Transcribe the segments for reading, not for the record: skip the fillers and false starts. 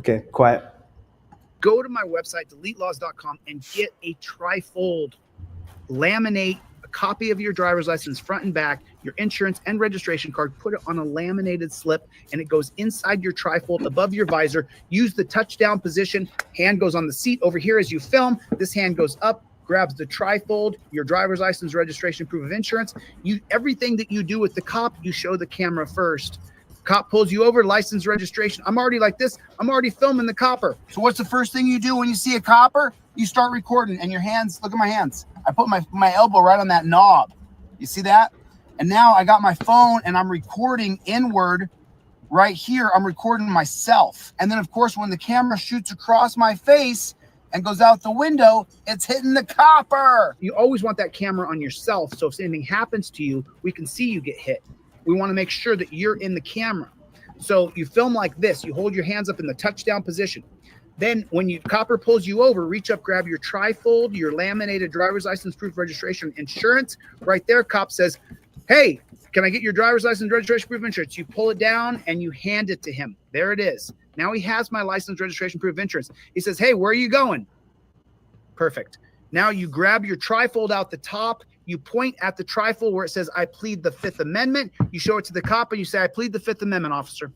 Okay, quiet. Go to my website, deletelaws.com, and get a trifold. Laminate a copy of your driver's license front and back, your insurance and registration card, put it on a laminated slip, and it goes inside your trifold above your visor. Use the touchdown position. Hand goes on the seat over here as you film. This hand goes up, grabs the trifold, your driver's license, registration, proof of insurance. Everything that you do with the cop, you show the camera first. Cop pulls you over, license, registration. I'm already like this. I'm already filming the copper. So what's the first thing you do when you see a copper? You start recording, and your hands, look at my hands. I put my elbow right on that knob. You see that? And now I got my phone, and I'm recording inward right here. I'm recording myself. And then, of course, when the camera shoots across my face and goes out the window, it's hitting the copper. You always want that camera on yourself, so if anything happens to you, we can see you get hit. We want to make sure that you're in the camera. So you film like this. You hold your hands up in the touchdown position. Then when copper pulls you over, reach up, grab your trifold, your laminated driver's license, proof of registration, insurance. Right there, cop says, hey, can I get your driver's license, registration, proof of insurance? You pull it down and you hand it to him. There it is. Now he has my license, registration, proof of insurance. He says, hey, where are you going? Perfect. Now you grab your trifold out the top. You point at the trifold where it says, I plead the Fifth Amendment. You show it to the cop and you say, I plead the Fifth Amendment, officer.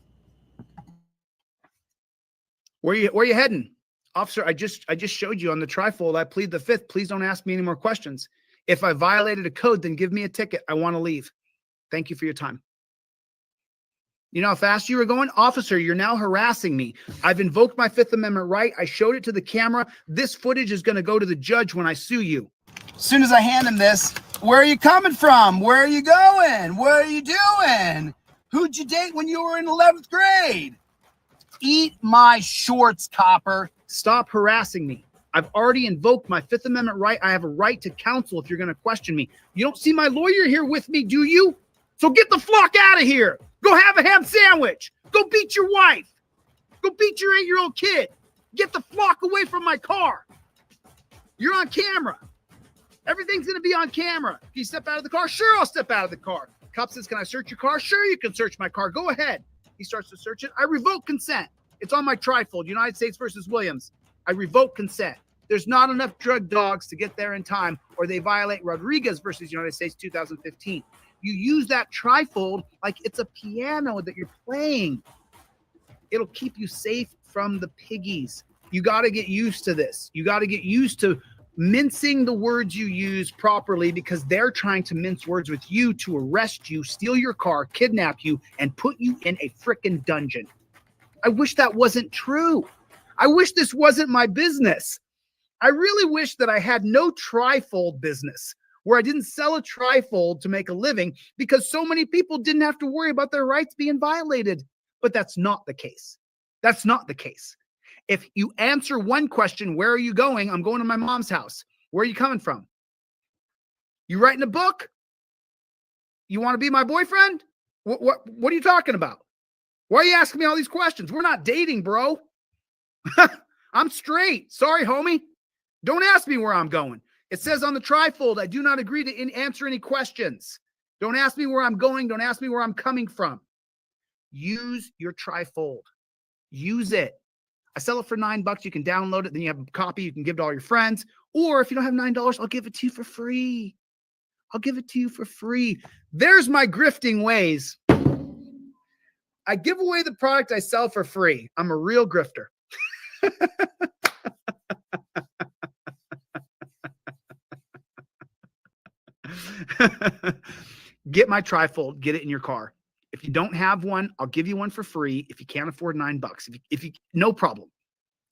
Where you heading? Officer, I just showed you on the trifold, I plead the Fifth. Please don't ask me any more questions. If I violated a code, then give me a ticket. I want to leave. Thank you for your time. You know how fast you were going? Officer, you're now harassing me. I've invoked my Fifth Amendment right. I showed it to the camera. This footage is going to go to the judge when I sue you. As soon as I hand him this, where are you coming from? Where are you going? What are you doing? Who'd you date when you were in 11th grade? Eat my shorts, copper. Stop harassing me. I've already invoked my Fifth Amendment right. I have a right to counsel if you're going to question me. You don't see my lawyer here with me, do you? So get the flock out of here. Go have a ham sandwich. Go beat your wife. Go beat your 8-year-old kid. Get the flock away from my car. You're on camera. Everything's going to be on camera. Can you step out of the car? Sure, I'll step out of the car. Cop says, can I search your car? Sure, you can search my car. Go ahead. He starts to search it. I revoke consent. It's on my trifold, United States versus Williams. I revoke consent. There's not enough drug dogs to get there in time, or they violate Rodriguez versus United States 2015. You use that trifold like it's a piano that you're playing. It'll keep you safe from the piggies. You got to get used to this. You got to get used to mincing the words you use properly, because they're trying to mince words with you to arrest you, steal your car, kidnap you, and put you in a frickin' dungeon. I wish that wasn't true. I wish this wasn't my business. I really wish that I had no trifold business where I didn't sell a trifold to make a living, because so many people didn't have to worry about their rights being violated. But that's not the case. That's not the case. If you answer one question, where are you going? I'm going to my mom's house. Where are you coming from? You writing a book? You want to be my boyfriend? What are you talking about? Why are you asking me all these questions? We're not dating, bro. I'm straight. Sorry, homie. Don't ask me where I'm going. It says on the trifold, I do not agree to answer any questions. Don't ask me where I'm going. Don't ask me where I'm coming from. Use your trifold. Use it. I sell it for $9. You can download it. Then you have a copy. You can give it to all your friends. Or if you don't have $9, I'll give it to you for free. I'll give it to you for free. There's my grifting ways. I give away the product I sell for free. I'm a real grifter. Get my trifold. Get it in your car. If you don't have one, I'll give you one for free. If you can't afford $9, if you no problem.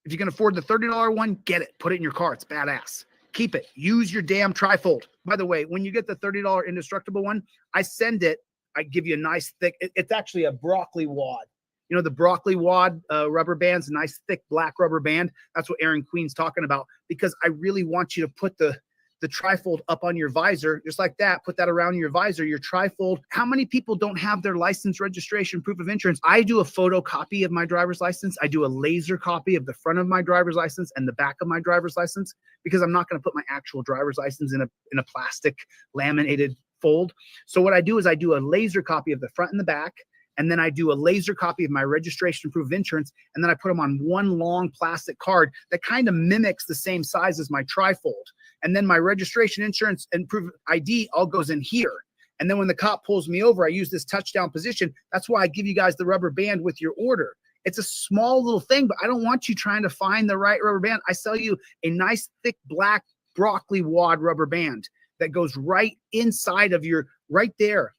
If you can afford the $30 one, get it. Put it in your car. It's badass. Keep it. Use your damn trifold. By the way, when you get the $30 indestructible one, I send it. I give you a nice thick. It's actually a broccoli wad. You know, the broccoli wad rubber bands, a nice thick black rubber band. That's what Aaron Queen's talking about, because I really want you to put the trifold up on your visor, just like that. Put that around your visor, your trifold. How many people don't have their license, registration, proof of insurance? I do a photocopy of my driver's license. I do a laser copy of the front of my driver's license and the back of my driver's license, because I'm not going to put my actual driver's license in a plastic laminated fold. So what I do is I do a laser copy of the front and the back. and then I do a laser copy of my registration proof of insurance, and then I put them on one long plastic card that kind of mimics the same size as my trifold. And then my registration, insurance, and proof of ID all goes in here. And then when the cop pulls me over, I use this touchdown position. That's why I give you guys the rubber band with your order. It's a small little thing, but I don't want you trying to find the right rubber band. I sell you a nice, thick, black broccoli wad rubber band that goes right inside of your, right there.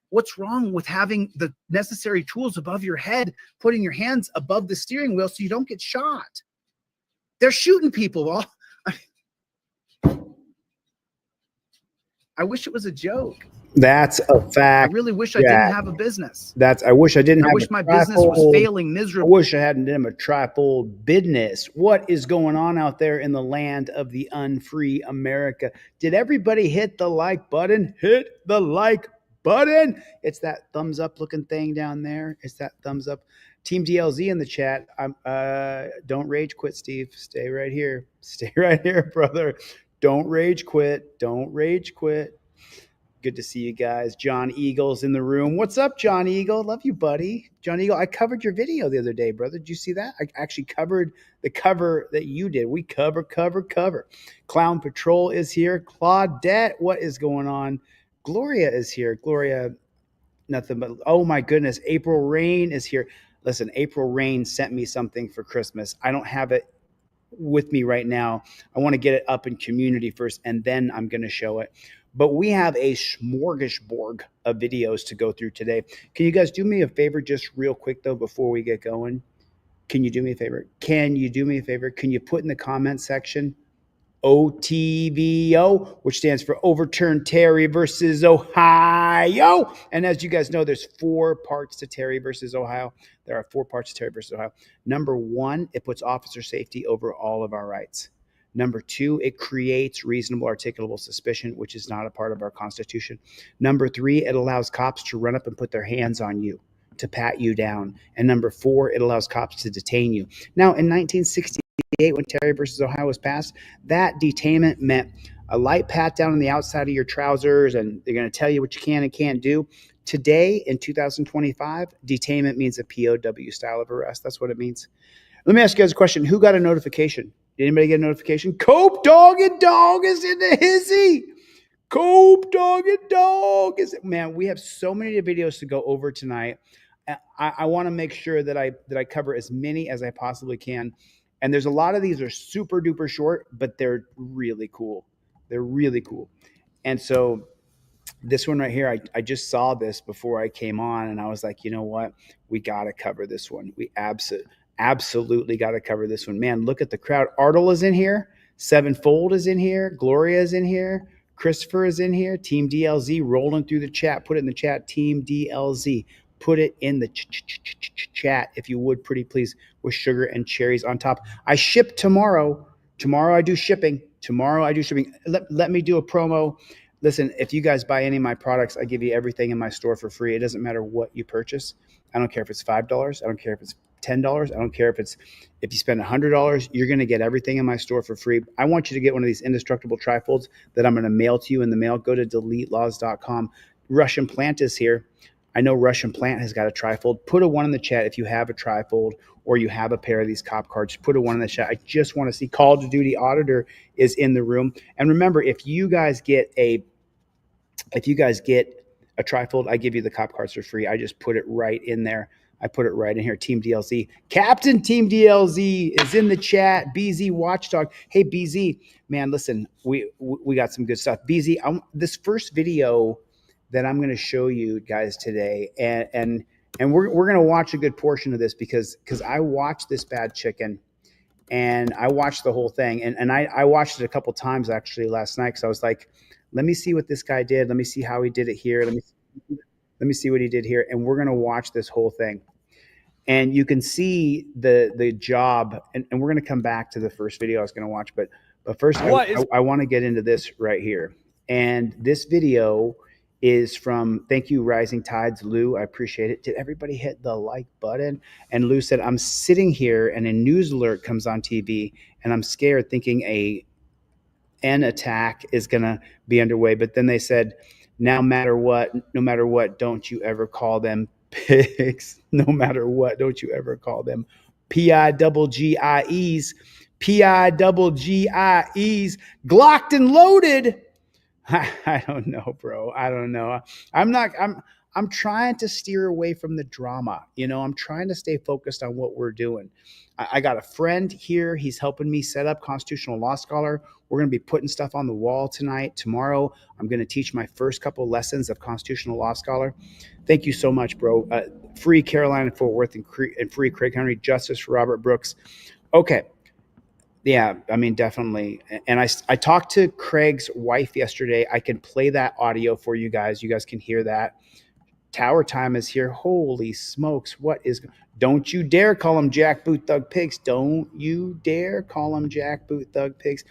What's wrong with having the necessary tools above your head, putting your hands above the steering wheel so you don't get shot? They're shooting people. All I wish it was a joke. That's a fact. I really wish I didn't have a business. I wish I didn't I have wish my business was failing miserably. I wish I hadn't done a trifold business. What is going on out there in the land of the unfree America? Did everybody hit the like button? Hit the like button. It's that thumbs up looking thing down there. It's that thumbs up. Team DLZ in the chat. Don't rage quit, Steve. Stay right here. Stay right here, brother. Don't rage quit. Don't rage quit. Good to see you guys. John Eagle's in the room. What's up, John Eagle? Love you, buddy. John Eagle, I covered your video the other day, brother. Did you see that? I actually covered the cover that you did. We cover. Clown Patrol is here. Claudette, what is going on? Gloria is here. Gloria, nothing but, oh my goodness. April Rain is here. Listen, April Rain sent me something for Christmas. I don't have it with me right now. I want to get it up in community first, and then I'm going to show it. But we have a smorgasbord of videos to go through today. Can you guys do me a favor just real quick, though, before we get going? Can you do me a favor? Can you put in the comment section OTVO, which stands for Overturn Terry versus Ohio? And as you guys know, there's 4 parts to Terry versus Ohio. There are 4 parts to Terry versus Ohio. Number 1, it puts officer safety over all of our rights. Number 2, it creates reasonable articulable suspicion, which is not a part of our Constitution. Number 3, it allows cops to run up and put their hands on you, to pat you down. And number 4, it allows cops to detain you. Now, in 1968, when Terry versus Ohio was passed, that detainment meant a light pat down on the outside of your trousers, and they're going to tell you what you can and can't do. Today, in 2025, detainment means a POW style of arrest. That's what it means. Let me ask you guys a question. Who got a notification? Did anybody get a notification? Cope Dog and Dog is in the hizzy. Cope Dog and Dog is, man, we have so many videos to go over tonight. I want to make sure that I cover as many as I possibly can. And there's a lot of these are super duper short, but they're really cool. They're really cool. And so this one right here, I just saw this before I came on, and I was like, you know what? We got to cover this one. We absolutely got to cover this one. Man, look at the crowd. Artle is in here. Sevenfold is in here. Gloria is in here. Christopher is in here. Team DLZ rolling through the chat. Put it in the chat. Team DLZ. Put it in the chat, if you would, pretty please, with sugar and cherries on top. I ship tomorrow. Tomorrow I do shipping. Let me do a promo. Listen, if you guys buy any of my products, I give you everything in my store for free. It doesn't matter what you purchase. I don't care if it's $5. I don't care if it's $10. I don't care if you spend $100, you're going to get everything in my store for free. I want you to get one of these indestructible trifolds that I'm going to mail to you in the mail. Go to deletelaws.com. Russian Plant is here. I know Russian Plant has got a trifold. Put a 1 in the chat if you have a trifold or you have a pair of these cop cards. Put a 1 in the chat. I just want to see. Call of Duty Auditor is in the room. And remember, if you guys get a trifold, I give you the cop cards for free. I just put it right in there. I put it right in here. Team DLZ. Captain Team DLZ is in the chat. BZ Watchdog. Hey, BZ. Man, listen, we got some good stuff. BZ, this first video that I'm going to show you guys today, and we're going to watch a good portion of this because I watched This Bad Chicken, and I watched the whole thing, and I watched it a couple times actually last night because I was like, let me see what this guy did. Let me see how he did it here. Let me see what he did here, and we're going to watch this whole thing. And you can see the job, and we're going to come back to the first video I was going to watch, but first I want to get into this right here. And this video is from, thank you, Rising Tides, Lou. I appreciate it. Did everybody hit the like button? And Lou said, I'm sitting here and a news alert comes on TV and I'm scared thinking an attack is going to be underway. But then they said, no matter what, don't you ever call them pigs, no matter what. Don't you ever call them P-I-double-G-I-Es. P-I-double-G-I-Es. Glocked and loaded. I don't know, bro. I don't know. I'm trying to steer away from the drama. I'm trying to stay focused on what we're doing. I got a friend here. He's helping me set up Constitutional Law Scholar. We're going to be putting stuff on the wall tonight. Tomorrow, I'm going to teach my first couple lessons of Constitutional Law Scholar. Thank you so much, bro. Free Carolina Fort Worth and free Craig Henry. Justice for Robert Brooks. Okay. Yeah, I mean, definitely. And I talked to Craig's wife yesterday. I can play that audio for you guys. You guys can hear that. Tower Time is here. Holy smokes. Don't you dare call them Jackboot Thug Pigs. Don't you dare call them Jackboot Thug Pigs.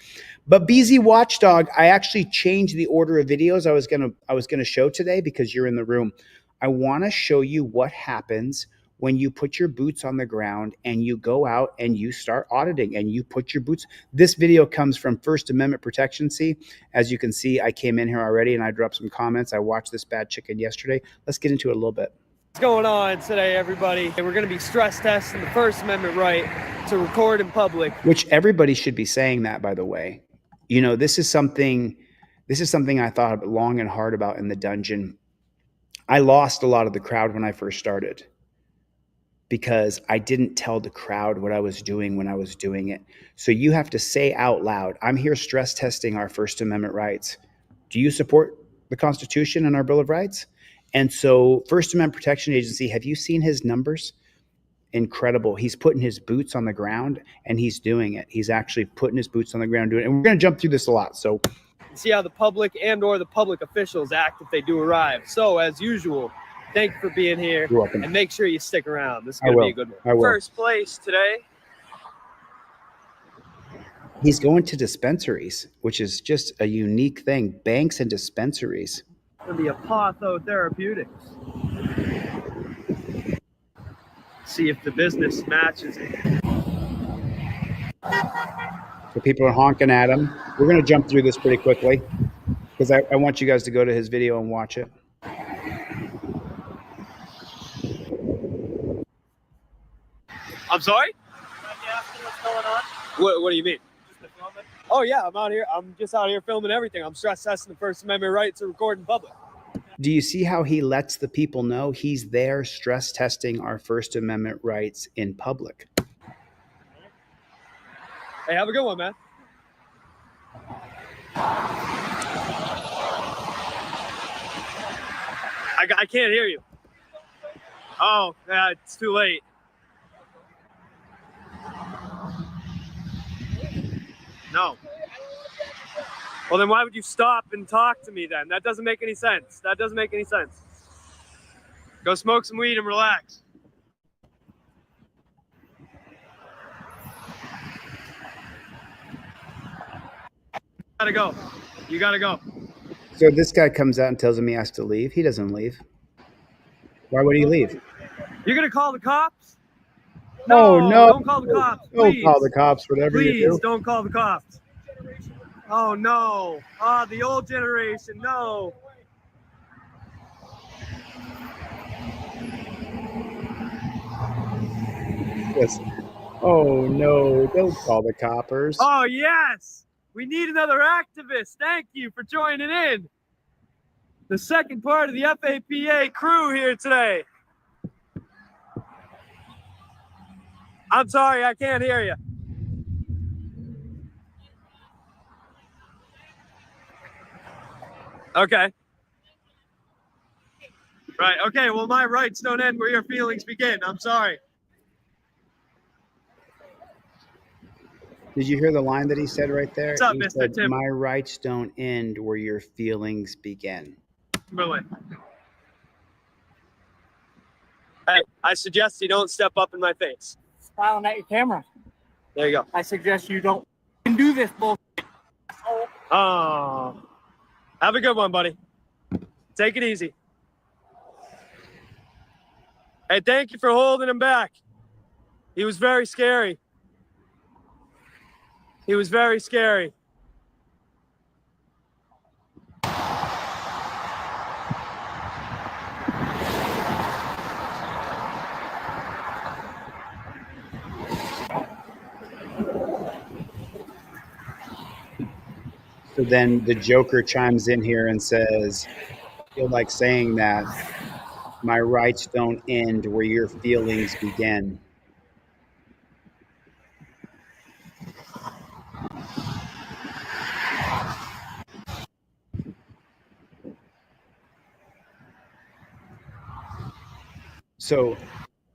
But BZ Watchdog, I actually changed the order of videos I was gonna show today because you're in the room. I want to show you what happens when you put your boots on the ground and you go out and you start auditing and you put your boots. This video comes from First Amendment Protection C. As you can see, I came in here already and I dropped some comments. I watched this bad chicken yesterday. Let's get into it a little bit. What's going on today, everybody? We're going to be stress testing the First Amendment right to record in public. Which everybody should be saying that, by the way. This is something I thought long and hard about in the dungeon. I lost a lot of the crowd when I first started, because I didn't tell the crowd what I was doing when I was doing it. So you have to say out loud, I'm here stress testing our First Amendment rights. Do you support the Constitution and our Bill of Rights? And so First Amendment Protection Agency, have you seen his numbers? Incredible. He's putting his boots on the ground and he's doing it. He's actually putting his boots on the ground doing it. And we're going to jump through this a lot. So see how the public and or the public officials act if they do arrive. So as usual, thank you for being here. You're welcome. And make sure you stick around. This is going to be a good one. I will. First place today. He's going to dispensaries, which is just a unique thing. Banks and dispensaries. It's going to be Apotho Therapeutics. See if the business matches it. So people are honking at him. We're going to jump through this pretty quickly because I want you guys to go to his video and watch it. I'm sorry? What's going on? What do you mean? Oh yeah, I'm out here. I'm just out here filming everything. I'm stress testing the First Amendment right to record in public. Do you see how he lets the people know he's there stress testing our First Amendment rights in public? Hey, have a good one, man. I can't hear you. Oh, yeah, it's too late. No. Well, then why would you stop and talk to me then? That doesn't make any sense. That doesn't make any sense. Go smoke some weed and relax. Gotta go. You gotta go. So this guy comes out and tells him he has to leave. He doesn't leave. Why would he leave? You're gonna call the cops? No, no. Don't call the cops. Don't Please. call the cops, whatever you do. Please don't call the cops. Oh no. Ah, the old generation. No. Yes. Oh no, don't call the coppers. Oh yes. We need another activist. Thank you for joining in. The second part of the FAPA crew here today. I'm sorry, I can't hear you. Okay. Right, okay, well, my rights don't end where your feelings begin. I'm sorry. Did you hear the line that he said right there? What's up, He Mr. said, Tim? my rights don't end where your feelings begin. Really? Hey, I suggest you don't step up in my face. Smiling at your camera. There you go. I suggest you don't do this bullshit. Oh, have a good one, buddy. Take it easy. Hey, thank you for holding him back. He was very scary. He was very scary. So then the Joker chimes in here and says, I feel like saying that my rights don't end where your feelings begin. So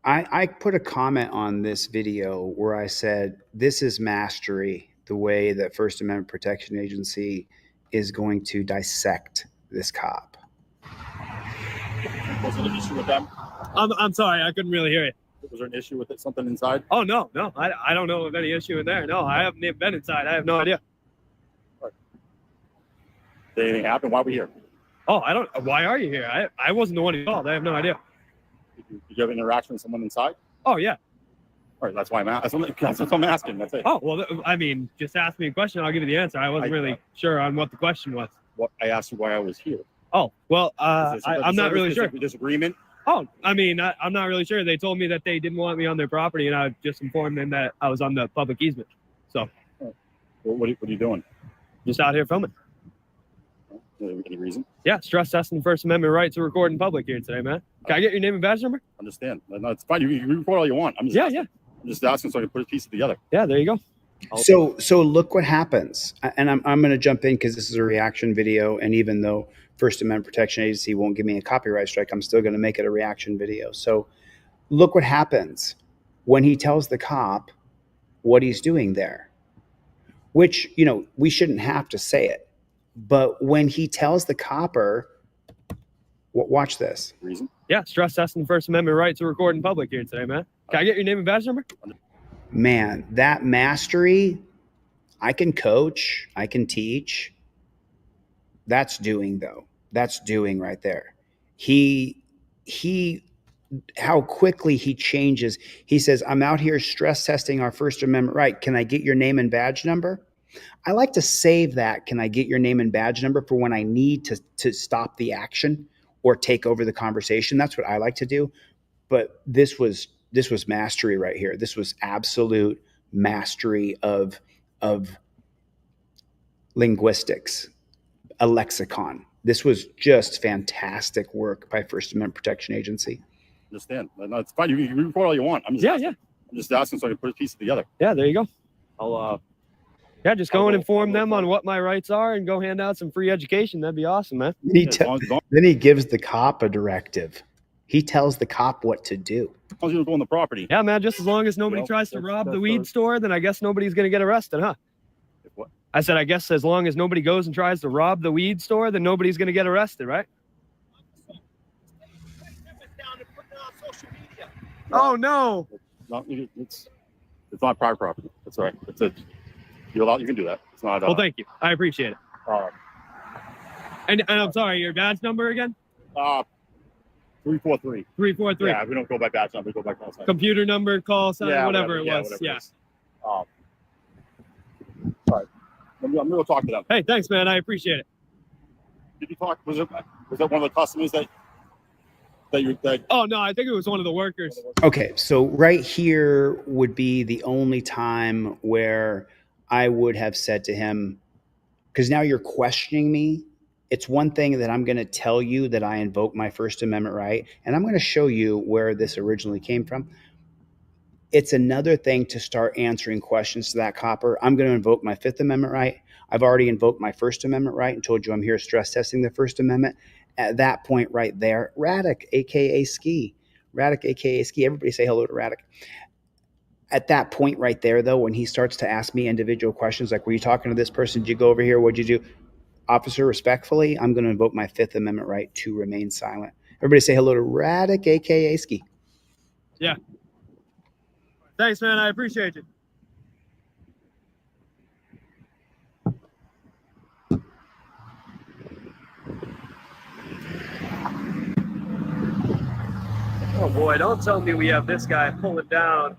I put a comment on this video where I said, this is mastery, the way that First Amendment Protection Agency is going to dissect this cop. Was there an issue with them? I'm sorry, I couldn't really hear you. Was there an issue with it? Something inside? Oh no, I don't know of any issue in there. No, I haven't even been inside. I have no idea. Did anything happen? Why are we here? Oh, I don't. Why are you here? I wasn't the one who called. I have no idea. Did you have an interaction with someone inside? Oh yeah. All right, that's why I'm asking. That's what I'm asking. That's it. Oh well, I mean, just ask me a question. I'll give you the answer. I wasn't really sure on what the question was. What I asked you why I was here. Oh well, Is there I'm not really sure. Disagreement. Oh, I mean, I'm not really sure. They told me that they didn't want me on their property, and I just informed them that I was on the public easement. So, What are you doing? just out here filming. Any reason? Yeah, stress testing the First Amendment right to record in public here today, man. Can I get your name and badge number? Understand? No, it's fine. You record all you want. I'm just Yeah, asking. yeah, I'm just asking so I can put a piece together. yeah. There you go. So look what happens. And I'm going to jump in because this is a reaction video. And even though First Amendment Protection Agency won't give me a copyright strike, I'm still going to make it a reaction video. So look what happens when he tells the cop what he's doing there, which, you know, we shouldn't have to say it. But when he tells the copper, watch this. Reason? Yeah, stress testing the First Amendment right to record in public here today, man. Can I get your name and badge number? Man, that mastery, I can coach, I can teach. That's doing, though. That's doing right there. He how quickly he changes. He says, I'm out here stress testing our First Amendment right. Can I get your name and badge number? I like to save that. Can I get your name and badge number for when I need to stop the action or take over the conversation? That's what I like to do. But this was mastery right here. This was absolute mastery of linguistics, a lexicon. This was just fantastic work by First Amendment Protection Agency. Understand? No, it's fine. You record all you want. I'm just Yeah, asking. yeah, I'm just asking so I can put a piece together. yeah. There you go. I'll Yeah, just go I'll and go- inform I'll go them on first. what my rights are and go hand out some free education. That'd be awesome, man. Then he gives the cop a directive. He tells the cop what to do. As long as you don't go on the property. Yeah, man. Just as long as nobody Well, tries to that's- rob the that's weed the- store, then I guess nobody's gonna get arrested, huh? If what? I said, I guess as long as nobody goes and tries to rob the weed store, then nobody's gonna get arrested, right? Oh no! No, it's not private property. That's all right. You can do that. It's not. Well, thank you. I appreciate it. And I'm sorry, your badge number again? 343. 343. Yeah, we don't go by badge number. We go by call sign. Computer number, call sign, whatever it was. whatever Yeah. it is. All right. I'm gonna go talk to them. Hey, thanks, man. I appreciate it. Did you talk? Was it one of the customers that Oh no, I think it was one of the workers. Okay, so right here would be the only time where I would have said to him, because now you're questioning me. It's one thing that I'm going to tell you that I invoke my First Amendment right, and I'm going to show you where this originally came from. It's another thing to start answering questions to that copper. I'm going to invoke my Fifth Amendment right. I've already invoked my First Amendment right and told you I'm here stress testing the First Amendment. At that point right there, Radek, aka Ski. Radek, aka Ski. Everybody say hello to Radek. At that point right there, though, when he starts to ask me individual questions like, were you talking to this person? Did you go over here? What'd you do? Officer, respectfully, I'm going to invoke my Fifth Amendment right to remain silent. Everybody say hello to Radek, aka Ski. Yeah. Thanks, man. I appreciate you. Oh boy, don't tell me we have this guy pulling down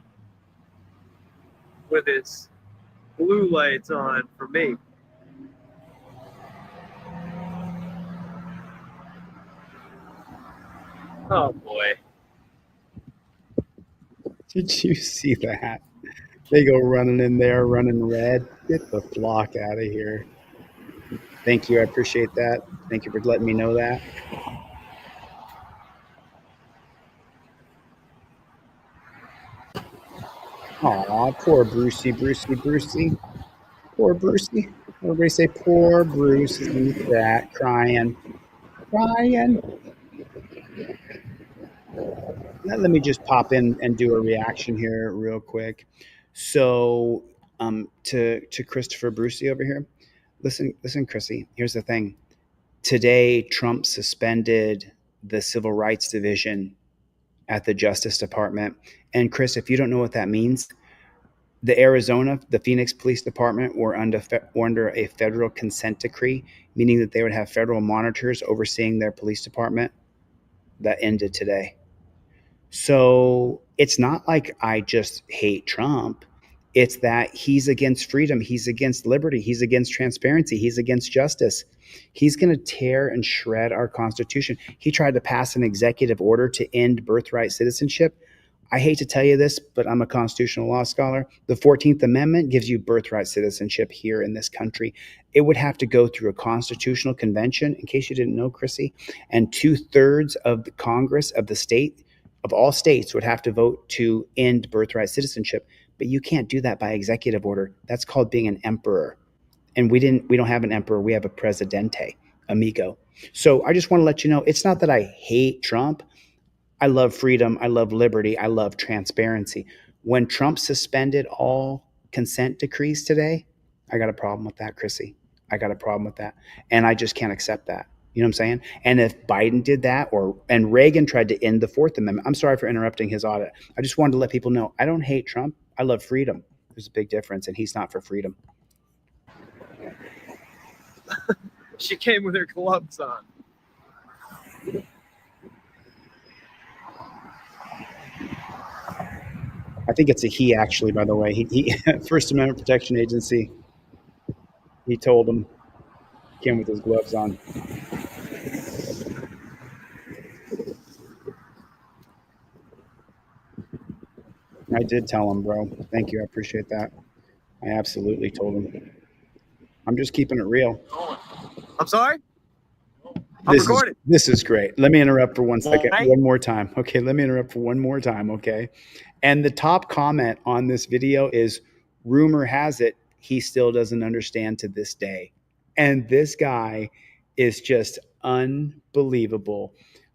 with his blue lights on for me. Oh boy. Did you see that? They go running in there, running red. Get the flock out of here. Thank you. I appreciate that. Thank you for letting me know that. Aw, poor Brucey, Brucey, Brucey. Poor Brucey. Everybody say poor Bruce is in the chat, crying. Crying. Now, let me just pop in and do a reaction here real quick. So, to Christopher Brucey over here. Listen, Chrissy. Here's the thing. Today, Trump suspended the Civil Rights Division at the Justice Department. And Chris, if you don't know what that means, the Phoenix Police Department were under a federal consent decree, meaning that they would have federal monitors overseeing their police department. That ended today. So it's not like I just hate Trump. It's that he's against freedom. He's against liberty. He's against transparency. He's against justice. He's going to tear and shred our Constitution. He tried to pass an executive order to end birthright citizenship. I hate to tell you this, but I'm a constitutional law scholar. The 14th Amendment gives you birthright citizenship here in this country. It would have to go through a constitutional convention, in case you didn't know, Chrissy, and 2/3 of the Congress of the state, of all states, would have to vote to end birthright citizenship. But you can't do that by executive order. That's called being an emperor. And we don't have an emperor. We have a presidente, amigo. So I just want to let you know, it's not that I hate Trump. I love freedom. I love liberty. I love transparency. When Trump suspended all consent decrees today, I got a problem with that, Chrissy. I got a problem with that. And I just can't accept that. You know what I'm saying? And if Biden did that, and Reagan tried to end the Fourth Amendment, I'm sorry for interrupting his audit. I just wanted to let people know, I don't hate Trump. I love freedom. There's a big difference, and he's not for freedom. She came with her gloves on. I think it's a he, actually, by the way. He First Amendment Protection Agency, he told him, came with his gloves on. I did tell him, bro. Thank you. I appreciate that. I absolutely told him. I'm just keeping it real. I'm sorry? I'm recording. This is great. Let me interrupt for 1 second. Right. One more time. Okay, let me interrupt for one more time, okay? And the top comment on this video is, rumor has it, he still doesn't understand to this day. And this guy is just unbelievable.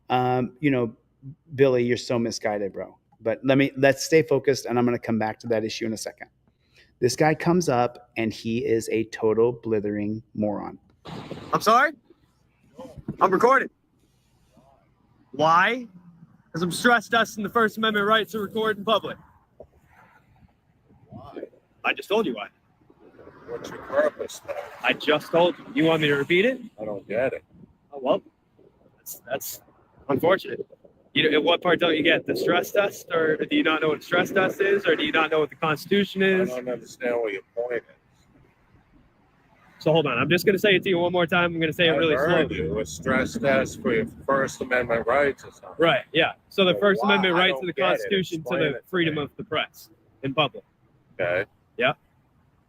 Billy, you're so misguided, bro. But let's stay focused, and I'm going to come back to that issue in a second. This guy comes up, and he is a total blithering moron. I'm sorry? I'm recording. Why? Because I'm stress testing the First Amendment right to record in public. Why? I just told you why. What's your purpose? I just told you. You want me to repeat it? I don't get it. Oh, well, that's unfortunate. What part don't you get? The stress test? Or do you not know what a stress test is? Or do you not know what the Constitution I is? don't understand what your point is. So hold on. I'm just going to say it to you one more time. I'm going to say it really heard slowly. you. A stress test for your First Amendment rights or something. Right, yeah. So the Well, First why? Amendment I right don't to the get it. Constitution to Explain the it to freedom me. of the press in public. Okay.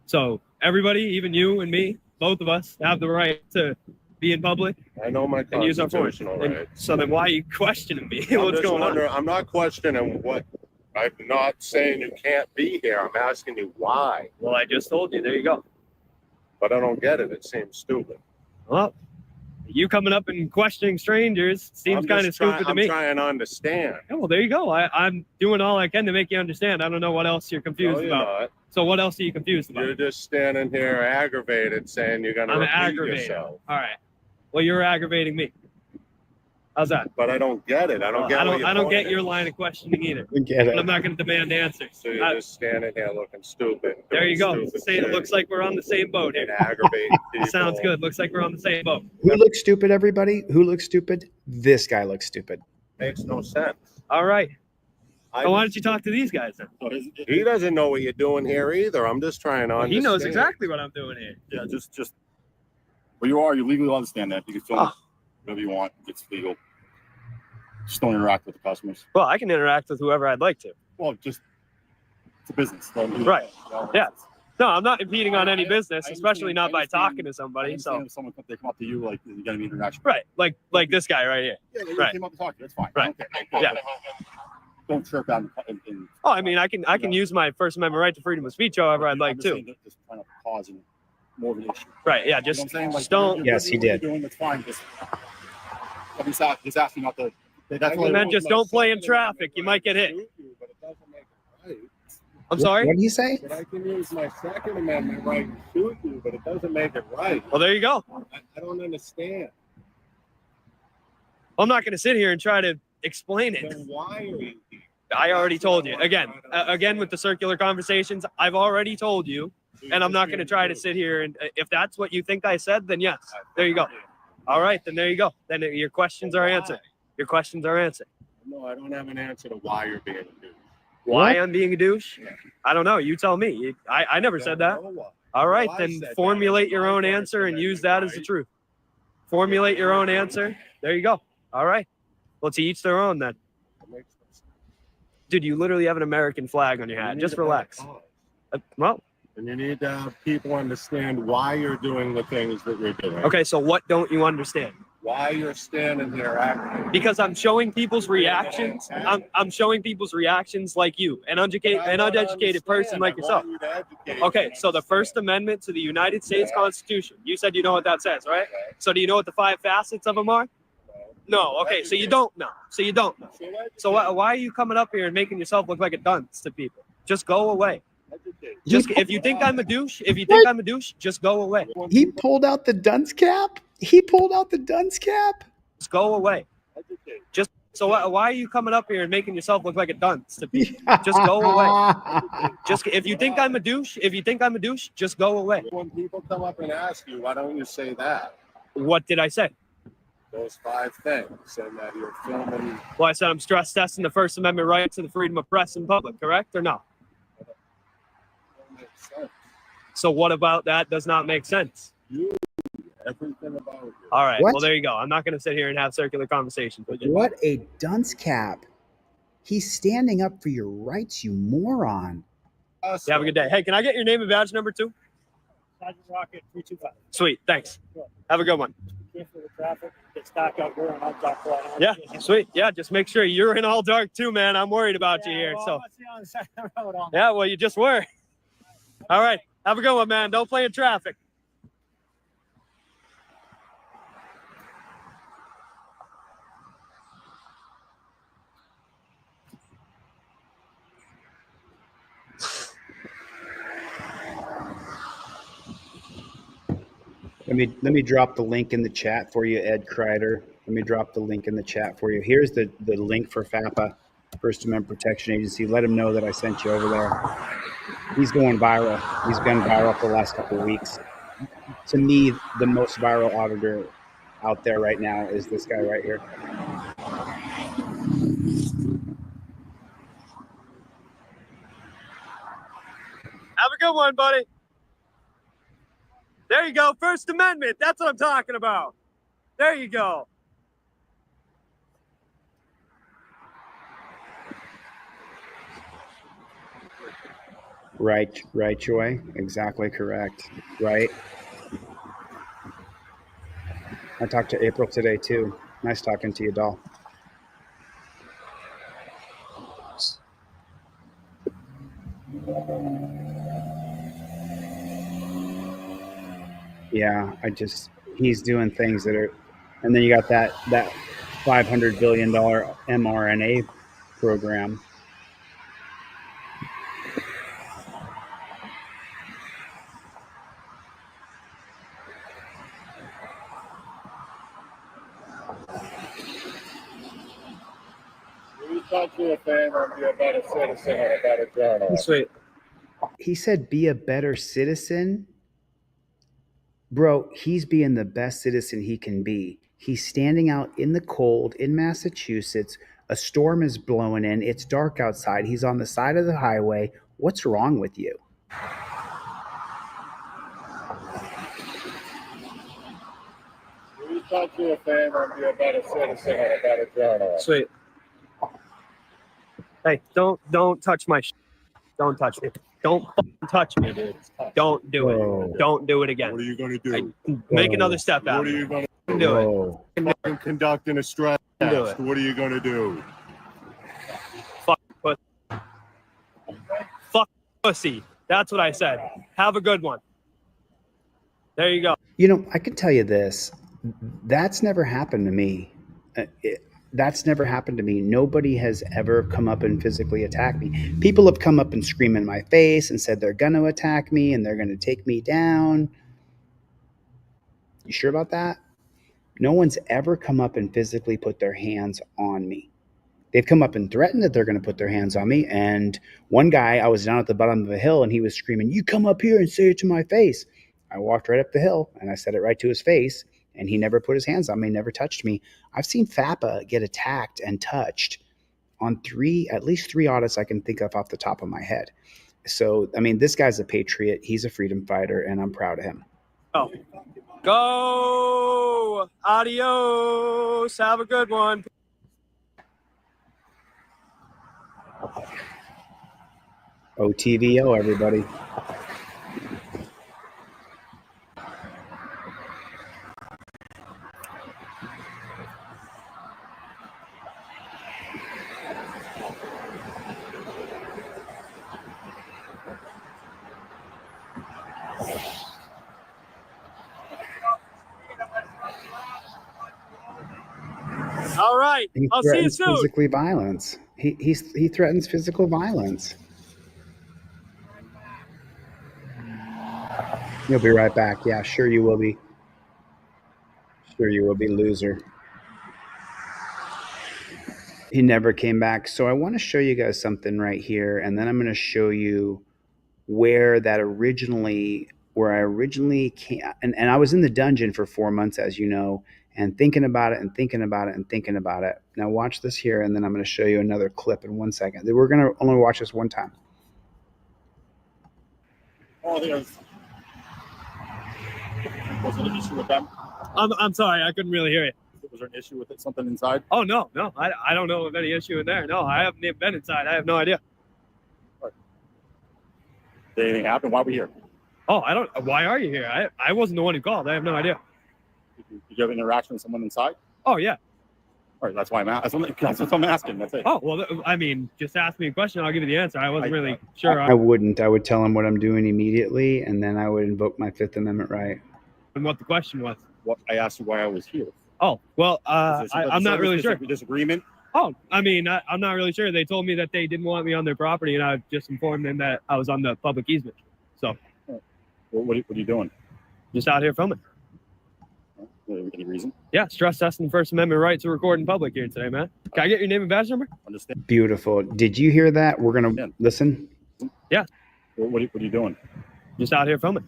So everybody, even you and me, both of us have the right to be in public I know my and use our voice. constitutional And rights. so then why are you questioning me? I'm What's just going on? wondering- I'm not questioning what. I'm not saying you can't be here. I'm asking you why. Well, I just told you. There you go. But I don't get it. It seems stupid. Well, you coming up and questioning strangers seems I'm kind of just trying- stupid to I'm me. trying to understand. Yeah, well, there you go. I'm doing all I can to make you understand. I don't know what else you're confused No, you're about. not. So what else are you confused about? You're just standing here aggravated, saying you're going to I'm repeat aggravated. yourself. All right. Well, you're aggravating me. How's that? But I don't get it. I don't Well, get. I what don't. your I don't point get is. your line of questioning either. I get But it. I'm not going to demand answers. So you're just standing here looking stupid. There doing you go. stupid Say, it shit looks like we're on the same boat and here. aggravating people. Sounds good. Looks like we're on the same boat. Who looks stupid, everybody? Who looks stupid? This guy looks stupid. Makes no sense. All right. I Well, why don't you talk to these guys then? He doesn't know what you're doing here either. I'm just trying to Well, he understand. knows exactly what I'm doing here. Yeah, just. Well, you're legally allowed to stand there. You can film Ah. whatever you want. It's legal. Just don't interact with the customers. Well, I can interact with whoever I'd like to. Well, it's a business. Let them do Right. that, you know? Yeah. No, I'm not impeding on any business, I especially not by understand- talking to I somebody. So understand if someone they come up to you like you got to be interaction. right, like this guy right here. Yeah, you Right. came up to talk to you. That's fine. Right. Okay. Yeah. Don't chirp out. Oh, I mean, I can use my First Amendment right to freedom of speech however I'd like to. Just trying to cause more of an issue. Right? Yeah. You know Just what I'm saying? just don't. Yes, he what you're did. doing, that's fine. Just asking not to. That's And then just don't play in traffic. You might get hit. I'm sorry. What did he say? But I can use my Second Amendment right to shoot you, but it doesn't make it right. Well, there you go. I don't understand. I'm not going to sit here and try to explain it. Then why are you here? I already told you. Again with the circular conversations, I've already told you, and I'm not going to try to sit here and if that's what you think I said, then yes. There you go. All right, then there you go. Then your questions are answered. Your questions are answered. No, I don't have an answer to why you're being a douche. Why I'm being a douche? I don't know. You tell me. I never said that. All right, Well, I then said that. formulate your own My answer and First use that as the Amendment truth. Formulate your own answer. There you go. All right. Well, to each their own then. right? Dude, you literally have an American flag on your hat. Just relax. Well, And you need to have people understand why you're doing the things that you're doing. okay, so what don't you understand? Why you're standing there acting. Because I'm showing people's reactions. I'm showing people's reactions like you, an uneducated person like yourself. Okay, so the First Amendment to the United States Constitution. You said you know what that says, right? So do you know what the 5 facets of them are? No. Okay, so you don't know. So you don't know. So why are you coming up here and making yourself look like a dunce to people? Just go away. Just if you think I'm a douche, just go away. He pulled out the dunce cap. He pulled out the dunce cap. Just go away. So why are you coming up here and making yourself look like a dunce to people? Just go away. Just if you think I'm a douche, just go away. When people come up and ask you, why don't you say that? What did I say? Those 5 things, and that you're filming. Well, I said I'm stress testing the First Amendment right to the freedom of press in public, correct or no? Don't make sense. So what about that does not make sense? Everything about you. All right, What? well, there you go. I'm not going to sit here and have circular conversations with you. What a dunce cap. He's standing up for your rights, you moron. You have a good day. Hey, can I get your name and badge number 2? Sergeant Rocket 325. Sweet, thanks. Have a good one. Careful with traffic. Get stock out there and I'll talk for it. Yeah, sweet. Yeah, just make sure you're in all dark too, man. I'm worried about you here. So, On the side of the road on yeah, well, you just were. All right, have a good one, man. Don't play in traffic. Let me drop the link in the chat for you, Ed Kreider. Let me drop the link in the chat for you. Here's the link for FAPA, First Amendment Protection Agency. Let him know that I sent you over there. He's going viral. He's been viral for the last couple of weeks. To me, the most viral auditor out there right now is this guy right here. Have a good one, buddy. There you go. First Amendment. That's what I'm talking about. There you go. Right, Joy. Exactly correct. Right. I talked to April today too. Nice talking to you, doll. Yeah, he's doing things that are, and then you got that $500 billion mRNA program. You thought you a favor and be a better citizen and a better journalist. Sweet. He said, be a better citizen. Bro, he's being the best citizen he can be. He's standing out in the cold in Massachusetts. A storm is blowing in. It's dark outside. He's on the side of the highway. What's wrong with you? You thought you a favor and be a better citizen and a better journalist. Sweet. Hey, don't touch my Don't touch me. Don't fucking touch me, dude. Don't do Whoa. it. Don't do it What again. are you gonna do? Make another step What out. are you gonna Do it. Whoa. fucking conducting a stress Do test? it. What are you gonna do? Fuck pussy. That's what I said. Have a good one. There you go. You know, I can tell you this. That's never happened to me. That's never happened to me. Nobody has ever come up and physically attacked me. People have come up and screamed in my face and said they're going to attack me and they're going to take me down. You sure about that? No one's ever come up and physically put their hands on me. They've come up and threatened that they're going to put their hands on me. And one guy, I was down at the bottom of a hill and he was screaming, "You come up here and say it to my face." I walked right up the hill and I said it right to his face. And he never put his hands on me, never touched me. I've seen FAPA get attacked and touched on at least three audits I can think of off the top of my head. So, I mean, this guy's a patriot. He's a freedom fighter, and I'm proud of him. Oh. Go. Adios. Have a good one. OTVO, everybody. All right. He I'll see you threatens soon. physically violence. He threatens physical violence. You'll be right back. Yeah, sure you will be. Sure you will be, loser. He never came back. So I want to show you guys something right here, and then I'm going to show you where I originally came. And I was in the dungeon for 4 months, as you know, and thinking about it and thinking about it and thinking about it. Now watch this here, and then I'm going to show you another clip in 1 second. We're going to only watch this one time. Oh, there's. Was there an issue with them? I'm sorry. I couldn't really hear you. Was there an issue with it? Something inside? Oh, no. I don't know of any issue in there. No, I haven't even been inside. I have no idea. Did anything happen? Why are we here? Oh, I don't. Why are you here? I wasn't the one who called. I have no idea. Did you have an interaction with someone inside? Oh, yeah. All right, that's why I'm asking. That's what I'm asking. That's it. Oh, well, I mean, just ask me a question. I'll give you the answer. I wasn't really sure I wouldn't. I would tell him what I'm doing immediately, and then I would invoke my Fifth Amendment right. on what the question was. What I asked you why I was here. Oh, well, Is there I'm not really sure. Disagreement. Oh, I mean, I'm not really sure. They told me that they didn't want me on their property, and I just informed them that I was on the public easement. So, What are you doing? just out here filming. Any reason? Yeah, stress testing the First Amendment right to record in public here today, man. Can I get your name and badge number? Understand? Beautiful. Did you hear that? We're going Yeah. to listen. What are you doing? Just out here filming.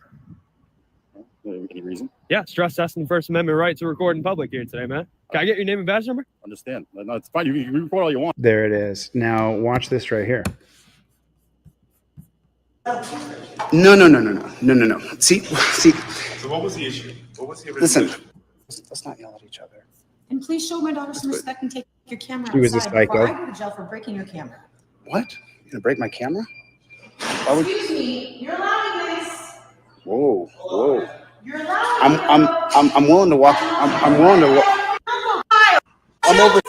Any reason? Yeah, stress testing the First Amendment right to record in public here today, man. Can I get your name and badge number? Understand? No, it's fine. You record all you want. There it is. Now watch this right here. No. See. So what was the issue? What was the original Listen. issue? Let's not yell at each other. And please show my daughter some respect and take your camera She was a outside before psycho. I go to jail for breaking your camera. What? You gonna break my camera? Why would? Excuse me, you're allowing this. Whoa. You're allowing I'm willing to walk. I'm willing to walk. I'm over.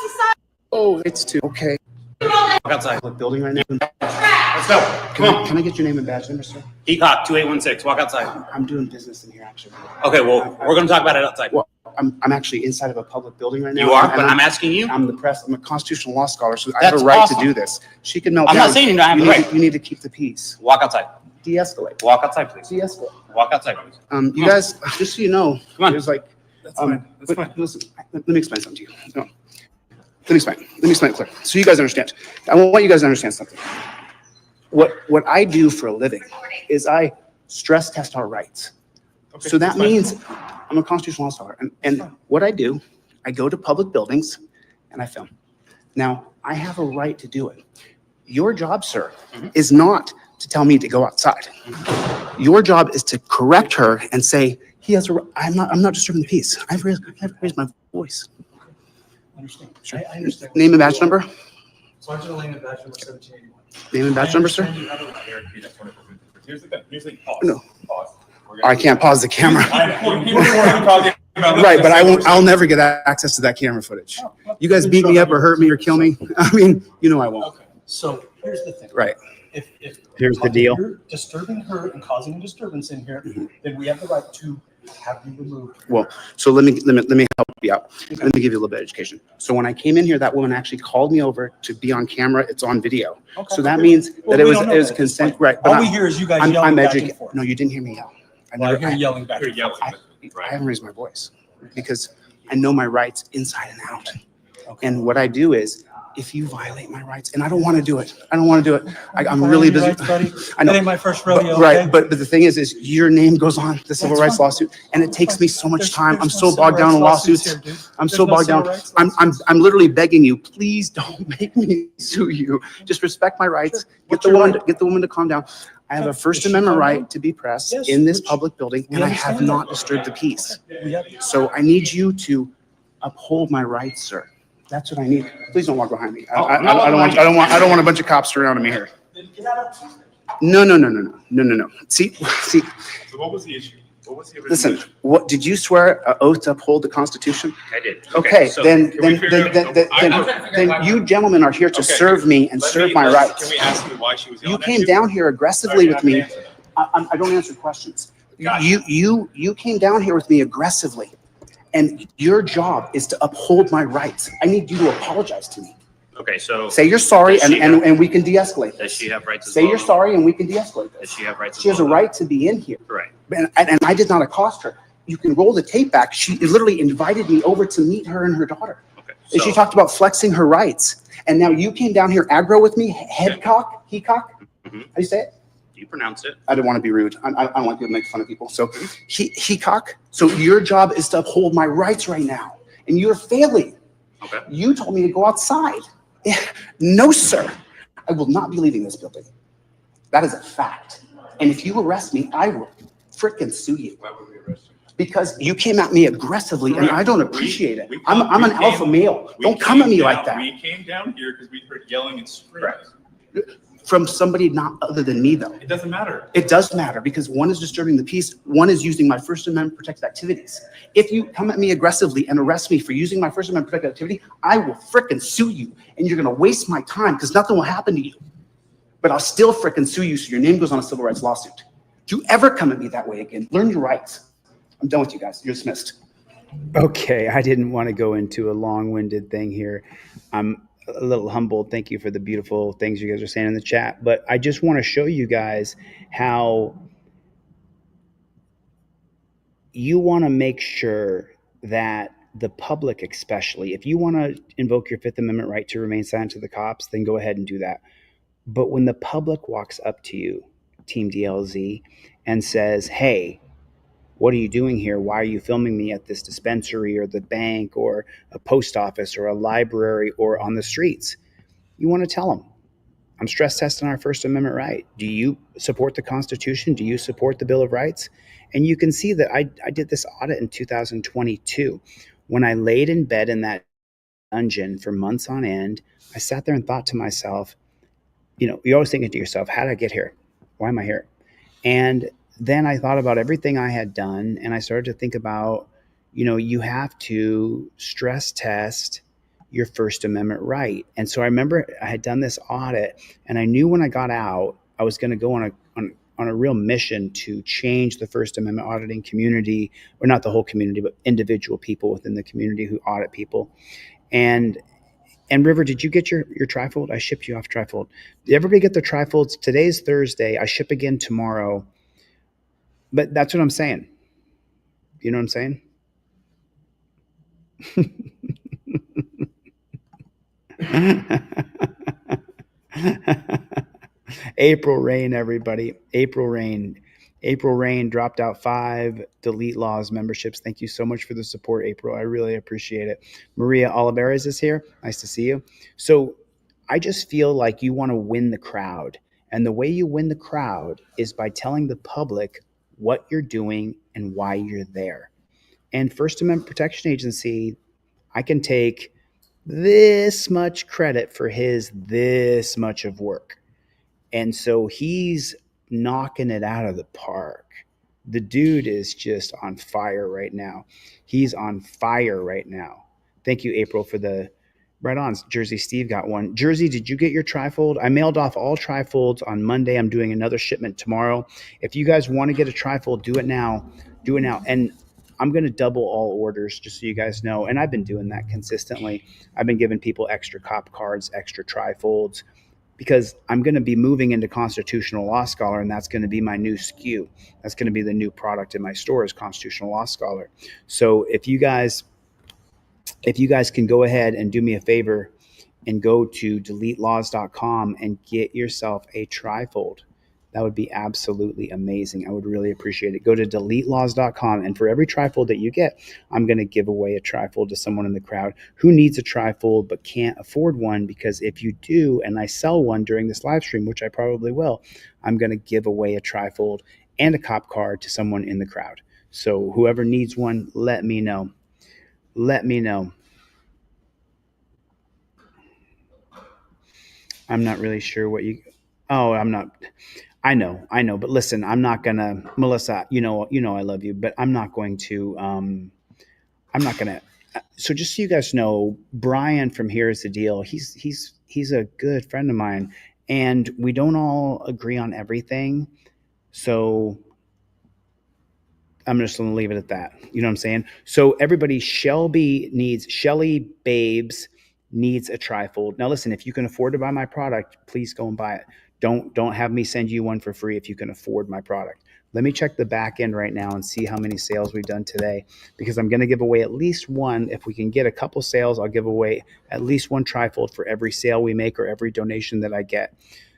Oh, it's too okay. Walk outside. Public building right now. Let's go. Come on. Can I get your name and badge number, sir? Peacock 2816. Walk outside. I'm doing business in here, actually. Okay, well, we're going to talk about it outside. Well, I'm actually inside of a public building right now. You are, and but I'm asking you. I'm the press. I'm a constitutional law scholar, so I have That's a right awesome. to do this. She can melt I'm down. not saying you don't have the need right. You need to keep the peace. Walk outside. De-escalate. Walk outside, please. De-escalate. Walk outside, please. You guys, just so you know, Come on. there's like, That's fine. That's but fine. listen, let me explain something to you. No. Let me explain it clear, so you guys understand. I want you guys to understand something. What I do for a living is I stress test our rights. Okay, So that that's fine. means I'm a constitutional law scholar, and what I do, I go to public buildings and I film. Now, I have a right to do it. Your job, sir, is not to tell me to go outside. Your job is to correct her and say, he has a, I'm not disturbing the peace. I've raised my voice. I understand. Sure. I understand. Name and badge number? Sergeant Elena, badge number 1781. Name and badge number, sir? Here's the thing. Here's the pause. No. Pause. We're gonna- I can't pause the camera. I know. People are talking about- Right, but I'll never get access to that camera footage. You guys beat me up or hurt me or kill me. I mean, you know I won't. Okay, so here's the thing. Right. If Here's the deal. you're disturbing her and causing a disturbance in here, then we have the right to have you removed. Well, so let me help you out. Let me give you a little bit of education. So when I came in here, that woman actually called me over to be on camera. It's on video. Okay. So that means Well, that we don't know it was that. consent, right? But All we hear is you guys yelling I'm back and educated. forth. No, you didn't hear me yell. Well, I hear you yelling back You're and yelling. forth. I haven't raised my voice because I know my rights inside and out. And what I do is, if you violate my rights, and I don't want to do it, I'm really busy. Rights, buddy. I know. That ain't my first But- rodeo. Right, okay? but the thing is your name goes on the civil That's rights fine. lawsuit, and it takes me so much There's- time. there's I'm no so civil bogged down in rights lawsuits. here, dude. I'm There's so no bogged civil down. rights I'm literally begging you, please don't make me sue you. Just respect my rights. Sure. Get What's the your woman, right? get the woman to calm down. I have Okay. a First Does she Amendment calm right down? to be pressed Yes, in this which- public building, we and I have understand not that. disturbed the peace. We have- So I need you to uphold my rights, sir. That's what I need. Please don't walk behind me. I don't want a bunch of cops surrounding me here. No. See, So what was the issue? What was the original listen, issue? what, did you swear an oath to uphold the Constitution? I did. Okay, so then can we figure out- then you gentlemen are here to Okay. serve me and serve my rights. Can we ask you why she was You yelling at came down here aggressively with me. I don't answer questions. Gotcha. You came down here with me aggressively, and your job is to uphold my rights. I need you to apologize to me. Okay, so Say you're sorry, Does she have- and we can de-escalate does this. she have rights as Say well? you're sorry, and we can de-escalate Does this. she have rights as She has a well? right to be in here, Right. and I did not accost her. You can roll the tape back. She literally invited me over to meet her and her daughter. Okay. And she So, talked about flexing her rights. And now you came down here aggro with me, head cock, he cock. Mhm. How do you say it? you pronounced it. I don't want to be rude. I don't want people to make fun of people. So he cock. So your job is to uphold my rights right now. And you're failing. Okay. You told me to go outside. No, sir. I will not be leaving this building. That is a fact. And if you arrest me, I will frickin' sue you. Why would we arrest you? Because you came at me aggressively and I don't appreciate it. We I'm an came- alpha male. we Don't come at came me down- like that. We came down here because we heard yelling and screaming. From somebody not other than me, though. It doesn't matter. It does matter because one is disturbing the peace, one is using my First Amendment protected activities. If you come at me aggressively and arrest me for using my First Amendment protected activity, I will frickin' sue you and you're gonna waste my time because nothing will happen to you. But I'll still frickin' sue you so your name goes on a civil rights lawsuit. If you ever come at me that way again, learn your rights. I'm done with you guys. You're dismissed. Okay, I didn't want to go into a long-winded thing here. I'm a little humbled. Thank you for the beautiful things you guys are saying in the chat. But I just want to show you guys how you want to make sure that the public, especially, if you want to invoke your Fifth Amendment right to remain silent to the cops, then go ahead and do that. But when the public walks up to you, Team DLZ, and says, hey, what are you doing here? Why are you filming me at this dispensary or the bank or a post office or a library or on the streets? You want to tell them, I'm stress testing our First Amendment right. Do you support the Constitution? Do you support the Bill of Rights? And you can see that I did this audit in 2022. When I laid in bed in that dungeon for months on end, I sat there and thought to myself, you know, you're always thinking to yourself, how did I get here? Why am I here? And then I thought about everything I had done, and I started to think about, you know, you have to stress test your First Amendment right. And so I remember I had done this audit, and I knew when I got out, I was going to go on a real mission to change the First Amendment auditing community, or not the whole community, but individual people within the community who audit people. And River, did you get your trifold? I shipped you off trifold. Did everybody get their trifolds? Today's Thursday. I ship again tomorrow. But that's what I'm saying. You know what I'm saying? April Rain, everybody. April Rain. April Rain dropped out 5 Delete Laws memberships. Thank you so much for the support, April. I really appreciate it. Maria Olivares is here. Nice to see you. So I just feel like you want to win the crowd. And the way you win the crowd is by telling the public what you're doing and why you're there. And First Amendment Protection Agency, I can take this much credit for his this much of work. And so he's knocking it out of the park. The dude is just on fire right now. He's on fire right now. Thank you, April, for the right on. Jersey Steve got one. Jersey, did you get your trifold? I mailed off all trifolds on Monday. I'm doing another shipment tomorrow. If you guys want to get a trifold, do it now. Do it now. And I'm going to double all orders, just so you guys know. And I've been doing that consistently. I've been giving people extra cop cards, extra trifolds, because I'm going to be moving into Constitutional Law Scholar, and that's going to be my new SKU. That's going to be the new product in my store is Constitutional Law Scholar. So if you guys can go ahead and do me a favor and go to deletelaws.com and get yourself a trifold, that would be absolutely amazing. I would really appreciate it. Go to deletelaws.com, and for every trifold that you get, I'm going to give away a trifold to someone in the crowd who needs a trifold but can't afford one, because if you do and I sell one during this live stream, which I probably will, I'm going to give away a trifold and a cop card to someone in the crowd. So whoever needs one, let me know. Let me know. I'm not really sure what you... Oh, I'm not... I know, but listen, I'm not gonna, Melissa, you know, I love you, but I'm not going to, so just so you guys know, Brian from Here's the Deal, he's a good friend of mine, and we don't all agree on everything. So I'm just going to leave it at that. You know what I'm saying? So everybody, Shelly Babes needs a trifold. Now listen, if you can afford to buy my product, please go and buy it. Don't have me send you one for free if you can afford my product. Let me check the back end right now and see how many sales we've done today, because I'm going to give away at least one. If we can get a couple sales, I'll give away at least one trifold for every sale we make or every donation that I get.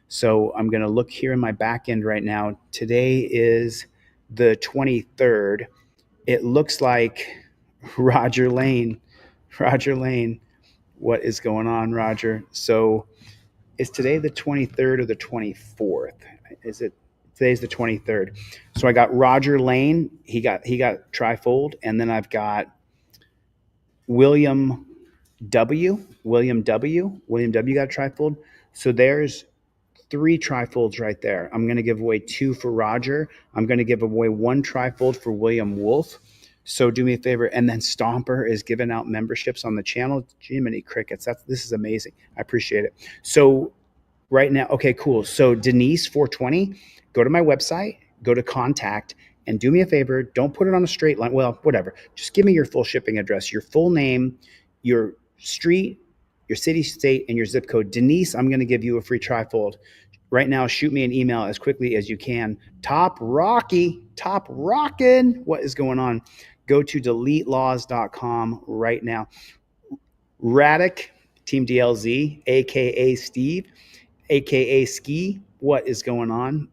So I'm going to look here in my back end right now. Today is the 23rd. It looks like Roger Lane, what is going on, Roger? So is today the 23rd or the 24th? Is it? Today's the 23rd. So I got Roger Lane. He got trifold, and then I've got William W. William W got trifold. So there's 3 trifolds right there. I'm going to give away 2 for Roger. I'm going to give away 1 trifold for William Wolf. So do me a favor. And then Stomper is giving out memberships on the channel. Jiminy Crickets. This is amazing. I appreciate it. So right now, okay, cool. So Denise 420, go to my website, go to contact, and do me a favor. Don't put it on a straight line. Well, whatever. Just give me your full shipping address, your full name, your street, your city, state, and your zip code. Denise, I'm going to give you a free trifold. Right now, shoot me an email as quickly as you can. Top rockin'. What is going on? Go to deletelaws.com right now. Radic, Team DLZ, a.k.a. Steve, a.k.a. Ski, what is going on?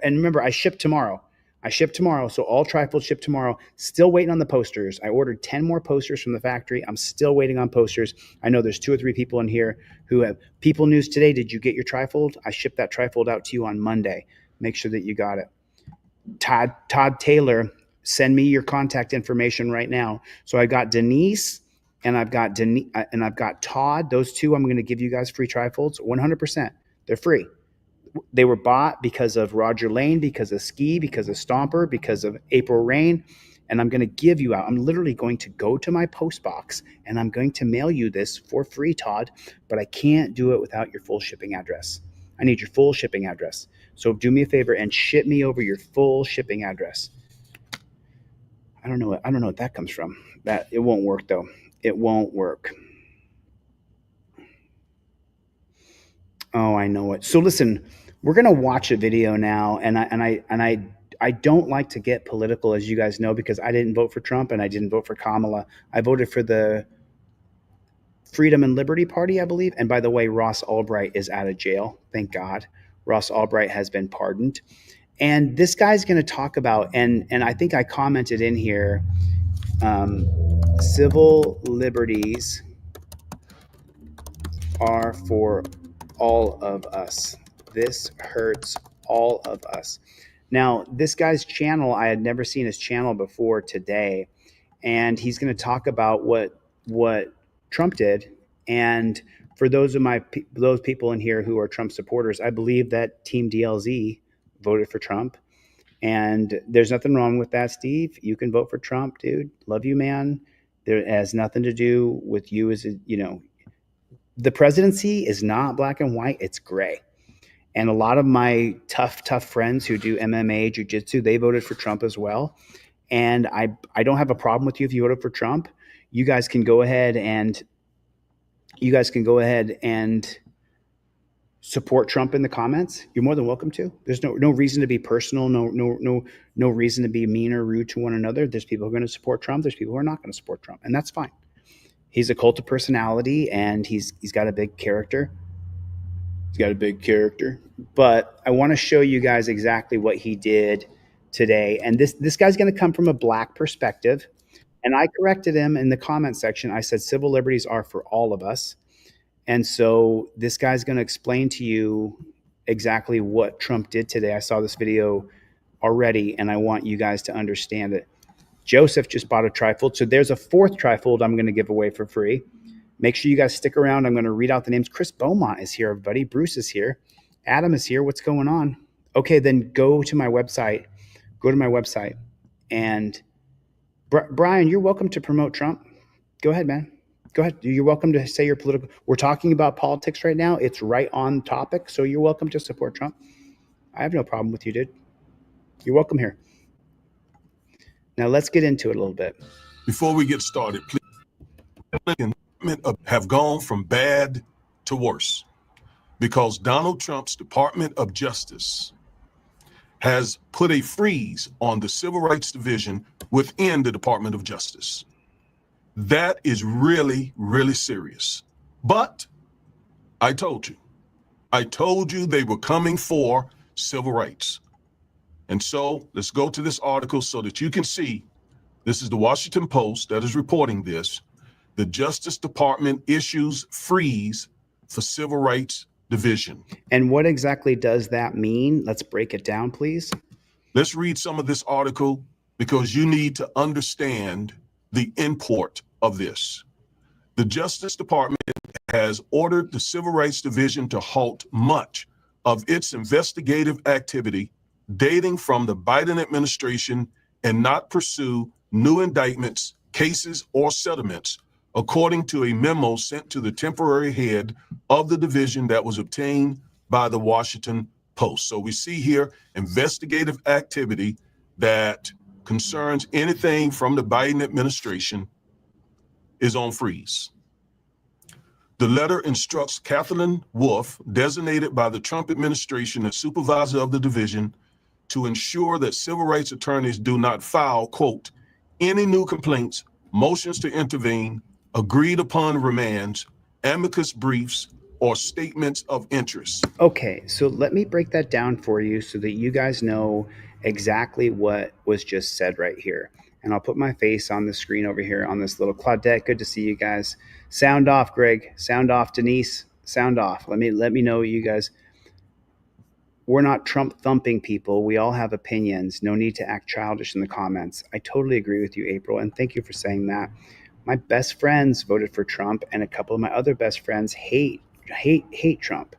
And remember, I ship tomorrow. So all trifolds ship tomorrow. Still waiting on the posters. I ordered 10 more posters from the factory. I'm still waiting on posters. I know there's 2 or 3 people in here who have People News today. Did you get your trifold? I shipped that trifold out to you on Monday. Make sure that you got it. Todd Taylor, send me your contact information right now. So I got Denise and I've got Todd. Those 2, I'm going to give you guys free trifolds, 100%. They're free. They were bought because of Roger Lane, because of Ski, because of Stomper, because of April Rain. And I'm going to give you out. I'm literally going to go to my post box and I'm going to mail you this for free, Todd. But I can't do it without your full shipping address. I need your full shipping address. So do me a favor and ship me over your full shipping address. I don't know what that comes from. That it won't work though. It won't work. Oh, I know it. So listen, we're going to watch a video now, and I don't like to get political, as you guys know, because I didn't vote for Trump and I didn't vote for Kamala. I voted for the Freedom and Liberty Party, I believe. And by the way, Ross Albright is out of jail. Thank God. Ross Albright has been pardoned. And this guy's going to talk about, and I think I commented in here, civil liberties are for all of us. This hurts all of us. Now, this guy's channel, I had never seen his channel before today, and he's going to talk about what Trump did And for those people in here who are Trump supporters, I believe that Team DLZ voted for Trump. And there's nothing wrong with that, Steve. You can vote for Trump, dude. Love you, man. There has nothing to do with you as the presidency is not black and white, it's gray. And a lot of my tough friends who do MMA, jiu-jitsu, they voted for Trump as well. And I don't have a problem with you if you voted for Trump. You guys can go ahead and support Trump in the comments. You're more than welcome to. There's no reason to be personal, no reason to be mean or rude to one another. There's people who are going to support Trump, there's people who are not going to support Trump, and that's fine. He's a cult of personality, and he's got a big character. But I want to show you guys exactly what he did today. And this guy's going to come from a black perspective. And I corrected him in the comment section. I said civil liberties are for all of us. And so this guy's going to explain to you exactly what Trump did today. I saw this video already, and I want you guys to understand it. Joseph just bought a trifold. So there's a fourth trifold I'm going to give away for free. Make sure you guys stick around. I'm going to read out the names. Chris Beaumont is here, everybody. Bruce is here. Adam is here. What's going on? Okay, then go to my website. And Brian, you're welcome to promote Trump. Go ahead, man. Go ahead. You're welcome to say your political. We're talking about politics right now. It's right on topic. So you're welcome to support Trump. I have no problem with you, dude. You're welcome here. Now let's get into it a little bit. Before we get started, please have gone from bad to worse because Donald Trump's Department of Justice has put a freeze on the Civil Rights Division within the Department of Justice. That is really, really serious. But I told you they were coming for civil rights. And so let's go to this article so that you can see. This is the Washington Post that is reporting this. The Justice Department issues freeze for Civil Rights Division. And what exactly does that mean? Let's break it down, please. Let's read some of this article because you need to understand the import of this. The Justice Department has ordered the Civil Rights Division to halt much of its investigative activity dating from the Biden administration and not pursue new indictments, cases, or settlements, according to a memo sent to the temporary head of the division that was obtained by the Washington Post. So we see here investigative activity that concerns anything from the Biden administration is on freeze. The letter instructs Kathleen Wolf, designated by the Trump administration as supervisor of the division, to ensure that civil rights attorneys do not file, quote, any new complaints, motions to intervene, agreed upon remands, amicus briefs, or statements of interest. Okay, so let me break that down for you so that you guys know exactly what was just said right here. And I'll put my face on the screen over here on this little Claudette. Good to see you guys. Sound off, Greg. Sound off, Denise. Sound off. Let me know you guys. We're not Trump thumping people. We all have opinions. No need to act childish in the comments. I totally agree with you, April, and thank you for saying that. My best friends voted for Trump, and a couple of my other best friends hate Trump.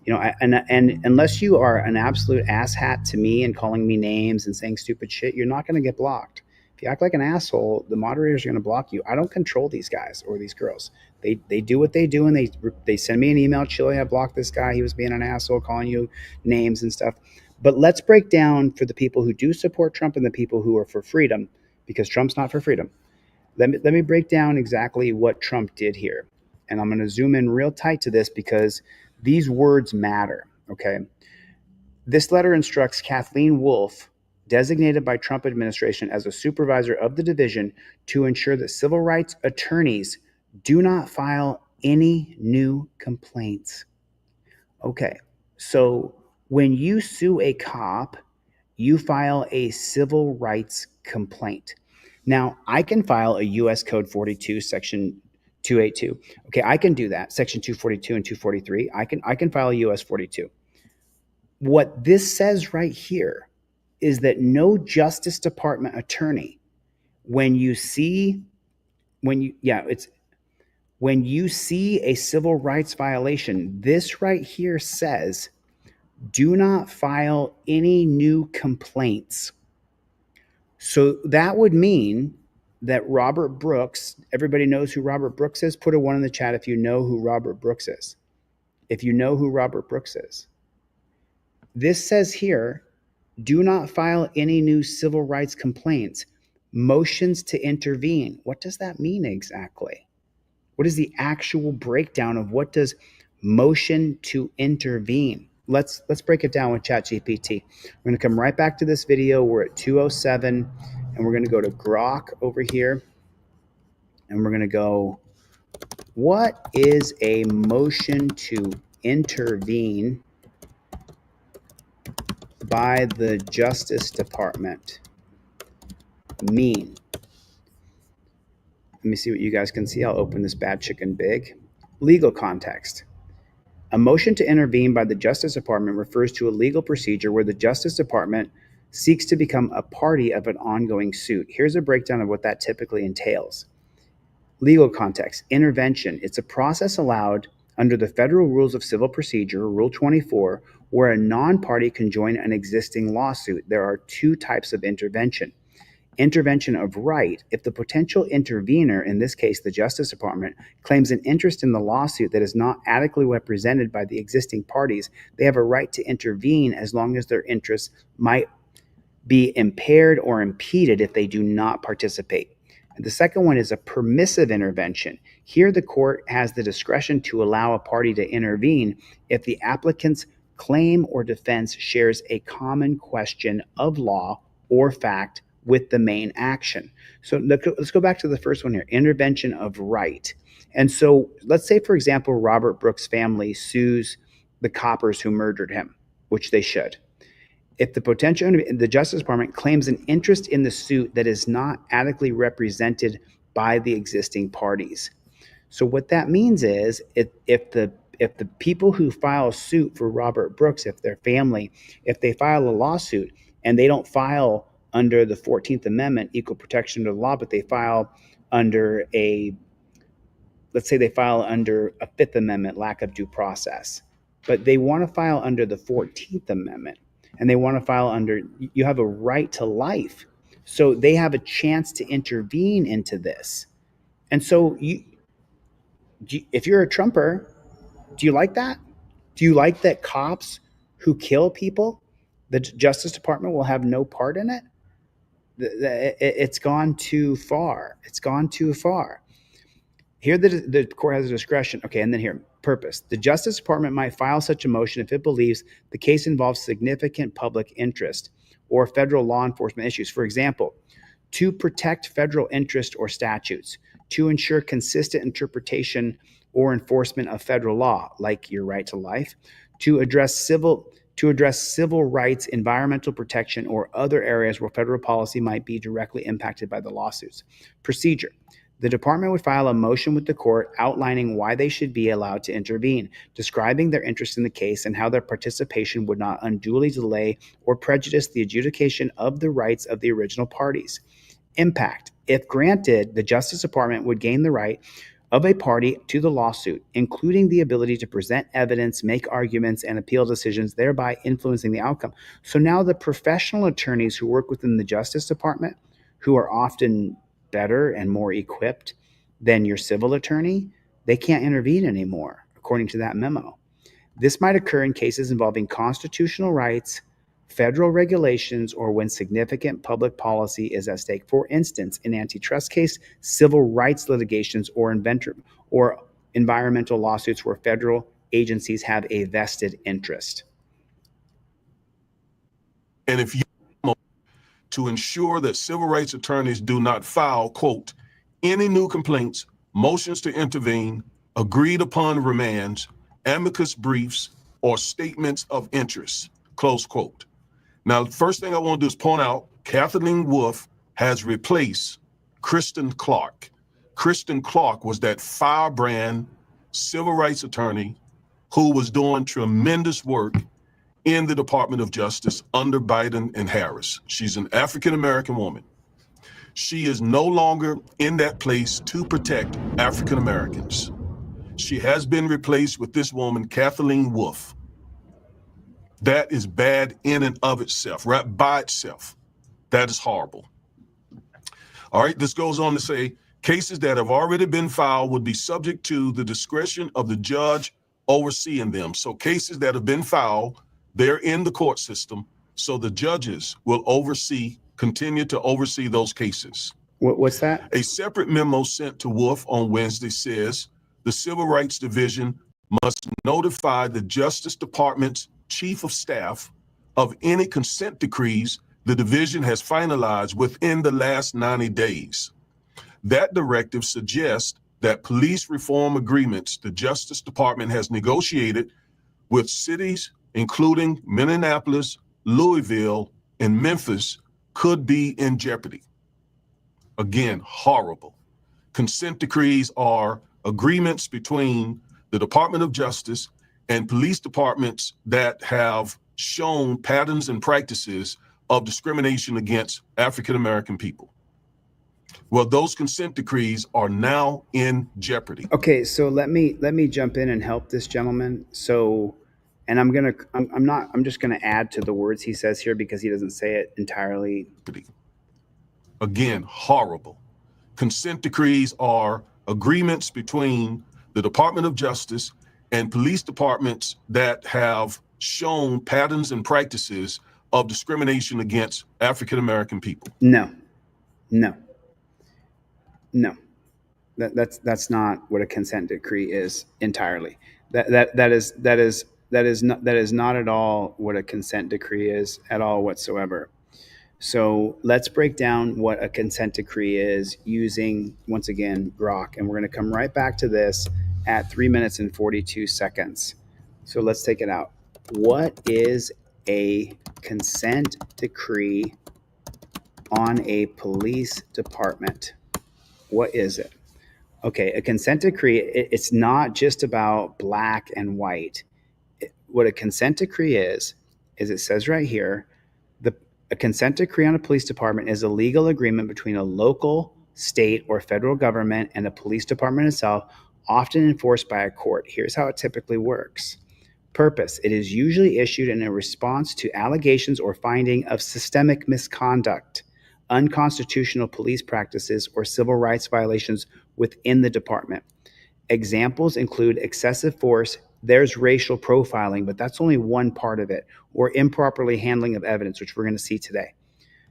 You know, and unless you are an absolute asshat to me and calling me names and saying stupid shit, you're not going to get blocked. If you act like an asshole, the moderators are going to block you. I don't control these guys or these girls. They do what they do, and they send me an email. Chile, I blocked this guy. He was being an asshole, calling you names and stuff. But let's break down for the people who do support Trump and the people who are for freedom, because Trump's not for freedom. Let me break down exactly what Trump did here. And I'm going to zoom in real tight to this because these words matter, okay? This letter instructs Kathleen Wolf, designated by Trump administration as a supervisor of the division, to ensure that civil rights attorneys do not file any new complaints. Okay, so when you sue a cop, you file a civil rights complaint. Now, I can file a U.S. Code 42, Section 282. Okay, I can do that, Section 242 and 243. I can file a U.S. 42. What this says right here is that no Justice Department attorney, when When you see a civil rights violation, this right here says, do not file any new complaints. So that would mean that Robert Brooks, everybody knows who Robert Brooks is. Put a 1 in the chat if you know who Robert Brooks is. If you know who Robert Brooks is. This says here, do not file any new civil rights complaints. Motions to intervene. What does that mean exactly? What is the actual breakdown of what does motion to intervene? Let's break it down with ChatGPT. We're going to come right back to this video. We're at 207, and we're going to go to Grok over here, and we're going to go, what is a motion to intervene by the Justice Department mean? Let me see what you guys can see. I'll open this bad chicken big. Legal context. A motion to intervene by the Justice Department refers to a legal procedure where the Justice Department seeks to become a party of an ongoing suit. Here's a breakdown of what that typically entails. Legal context. Intervention. It's a process allowed under the Federal Rules of Civil Procedure, Rule 24, where a non-party can join an existing lawsuit. There are 2 types of intervention. Intervention of right, if the potential intervener, in this case the Justice Department, claims an interest in the lawsuit that is not adequately represented by the existing parties, they have a right to intervene as long as their interests might be impaired or impeded if they do not participate. And the second one is a permissive intervention. Here the court has the discretion to allow a party to intervene if the applicant's claim or defense shares a common question of law or fact with the main action. So let's go back to the first one here, intervention of right. And so let's say, for example, Robert Brooks' family sues the coppers who murdered him, which they should. If the Justice Department claims an interest in the suit that is not adequately represented by the existing parties. So what that means is if the people who file a suit for Robert Brooks, if their family, if they file a lawsuit and they don't file under the 14th Amendment, equal protection of the law, but they file under let's say they file under a 5th Amendment, lack of due process, but they want to file under the 14th Amendment, and they want to file under, you have a right to life. So they have a chance to intervene into this. And so if you're a Trumper, do you like that? Do you like that cops who kill people, the Justice Department will have no part in it? It's gone too far. It's gone too far. Here the court has a discretion. Okay, and then here, purpose. The Justice Department might file such a motion if it believes the case involves significant public interest or federal law enforcement issues. For example, to protect federal interest or statutes, to ensure consistent interpretation or enforcement of federal law, like your right to life, to address civil rights, environmental protection, or other areas where federal policy might be directly impacted by the lawsuits. Procedure. The department would file a motion with the court outlining why they should be allowed to intervene, describing their interest in the case and how their participation would not unduly delay or prejudice the adjudication of the rights of the original parties. Impact. If granted, the Justice Department would gain the right of a party to the lawsuit, including the ability to present evidence, make arguments, and appeal decisions, thereby influencing the outcome. So now the professional attorneys who work within the Justice Department, who are often better and more equipped than your civil attorney, they can't intervene anymore, according to that memo. This might occur in cases involving constitutional rights, federal regulations, or when significant public policy is at stake. For instance, in antitrust case, civil rights litigations, or environmental lawsuits where federal agencies have a vested interest. And if you to ensure that civil rights attorneys do not file, quote, any new complaints, motions to intervene, agreed upon remands, amicus briefs, or statements of interest, close quote. Now, the first thing I want to do is point out, Kathleen Wolf has replaced Kristen Clark. Kristen Clark was that firebrand civil rights attorney who was doing tremendous work in the Department of Justice under Biden and Harris. She's an African-American woman. She is no longer in that place to protect African Americans. She has been replaced with this woman, Kathleen Wolf. That is bad in and of itself, right by itself. That is horrible. All right, this goes on to say, cases that have already been filed would be subject to the discretion of the judge overseeing them. So cases that have been filed, they're in the court system, so the judges will continue to oversee those cases. What's that? A separate memo sent to Wolf on Wednesday says the Civil Rights Division must notify the Justice Department's Chief of Staff of any consent decrees the division has finalized within the last 90 days. That directive suggests that police reform agreements the Justice Department has negotiated with cities, including Minneapolis, Louisville, and Memphis, could be in jeopardy. Again, horrible. Consent decrees are agreements between the Department of Justice and police departments that have shown patterns and practices of discrimination against African American people. Well, those consent decrees are now in jeopardy. Okay, so let me jump in and help this gentleman. So, and I'm just gonna add to the words he says here because he doesn't say it entirely. Again, horrible. Consent decrees are agreements between the Department of Justice and police departments that have shown patterns and practices of discrimination against African American people. No. That's not what a consent decree is entirely. That is not at all what a consent decree is at all whatsoever. So let's break down what a consent decree is using, once again, Grok. And we're going to come right back to this at 3 minutes and 42 seconds. So let's take it out. What is a consent decree on a police department? What is it? Okay, a consent decree, it's not just about black and white. What a consent decree is it says right here, a consent decree on a police department is a legal agreement between a local, state, or federal government and a police department itself, often enforced by a court. Here's how it typically works. Purpose: it is usually issued in a response to allegations or finding of systemic misconduct, unconstitutional police practices, or civil rights violations within the department. Examples include excessive force. There's racial profiling, but that's only one part of it, or improperly handling of evidence, which we're going to see today.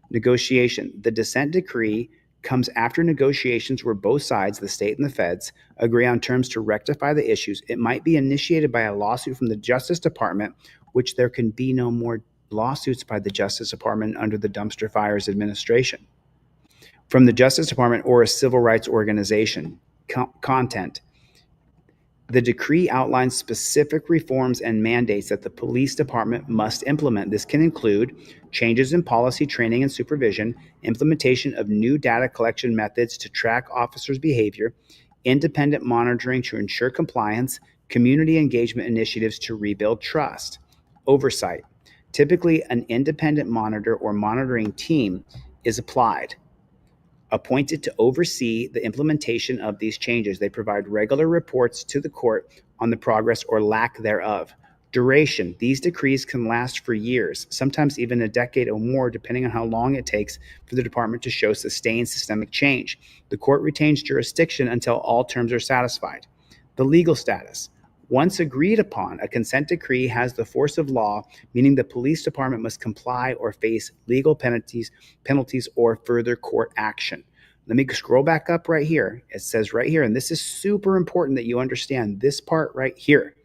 Negotiation. The consent decree comes after negotiations where both sides, the state and the feds, agree on terms to rectify the issues. It might be initiated by a lawsuit from the Justice Department, which there can be no more lawsuits by the Justice Department under the Dumpster Fires administration. From the Justice Department or a civil rights organization. Content. The decree outlines specific reforms and mandates that the police department must implement. This can include changes in policy, training, and supervision, implementation of new data collection methods to track officers' behavior, independent monitoring to ensure compliance, community engagement initiatives to rebuild trust. Oversight. Typically, an independent monitor or monitoring team is appointed to oversee the implementation of these changes. They provide regular reports to the court on the progress or lack thereof. Duration. These decrees can last for years, sometimes even a decade or more, depending on how long it takes for the department to show sustained systemic change. The court retains jurisdiction until all terms are satisfied. The legal status. Once agreed upon, a consent decree has the force of law, meaning the police department must comply or face legal penalties or further court action. Let me scroll back up right here. It says right here, and this is super important that you understand this part right here.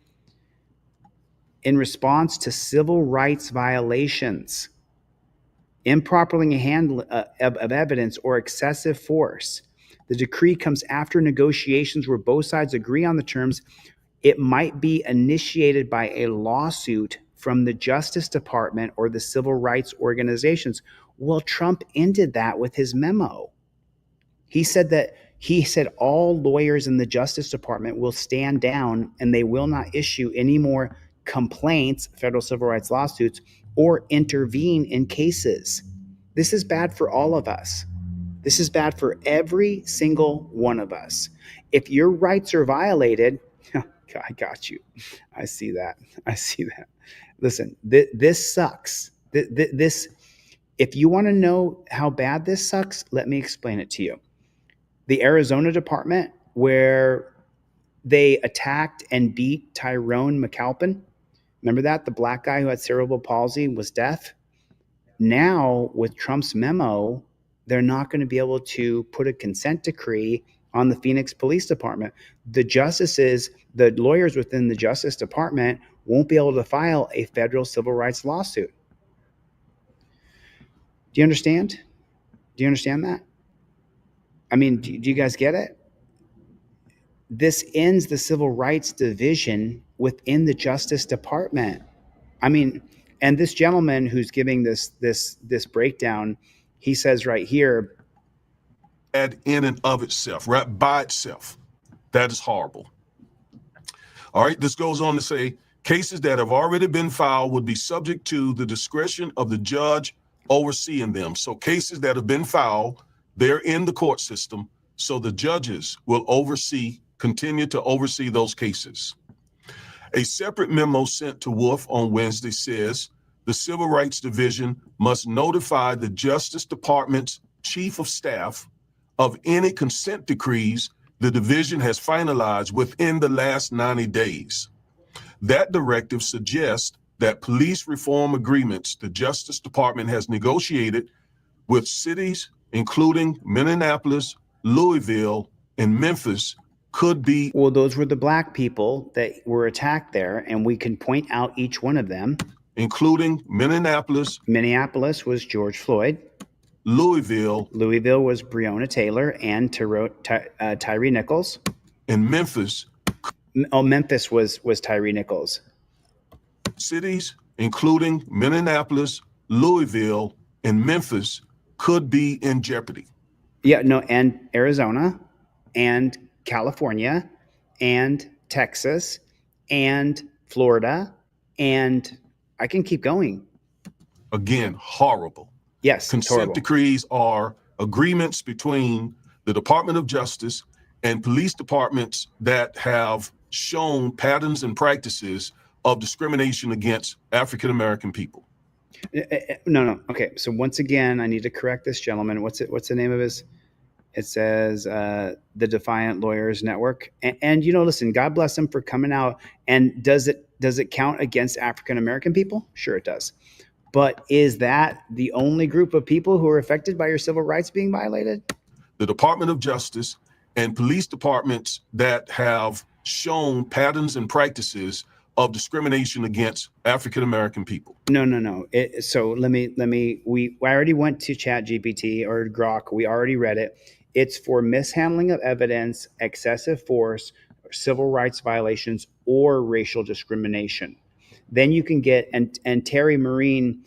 In response to civil rights violations, improperly handling of evidence, or excessive force, the decree comes after negotiations where both sides agree on the terms. It might be initiated by a lawsuit from the Justice Department or the civil rights organizations. Well, Trump ended that with his memo. He said all lawyers in the Justice Department will stand down and they will not issue any more complaints, federal civil rights lawsuits, or intervene in cases. This is bad for all of us. This is bad for every single one of us. If your rights are violated, I got you. I see that. I see that. Listen, this sucks. This, if you want to know how bad this sucks, let me explain it to you. The Arizona department, where they attacked and beat Tyrone McAlpin, remember that? The black guy who had cerebral palsy was deaf. Now, with Trump's memo, they're not going to be able to put a consent decree on the Phoenix Police Department. The justices, the lawyers within the Justice Department won't be able to file a federal civil rights lawsuit. Do you understand? Do you understand that? I mean, do you guys get it? This ends the civil rights division within the Justice Department. I mean, and this gentleman who's giving this breakdown, he says right here, in and of itself, right by itself, that is horrible. All right, this goes on to say cases that have already been filed would be subject to the discretion of the judge overseeing them. So cases that have been filed, they're in the court system, so the judges will continue to oversee those cases. A separate memo sent to Wolf on Wednesday says the Civil Rights Division must notify the Justice Department's Chief of Staff of any consent decrees the division has finalized within the last 90 days. That directive suggests that police reform agreements the Justice Department has negotiated with cities, including Minneapolis, Louisville, and Memphis, could be. Well, those were the black people that were attacked there, and we can point out each one of them. Including Minneapolis. Minneapolis was George Floyd. Louisville was Breonna Taylor and Tyree Nichols. And Memphis. Oh, Memphis was Tyree Nichols. Cities, including Minneapolis, Louisville, and Memphis, could be in jeopardy. Yeah, no, and Arizona, and California, and Texas, and Florida, and I can keep going. Again, horrible. Yes, consent decrees are agreements between the Department of Justice and police departments that have shown patterns and practices of discrimination against African American people. No. Okay, so once again, I need to correct this gentleman. What's the name of his? It says the Defiant Lawyers Network. And listen, God bless him for coming out. And does it count against African American people? Sure, it does. But is that the only group of people who are affected by your civil rights being violated? The Department of Justice and police departments that have shown patterns and practices of discrimination against African American people. No. So I already went to ChatGPT or Grok. We already read it. It's for mishandling of evidence, excessive force, civil rights violations, or racial discrimination. Then you can get, and Terry Marine,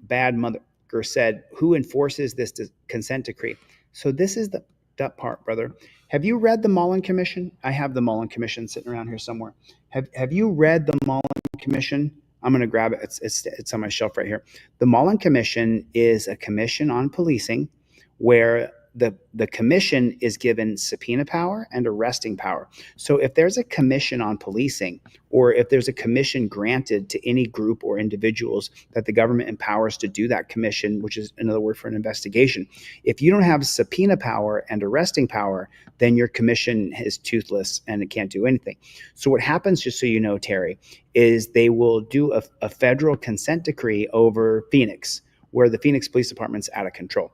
bad mother said, who enforces this consent decree? So this is that part, brother. Have you read the Mullen Commission? I have the Mullen Commission sitting around here somewhere. Have you read the Mullen Commission? I'm going to grab it. It's on my shelf right here. The Mullen Commission is a commission on policing where the commission is given subpoena power and arresting power. So if there's a commission on policing, or if there's a commission granted to any group or individuals that the government empowers to do that commission, which is another word for an investigation, if you don't have subpoena power and arresting power, then your commission is toothless and it can't do anything. So what happens, just so you know, Terry, is they will do a federal consent decree over Phoenix, where the Phoenix Police Department's out of control.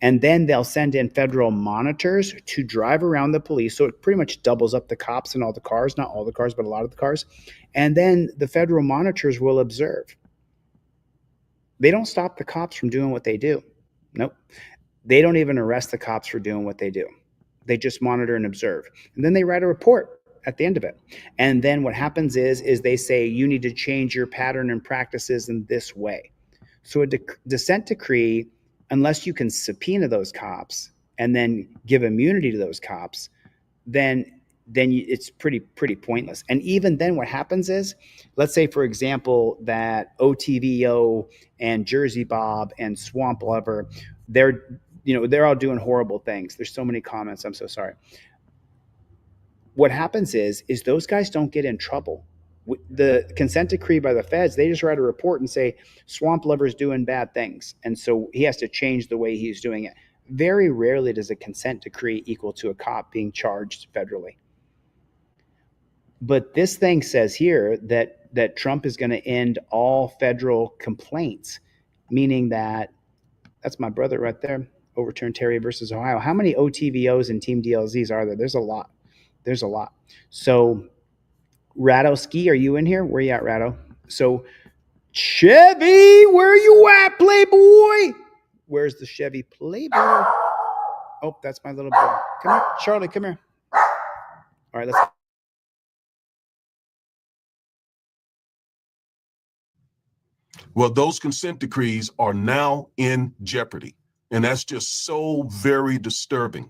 And then they'll send in federal monitors to drive around the police. So it pretty much doubles up the cops in all the cars, not all the cars, but a lot of the cars. And then the federal monitors will observe. They don't stop the cops from doing what they do. Nope. They don't even arrest the cops for doing what they do. They just monitor and observe. And then they write a report at the end of it. And then what happens is they say, you need to change your pattern and practices in this way. So a consent decree, unless you can subpoena those cops and then give immunity to those cops, then it's pretty pointless. And even then what happens is, let's say, for example, that OTVO and Jersey Bob and Swamp Lover, they're all doing horrible things. There's so many comments. I'm so sorry. What happens is those guys don't get in trouble. The consent decree by the feds, they just write a report and say Swamp Lover's doing bad things, and so he has to change the way he's doing it. Very rarely does a consent decree equal to a cop being charged federally. But this thing says here that Trump is going to end all federal complaints, meaning that's my brother right there. Overturn Terry versus Ohio. How many OTVOs and Team DLZs are there? There's a lot. So Rado Ski, are you in here? Where you at, Rado? So Chevy, where you at, Playboy? Where's the Chevy Playboy? Oh, that's my little boy. Come here, Charlie, come here. All right, let's. Well, those consent decrees are now in jeopardy. And that's just so very disturbing.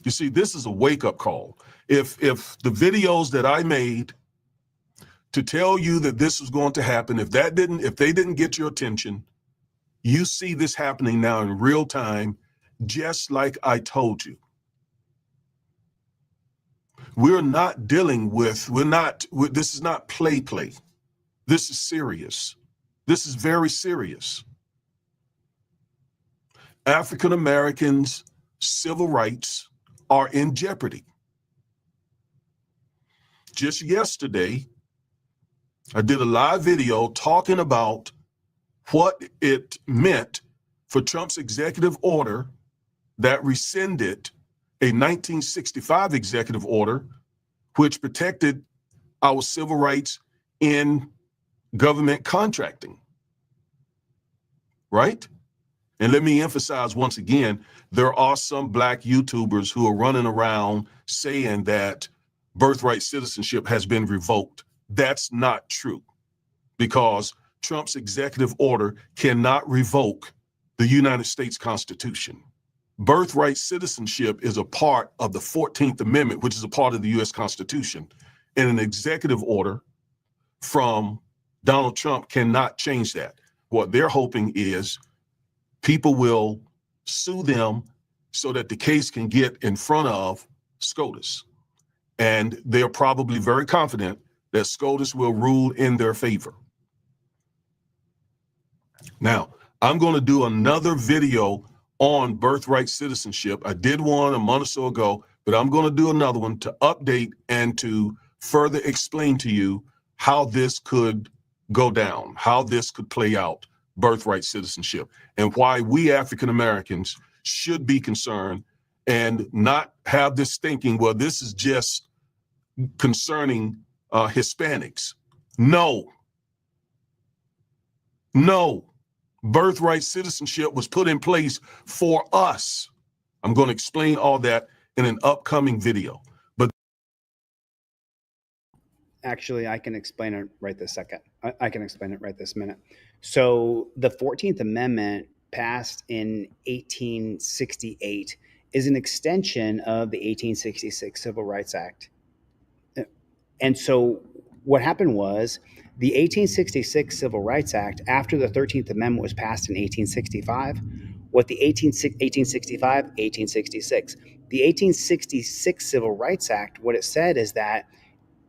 You see, this is a wake-up call. If the videos that I made to tell you that this was going to happen, if they didn't get your attention, you see this happening now in real time, just like I told you. We're not dealing with, this is not play. This is serious. This is very serious. African Americans' civil rights are in jeopardy. Just yesterday, I did a live video talking about what it meant for Trump's executive order that rescinded a 1965 executive order which protected our civil rights in government contracting, right? And let me emphasize once again, there are some Black YouTubers who are running around saying that birthright citizenship has been revoked. That's not true, because Trump's executive order cannot revoke the United States Constitution. Birthright citizenship is a part of the 14th Amendment, which is a part of the U.S. Constitution. And an executive order from Donald Trump cannot change that. What they're hoping is people will sue them so that the case can get in front of SCOTUS. And they're probably very confident that SCOTUS will rule in their favor. Now, I'm going to do another video on birthright citizenship. I did one a month or so ago, but I'm going to do another one to update and to further explain to you how this could go down, how this could play out, birthright citizenship, and why we African Americans should be concerned and not have this thinking, well, this is just concerning Hispanics. No. Birthright citizenship was put in place for us. I'm going to explain all that in an upcoming video. But actually, I can explain it right this second. I can explain it right this minute. So the 14th Amendment passed in 1868 is an extension of the 1866 Civil Rights Act. And so what happened was the 1866 Civil Rights Act, after the 13th Amendment was passed in 1865, what the 1866. The 1866 Civil Rights Act, what it said is that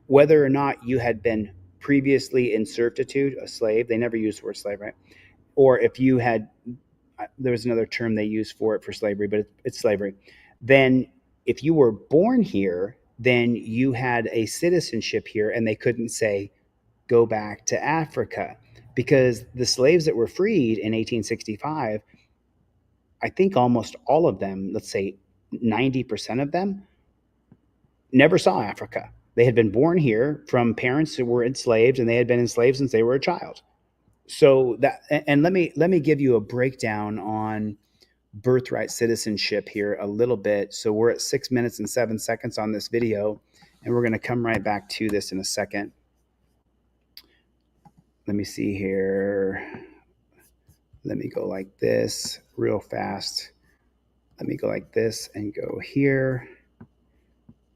whether or not you had been previously in servitude, a slave, they never used the word slave, right? Or if you had, there was another term they used for it for slavery, but it's slavery. Then if you were born here, then you had a citizenship here, and they couldn't say, go back to Africa, because the slaves that were freed in 1865, I think almost all of them, let's say 90% of them, never saw Africa. They had been born here from parents who were enslaved, and they had been enslaved since they were a child. So that, and let me give you a breakdown on birthright citizenship here a little bit. So we're at 6 minutes and 7 seconds on this video, and we're going to come right back to this in a second. Let me see here. Let me go like this real fast. Let me go like this and go here.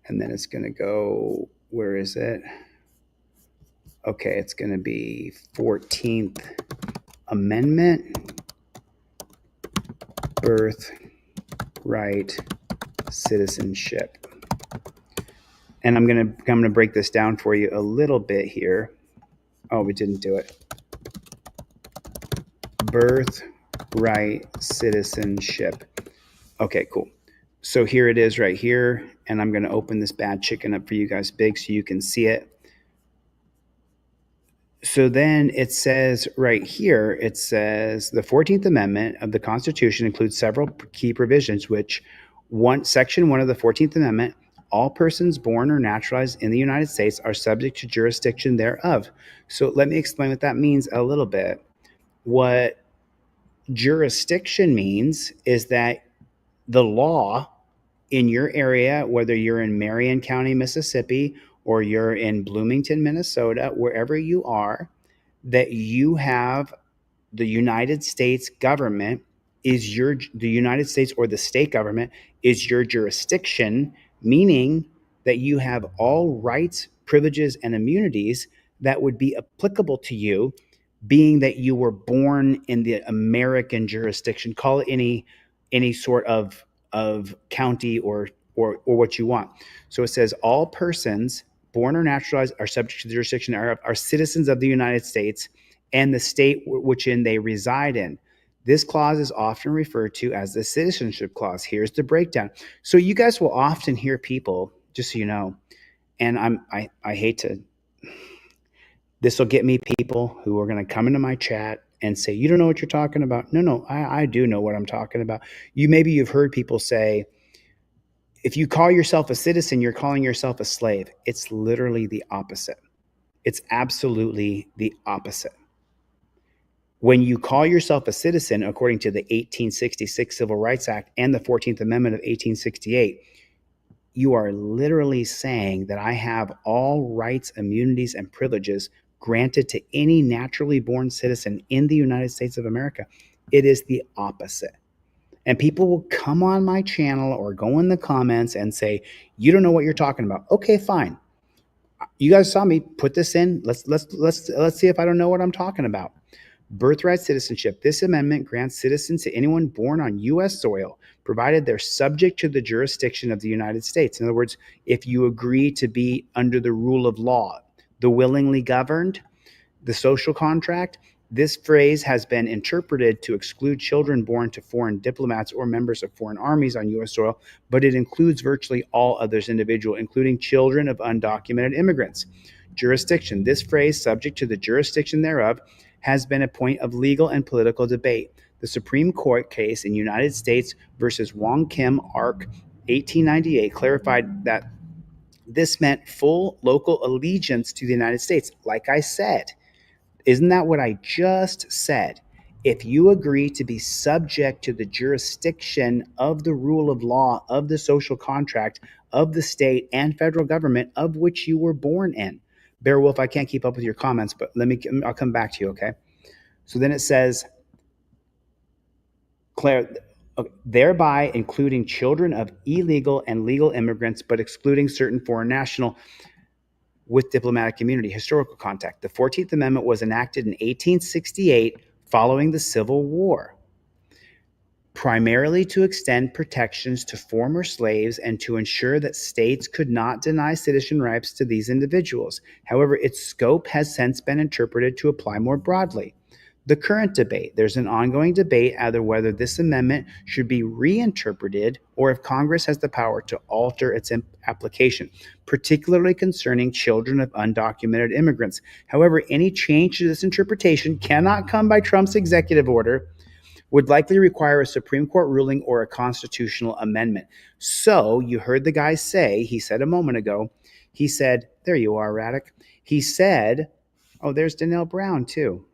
And then it's going to go, where is it? Okay, it's going to be 14th Amendment. birthright citizenship. And I'm gonna break this down for you a little bit here. Oh, we didn't do it. Birthright citizenship. Okay, cool. So here it is right here, and I'm gonna open this bad chicken up for you guys big so you can see it. So then it says right here, it says the 14th Amendment of the Constitution includes several key provisions, which Section 1 of the 14th Amendment, all persons born or naturalized in the United States are subject to jurisdiction thereof. So let me explain what that means a little bit. What jurisdiction means is that the law in your area, whether you're in Marion County, Mississippi, or you're in Bloomington, Minnesota, wherever you are, that you have the United States government the United States or the state government is your jurisdiction, meaning that you have all rights, privileges, and immunities that would be applicable to you, being that you were born in the American jurisdiction. Call it any sort of county or what you want. So it says all persons born or naturalized are subject to the jurisdiction are citizens of the United States and the state which they reside in. This clause is often referred to as the citizenship clause. Here's the breakdown. So you guys will often hear people, just so you know, and I hate to, this will get me people who are going to come into my chat and say, you don't know what you're talking about. No, I do know what I'm talking about. Maybe you've heard people say, if you call yourself a citizen, you're calling yourself a slave. It's literally the opposite. It's absolutely the opposite. When you call yourself a citizen, according to the 1866 Civil Rights Act and the 14th Amendment of 1868, you are literally saying that I have all rights, immunities, and privileges granted to any naturally born citizen in the United States of America. It is the opposite. And people will come on my channel or go in the comments and say, you don't know what you're talking about. Okay, fine. You guys saw me put this in. Let's see if I don't know what I'm talking about. Birthright citizenship. This amendment grants citizens to anyone born on U.S. soil, provided they're subject to the jurisdiction of the United States. In other words, if you agree to be under the rule of law, the willingly governed, the social contract, this phrase has been interpreted to exclude children born to foreign diplomats or members of foreign armies on U.S. soil, but it includes virtually all others individual, including children of undocumented immigrants. Jurisdiction. This phrase, subject to the jurisdiction thereof, has been a point of legal and political debate. The Supreme Court case in United States versus Wong Kim Ark 1898 clarified that this meant full local allegiance to the United States. Like I said, isn't that what I just said? If you agree to be subject to the jurisdiction of the rule of law, of the social contract, of the state and federal government of which you were born in. Bear Wolf, I can't keep up with your comments, but I'll come back to you, okay? So then it says, thereby including children of illegal and legal immigrants, but excluding certain foreign national with diplomatic immunity, historical contact. The 14th Amendment was enacted in 1868 following the Civil War, primarily to extend protections to former slaves and to ensure that states could not deny citizen rights to these individuals. However, its scope has since been interpreted to apply more broadly. The current debate, there's an ongoing debate either whether this amendment should be reinterpreted or if Congress has the power to alter its application, particularly concerning children of undocumented immigrants. However, any change to this interpretation cannot come by Trump's executive order, would likely require a Supreme Court ruling or a constitutional amendment. So you heard the guy say, he said a moment ago, he said, there you are, Radek. He said, oh, there's Donnell Brown too.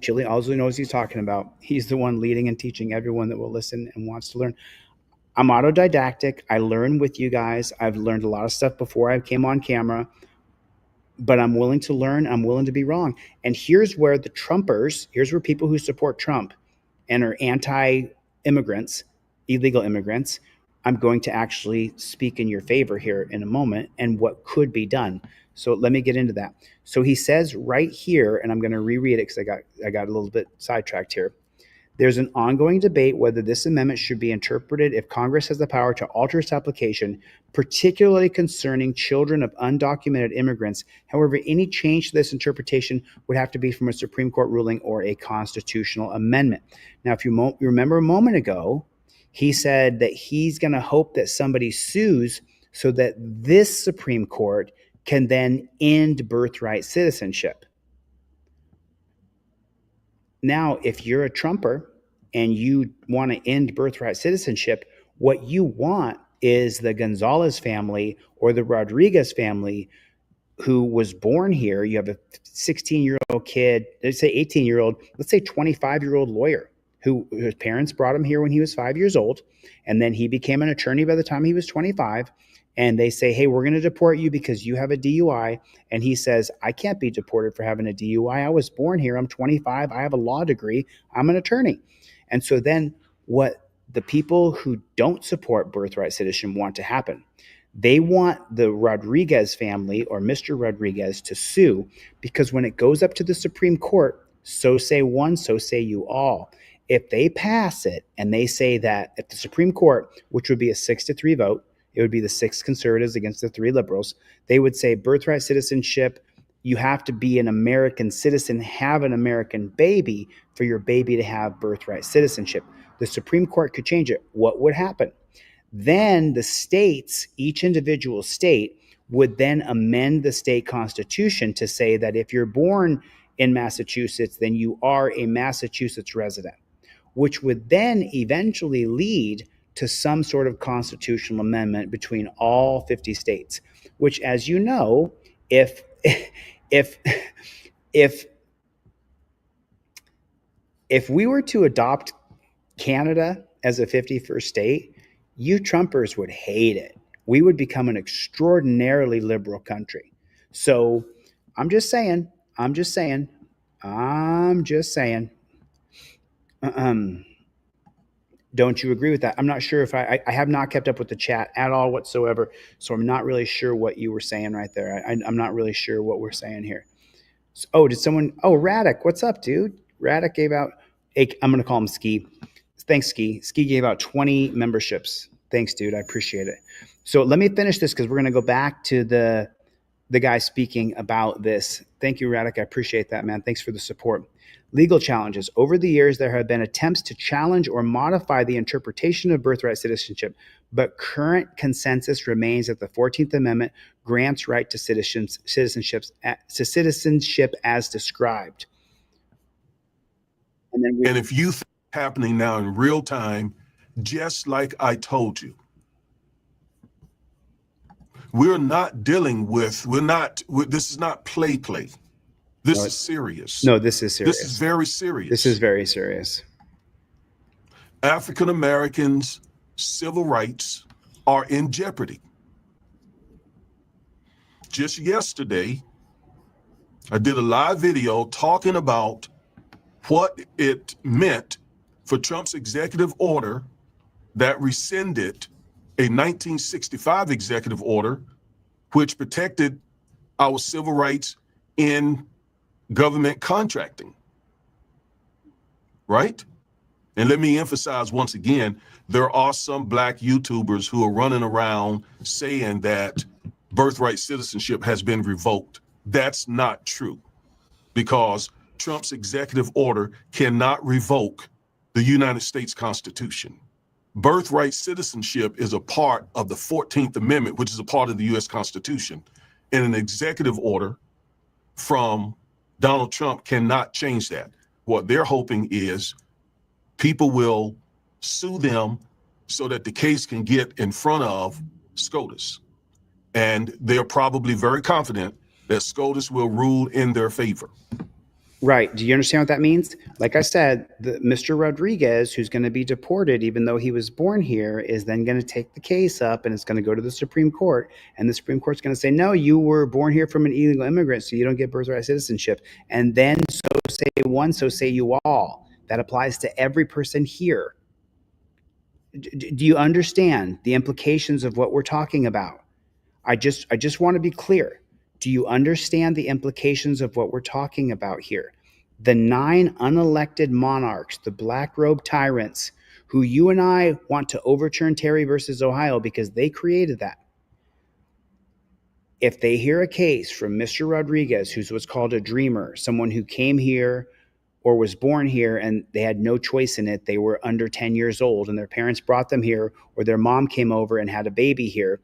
Chili also knows he's talking about. He's the one leading and teaching everyone that will listen and wants to learn. I'm autodidactic. I learn with you guys. I've learned a lot of stuff before I came on camera, but I'm willing to learn. I'm willing to be wrong. And here's where the Trumpers, here's where people who support Trump and are anti-immigrants, illegal immigrants, I'm going to actually speak in your favor here in a moment and what could be done. So let me get into that. So he says right here, and I'm going to reread it because I got a little bit sidetracked here. There's an ongoing debate whether this amendment should be interpreted if Congress has the power to alter its application, particularly concerning children of undocumented immigrants. However, any change to this interpretation would have to be from a Supreme Court ruling or a constitutional amendment. Now, if you remember a moment ago, he said that he's going to hope that somebody sues so that this Supreme Court can then end birthright citizenship. Now, if you're a Trumper and you want to end birthright citizenship, what you want is the Gonzalez family or the Rodriguez family who was born here. You have a 16-year-old kid, let's say 18-year-old, let's say 25-year-old lawyer who his parents brought him here when he was 5 years old. And then he became an attorney by the time he was 25. And they say, hey, we're going to deport you because you have a DUI. And he says, I can't be deported for having a DUI. I was born here. I'm 25. I have a law degree. I'm an attorney. And so then what the people who don't support birthright citizenship want to happen, they want the Rodriguez family or Mr. Rodriguez to sue, because when it goes up to the Supreme Court, so say one, so say you all. If they pass it and they say that at the Supreme Court, which would be a 6-3 vote, it would be the 6 conservatives against the 3 liberals. They would say birthright citizenship, you have to be an American citizen, have an American baby for your baby to have birthright citizenship. The Supreme Court could change it. What would happen? Then the states, each individual state, would then amend the state constitution to say that if you're born in Massachusetts, then you are a Massachusetts resident, which would then eventually lead to some sort of constitutional amendment between all 50 states, which, as you know, if we were to adopt Canada as a 51st state, you Trumpers would hate it. We would become an extraordinarily liberal country. So I'm just saying. Don't you agree with that? I'm not sure if I have not kept up with the chat at all whatsoever, so I'm not really sure what you were saying right there. I'm not really sure what we're saying here. So, did someone? Oh, Radek, what's up, dude? Radek gave out. I'm going to call him Ski. Thanks, Ski. Ski gave out 20 memberships. Thanks, dude. I appreciate it. So let me finish this because we're going to go back to the guy speaking about this. Thank you, Radek. I appreciate that, man. Thanks for the support. Legal challenges. Over the years, there have been attempts to challenge or modify the interpretation of birthright citizenship, but current consensus remains that the 14th Amendment grants right to citizenship as described. And if you think it's happening now in real time, just like I told you, we're not dealing with, this is not play. This is serious. No, this is serious. This is very serious. This is very serious. African Americans' civil rights are in jeopardy. Just yesterday, I did a live video talking about what it meant for Trump's executive order that rescinded a 1965 executive order which protected our civil rights in government contracting, right? And let me emphasize once again, there are some black YouTubers who are running around saying that birthright citizenship has been revoked. That's not true, because Trump's executive order cannot revoke the United States Constitution. Birthright citizenship is a part of the 14th Amendment, which is a part of the U.S. Constitution. And an executive order from Donald Trump cannot change that. What they're hoping is people will sue them so that the case can get in front of SCOTUS. And they're probably very confident that SCOTUS will rule in their favor. Right. Do you understand what that means? Like I said, Mr. Rodriguez, who's going to be deported, even though he was born here, is then going to take the case up and it's going to go to the Supreme Court. And the Supreme Court's going to say, no, you were born here from an illegal immigrant, so you don't get birthright citizenship. And then so say one, so say you all. That applies to every person here. Do you understand the implications of what we're talking about? I just want to be clear. Do you understand the implications of what we're talking about here? The 9 unelected monarchs, the black robe tyrants, who you and I want to overturn Terry versus Ohio because they created that. If they hear a case from Mr. Rodriguez, who's what's called a dreamer, someone who came here or was born here and they had no choice in it, they were under 10 years old and their parents brought them here, or their mom came over and had a baby here,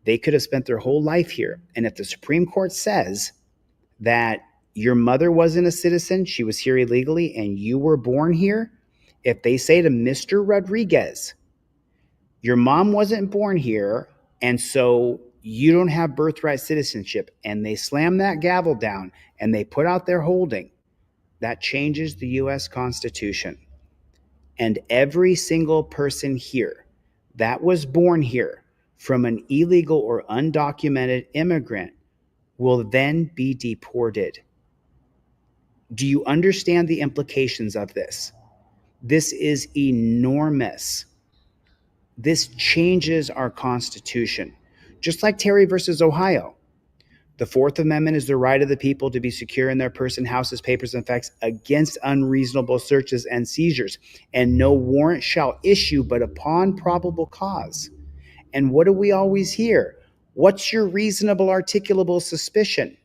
they could have spent their whole life here. And if the Supreme Court says that your mother wasn't a citizen, she was here illegally, and you were born here, if they say to Mr. Rodriguez, your mom wasn't born here, and so you don't have birthright citizenship, and they slam that gavel down and they put out their holding, that changes the U.S. Constitution. And every single person here that was born here from an illegal or undocumented immigrant will then be deported. Do you understand the implications of this? This is enormous. This changes our Constitution. Just like Terry versus Ohio. The Fourth Amendment is the right of the people to be secure in their person, houses, papers, and effects against unreasonable searches and seizures, and no warrant shall issue but upon probable cause. And what do we always hear? What's your reasonable articulable suspicion?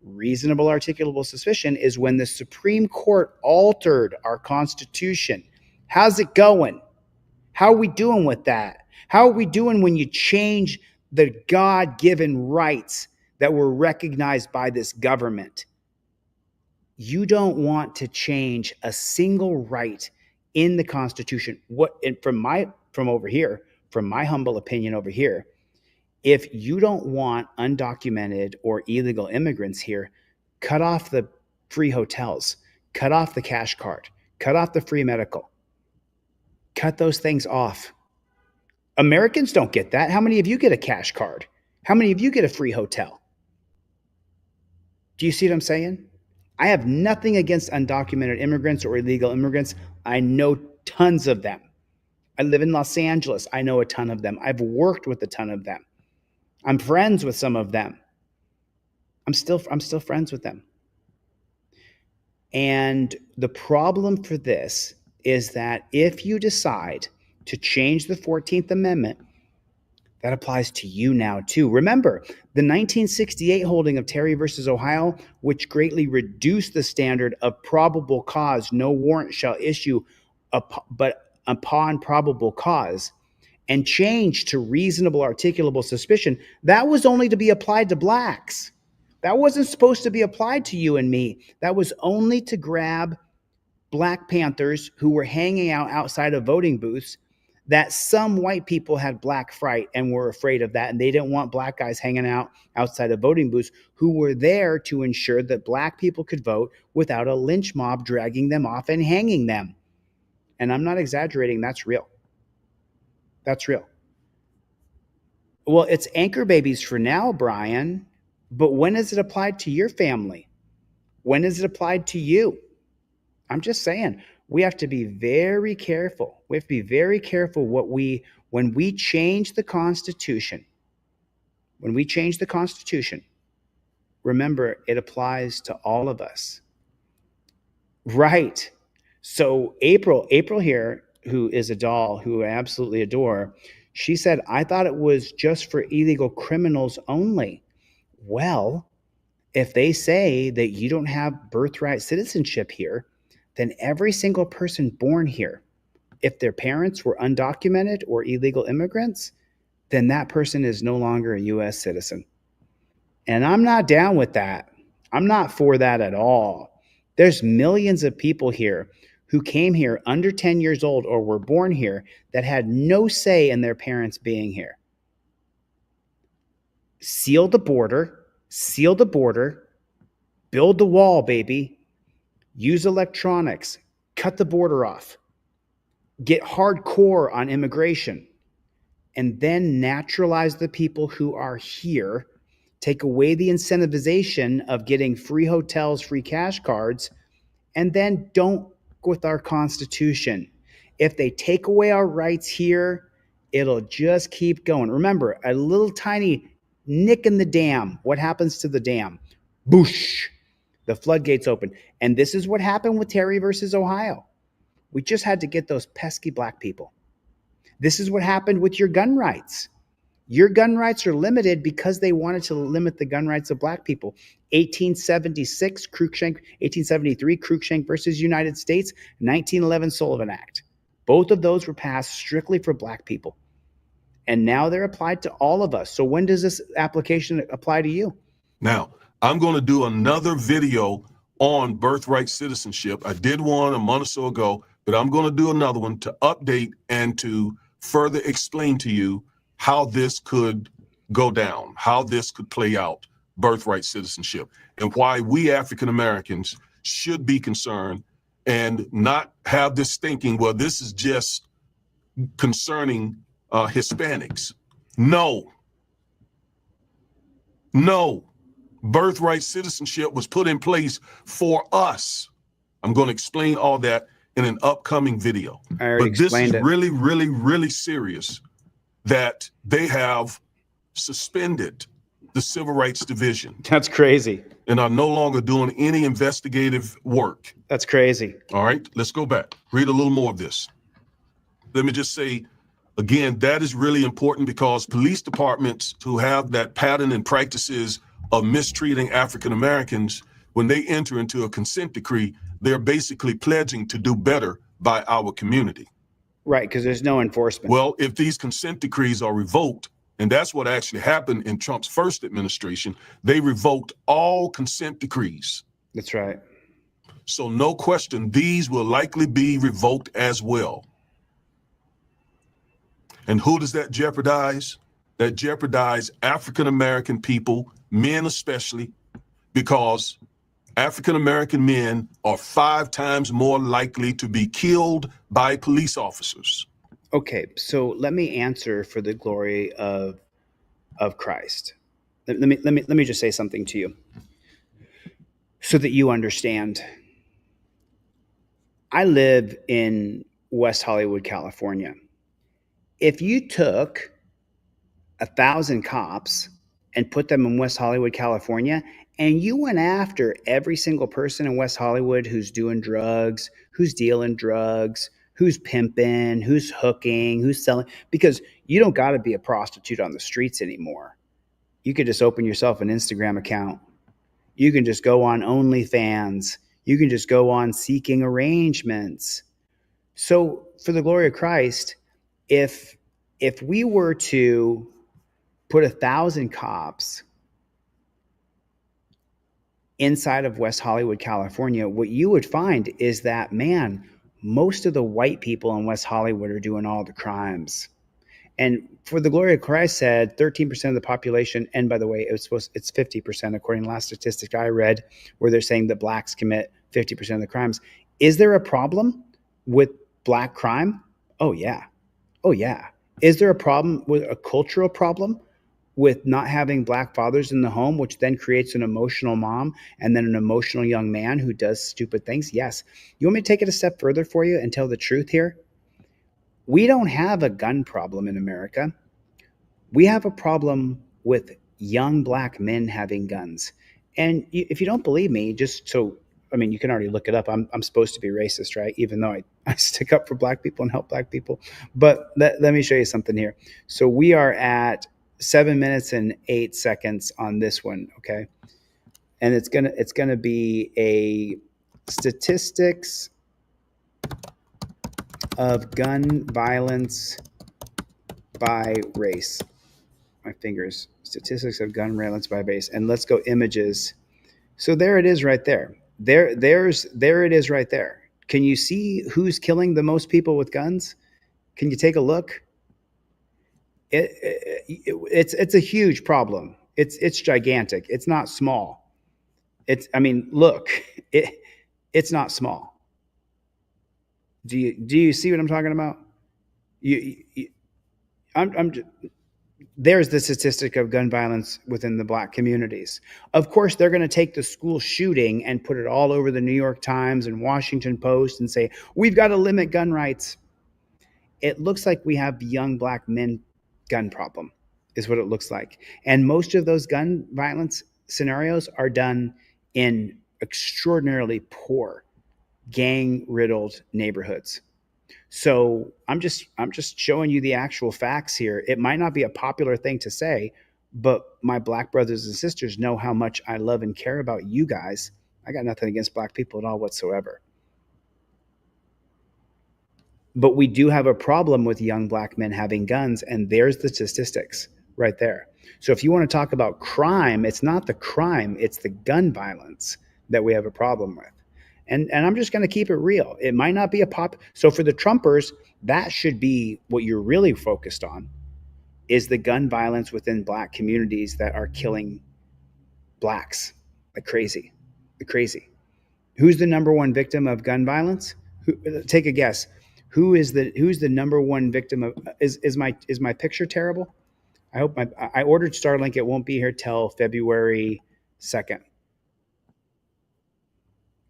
Reasonable articulable suspicion is when the Supreme Court altered our Constitution. How's it going? How are we doing with that? How are we doing when you change the God-given rights that were recognized by this government? You don't want to change a single right in the Constitution. From my humble opinion over here, if you don't want undocumented or illegal immigrants here, cut off the free hotels, cut off the cash card, cut off the free medical, cut those things off. Americans don't get that. How many of you get a cash card? How many of you get a free hotel? Do you see what I'm saying? I have nothing against undocumented immigrants or illegal immigrants. I know tons of them. I live in Los Angeles. I know a ton of them. I've worked with a ton of them. I'm friends with some of them. I'm still friends with them. And the problem for this is that if you decide to change the 14th Amendment, that applies to you now too. Remember, the 1968 holding of Terry versus Ohio, which greatly reduced the standard of probable cause, no warrant shall issue but upon probable cause, and changed to reasonable articulable suspicion, that was only to be applied to blacks. That wasn't supposed to be applied to you and me. That was only to grab Black Panthers who were hanging out outside of voting booths, that some white people had black fright and were afraid of that, and they didn't want black guys hanging out outside of voting booths, who were there to ensure that black people could vote without a lynch mob dragging them off and hanging them. And I'm not exaggerating. That's real. That's real. Well, it's anchor babies for now, Brian, but when is it applied to your family? When is it applied to you? I'm just saying, we have to be very careful. We have to be very careful when we change the Constitution. When we change the Constitution, remember, it applies to all of us. Right. So April here, who is a doll who I absolutely adore, she said, I thought it was just for illegal criminals only. Well, if they say that you don't have birthright citizenship here, then every single person born here, if their parents were undocumented or illegal immigrants, then that person is no longer a U.S. citizen. And I'm not down with that. I'm not for that at all. There's millions of people here who came here under 10 years old or were born here that had no say in their parents being here. Seal the border, build the wall, baby. Use electronics, cut the border off, get hardcore on immigration, and then naturalize the people who are here, take away the incentivization of getting free hotels, free cash cards, and then don't with our Constitution. If they take away our rights here, it'll just keep going. Remember, a little tiny nick in the dam. What happens to the dam? Boosh. The floodgates open. And this is what happened with Terry versus Ohio. We just had to get those pesky black people. This is what happened with your gun rights. Your gun rights are limited because they wanted to limit the gun rights of black people. 1876, Cruikshank, 1873, Cruikshank versus United States, 1911 Sullivan Act. Both of those were passed strictly for black people. And now they're applied to all of us. So when does this application apply to you? Now, I'm going to do another video on birthright citizenship. I did one a month or so ago, but I'm going to do another one to update and to further explain to you how this could go down, how this could play out, birthright citizenship, and why we African Americans should be concerned and not have this thinking, well, this is just concerning Hispanics. No. Birthright citizenship was put in place for us. I'm going to explain all that in an upcoming video. But this is really, really, really serious that they have suspended the Civil Rights Division. That's crazy. And are no longer doing any investigative work. That's crazy. All right, let's go back. Read a little more of this. Let me just say, again, that is really important because police departments who have that pattern and practices of mistreating African Americans, when they enter into a consent decree, they're basically pledging to do better by our community. Right, because there's no enforcement. Well, if these consent decrees are revoked, and that's what actually happened in Trump's first administration, they revoked all consent decrees. That's right. So no question, these will likely be revoked as well. And who does that jeopardize? That jeopardize African-American people, men especially, because African-American men are 5 times more likely to be killed by police officers. Okay, so let me answer for the glory of Christ. Let me just say something to you so that you understand. I live in West Hollywood, California. If you took 1,000 cops and put them in West Hollywood, California, and you went after every single person in West Hollywood who's doing drugs, who's dealing drugs, who's pimping, who's hooking, who's selling, because you don't got to be a prostitute on the streets anymore. You could just open yourself an Instagram account. You can just go on OnlyFans. You can just go on Seeking Arrangements. So for the glory of Christ, if we were to put 1,000 cops inside of West Hollywood, California, what you would find is that, man, most of the white people in West Hollywood are doing all the crimes. And for the glory of Christ said 13% of the population, and by the way, it's 50% according to the last statistic I read, where they're saying that blacks commit 50% of the crimes. Is there a problem with black crime? Oh yeah. Oh yeah. Is there a problem with a cultural problem with not having black fathers in the home, which then creates an emotional mom and then an emotional young man who does stupid things? Yes. You want me to take it a step further for you and tell the truth here? We don't have a gun problem in America. We have a problem with young black men having guns. And if you don't believe me, you can already look it up. I'm supposed to be racist, right? Even though I stick up for black people and help black people. But let me show you something here. So we are at 7 minutes and 8 seconds on this one, okay? And it's gonna be a statistics of gun violence by race. My fingers. Statistics of gun violence by race. And let's go images. So there it is right there. There it is right there. Can you see who's killing the most people with guns? Can you take a look? It's a huge problem. It's gigantic. It's not small. Look, it's not small. Do you see what I'm talking about? There's the statistic of gun violence within the black communities. Of course, they're going to take the school shooting and put it all over the New York Times and Washington Post and say, we've got to limit gun rights. It looks like we have young black men gun problem is what it looks like. And most of those gun violence scenarios are done in extraordinarily poor, gang-riddled neighborhoods. So I'm just showing you the actual facts here. It might not be a popular thing to say, but my black brothers and sisters know how much I love and care about you guys. I got nothing against black people at all whatsoever. But we do have a problem with young black men having guns, and there's the statistics right there. So if you want to talk about crime, it's not the crime, it's the gun violence that we have a problem with. And I'm just going to keep it real. It might not be a pop. So for the Trumpers, that should be what you're really focused on, is the gun violence within black communities that are killing blacks like crazy. Who's the number one victim of gun violence? Take a guess. Who's the number one victim of? Is my picture terrible? I hope I ordered Starlink. It won't be here till February 2nd.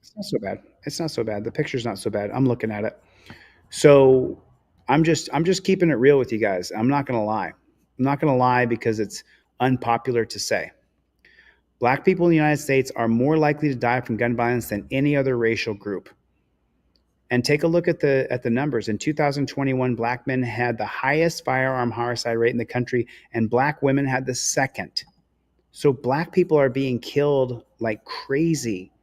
It's not so bad. It's not so bad. The picture's not so bad. I'm looking at it. So I'm just keeping it real with you guys. I'm not gonna lie. I'm not gonna lie because it's unpopular to say. Black people in the United States are more likely to die from gun violence than any other racial group. And take a look at the numbers. In 2021, black men had the highest firearm homicide rate in the country, and black women had the second. So black people are being killed like crazy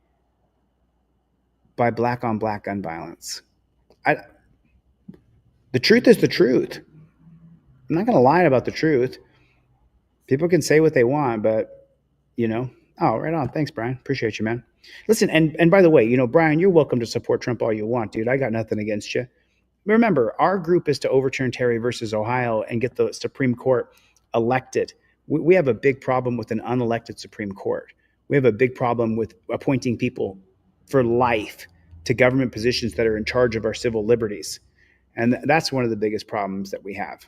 by black on black gun violence. The truth is the truth. I'm not going to lie about the truth. People can say what they want, but oh, right on. Thanks, Brian. Appreciate you, man. Listen, and by the way, Brian, you're welcome to support Trump all you want, dude. I got nothing against you. Remember, our group is to overturn Terry versus Ohio and get the Supreme Court elected. We have a big problem with an unelected Supreme Court. We have a big problem with appointing people for life to government positions that are in charge of our civil liberties. And that's one of the biggest problems that we have.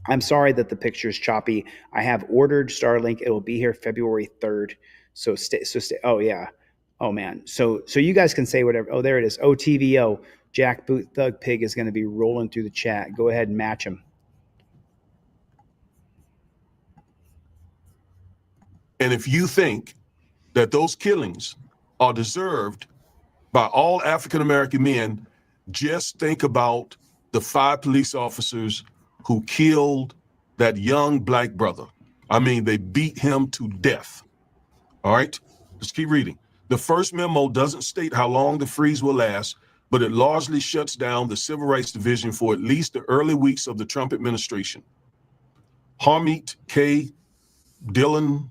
I'm sorry that the picture is choppy. I have ordered Starlink. It will be here February 3rd. So stay. Oh yeah. Oh man. So you guys can say whatever. Oh, there it is. OTVO. Jack Boot Thug Pig is going to be rolling through the chat. Go ahead and match him. And if you think that those killings are deserved by all African-American men, just think about the 5 police officers who killed that young black brother. I mean, they beat him to death. All right, let's keep reading. The first memo doesn't state how long the freeze will last, but it largely shuts down the Civil Rights Division for at least the early weeks of the Trump administration. Harmeet K. Dillon,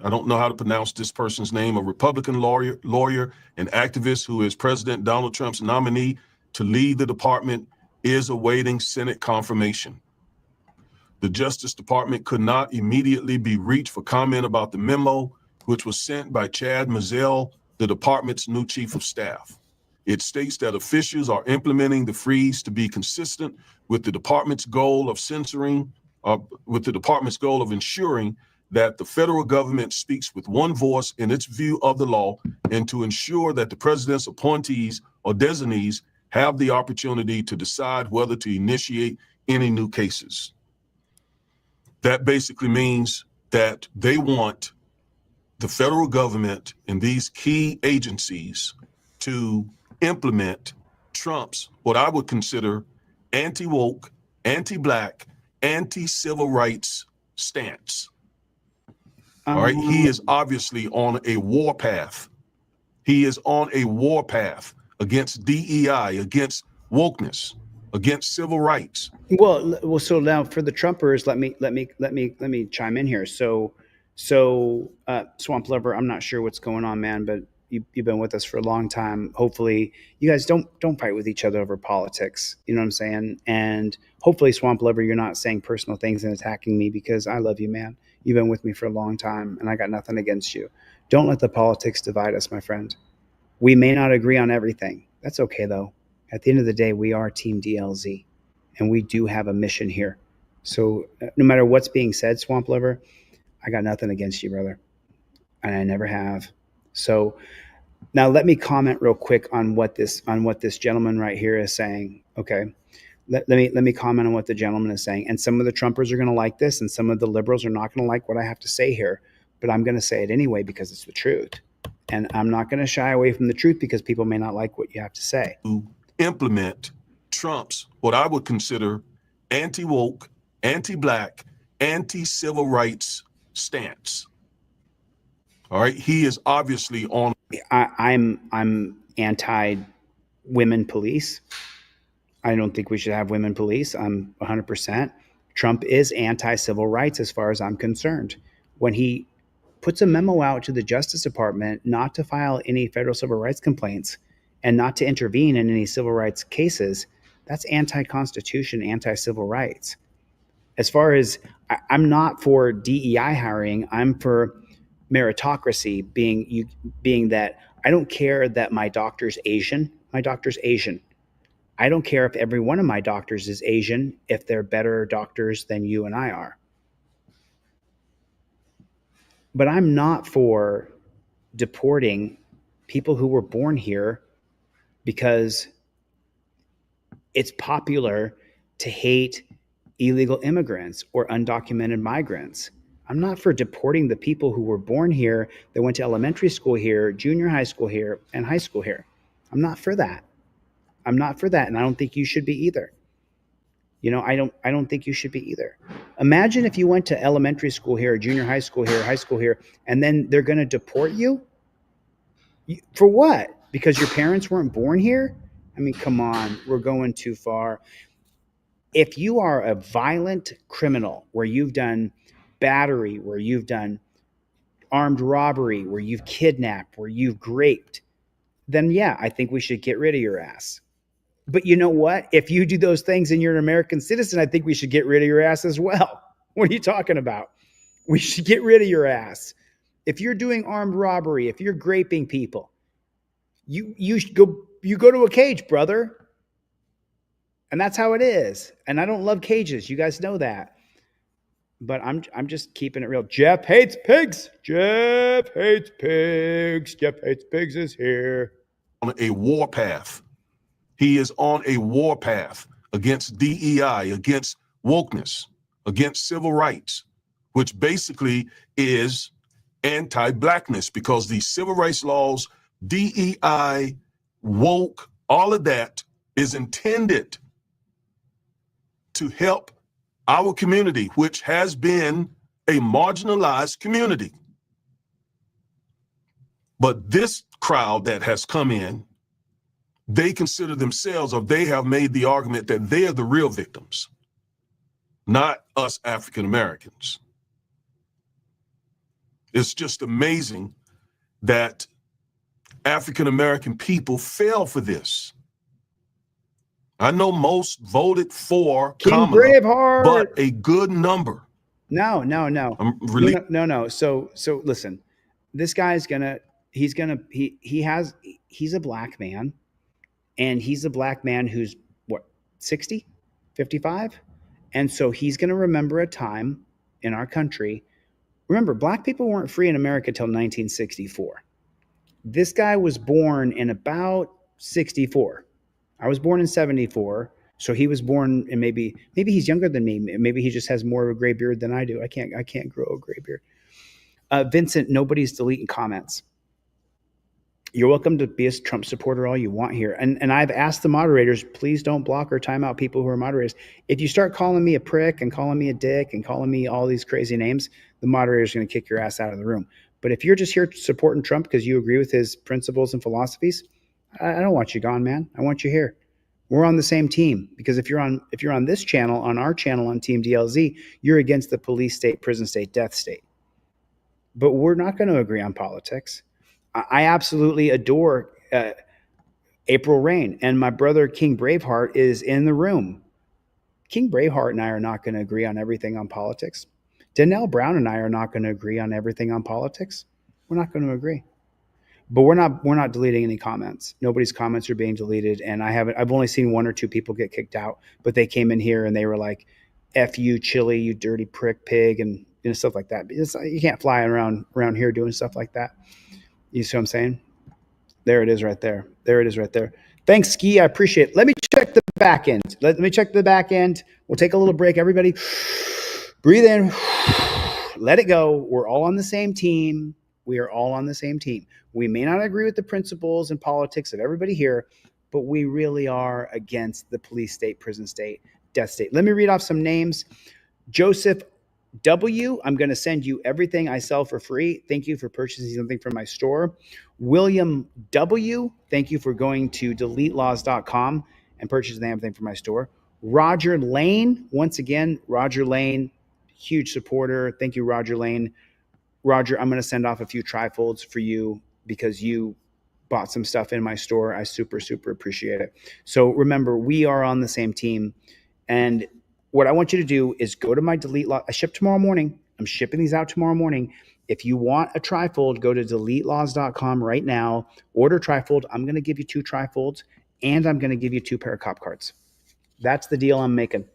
I don't know how to pronounce this person's name, a Republican lawyer and activist who is President Donald Trump's nominee to lead the department, is awaiting Senate confirmation. The Justice Department could not immediately be reached for comment about the memo, which was sent by Chad Mazzell, the department's new chief of staff. It states that officials are implementing the freeze to be consistent with the department's goal of ensuring that the federal government speaks with one voice in its view of the law, and to ensure that the president's appointees or designees have the opportunity to decide whether to initiate any new cases. That basically means that they want the federal government and these key agencies to implement Trump's, what I would consider, anti-woke, anti-black, anti-civil rights stance. All right, he is obviously on a war path. He is on a war path against DEI, against wokeness, against civil rights. Well, so now for the Trumpers, let me chime in here. So Swamp Lover, I'm not sure what's going on, man, but you've been with us for a long time. Hopefully you guys don't fight with each other over politics. You know what I'm saying? And hopefully, Swamp Lover, you're not saying personal things and attacking me, because I love you, man. You've been with me for a long time and I got nothing against you. Don't let the politics divide us, my friend. We may not agree on everything. That's okay though. At the end of the day, we are Team DLZ and we do have a mission here. So no matter what's being said, Swamp Lover, I got nothing against you, brother. And I never have. So now let me comment real quick on what this gentleman right here is saying. Okay. Let me comment on what the gentleman is saying. And some of the Trumpers are going to like this, and some of the liberals are not going to like what I have to say here. But I'm going to say it anyway because it's the truth. And I'm not going to shy away from the truth because people may not like what you have to say. To implement Trump's, what I would consider anti-woke, anti-black, anti-civil rights stance. All right. He is obviously on. I'm anti-women police. I don't think we should have women police. I'm 100%. Trump is anti-civil rights as far as I'm concerned. When he puts a memo out to the Justice Department not to file any federal civil rights complaints and not to intervene in any civil rights cases, that's anti-constitution, anti-civil rights. As far as I'm not for DEI hiring, I'm for meritocracy, being that I don't care that my doctor's Asian. My doctor's Asian. I don't care if every one of my doctors is Asian if they're better doctors than you and I are. But I'm not for deporting people who were born here because it's popular to hate illegal immigrants or undocumented migrants. I'm not for deporting the people who were born here, that went to elementary school here, junior high school here, and high school here. I'm not for that. I'm not for that, and I don't think you should be either. You know, I don't think you should be either. Imagine if you went to elementary school here, junior high school here, high school here, and then they're going to deport you? For what? Because your parents weren't born here? I mean, come on, we're going too far. If you are a violent criminal where you've done battery, where you've done armed robbery, where you've kidnapped, where you've raped, then yeah, I think we should get rid of your ass. But you know what? If you do those things and you're an American citizen, I think we should get rid of your ass as well. What are you talking about? We should get rid of your ass. If you're doing armed robbery, if you're graping people, you should go to a cage, brother. And that's how it is. And I don't love cages. You guys know that. But I'm just keeping it real. Jeff hates pigs. Jeff hates pigs. Jeff hates pigs is here. On a war path. He is on a war path against DEI, against wokeness, against civil rights, which basically is anti-blackness, because these civil rights laws, DEI, woke, all of that is intended to help our community, which has been a marginalized community. But this crowd that has come in, they consider themselves, or they have made the argument that they are the real victims, not us African Americans. It's just amazing that African American people fell for this. I know most voted for King Kamala, Braveheart, but a good number. No. I'm So listen, this guy's he's a black man, and he's a black man who's what, 60, 55? And so he's going to remember a time in our country. Remember, black people weren't free in America till 1964. This guy was born in about 64. I was born in 74. So he was born, and maybe he's younger than me. Maybe he just has more of a gray beard than I do. I can't grow a gray beard. Vincent, nobody's deleting comments. You're welcome to be a Trump supporter all you want here. And I've asked the moderators, please don't block or time out people who are moderators. If you start calling me a prick and calling me a dick and calling me all these crazy names, the moderator's going to kick your ass out of the room. But if you're just here supporting Trump because you agree with his principles and philosophies, I don't want you gone, man. I want you here. We're on the same team, because if you're on this channel, on our channel on Team DLZ, you're against the police state, prison state, death state. But we're not going to agree on politics. I absolutely adore April Rain, and my brother King Braveheart is in the room. King Braveheart and I are not going to agree on everything on politics. Donnell Brown and I are not going to agree on everything on politics. We're not going to agree. But we're not deleting any comments. Nobody's comments are being deleted, and I've only seen one or two people get kicked out, but they came in here and they were like, "F you, Chili, you dirty prick, pig," and stuff like that. You can't fly around here doing stuff like that. You see what I'm saying? There it is right there. There it is right there. Thanks, Ski. I appreciate it. Let me check the back end. Let me check the back end. We'll take a little break. Everybody breathe in. Let it go. We're all on the same team. We are all on the same team. We may not agree with the principles and politics of everybody here, but we really are against the police state, prison state, death state. Let me read off some names. Joseph W., I'm going to send you everything I sell for free. Thank you for purchasing something from my store. William W., thank you for going to deletelaws.com and purchasing everything from my store. Roger Lane, once again, Roger Lane, huge supporter. Thank you, Roger Lane. Roger, I'm going to send off a few trifolds for you because you bought some stuff in my store. I super, super appreciate it. So remember, we are on the same team. And what I want you to do is go to my Delete Law. I ship tomorrow morning. I'm shipping these out tomorrow morning. If you want a trifold, go to deletelaws.com right now. Order trifold. I'm going to give you 2 trifolds, and I'm going to give you 2 pair of cop cards. That's the deal I'm making.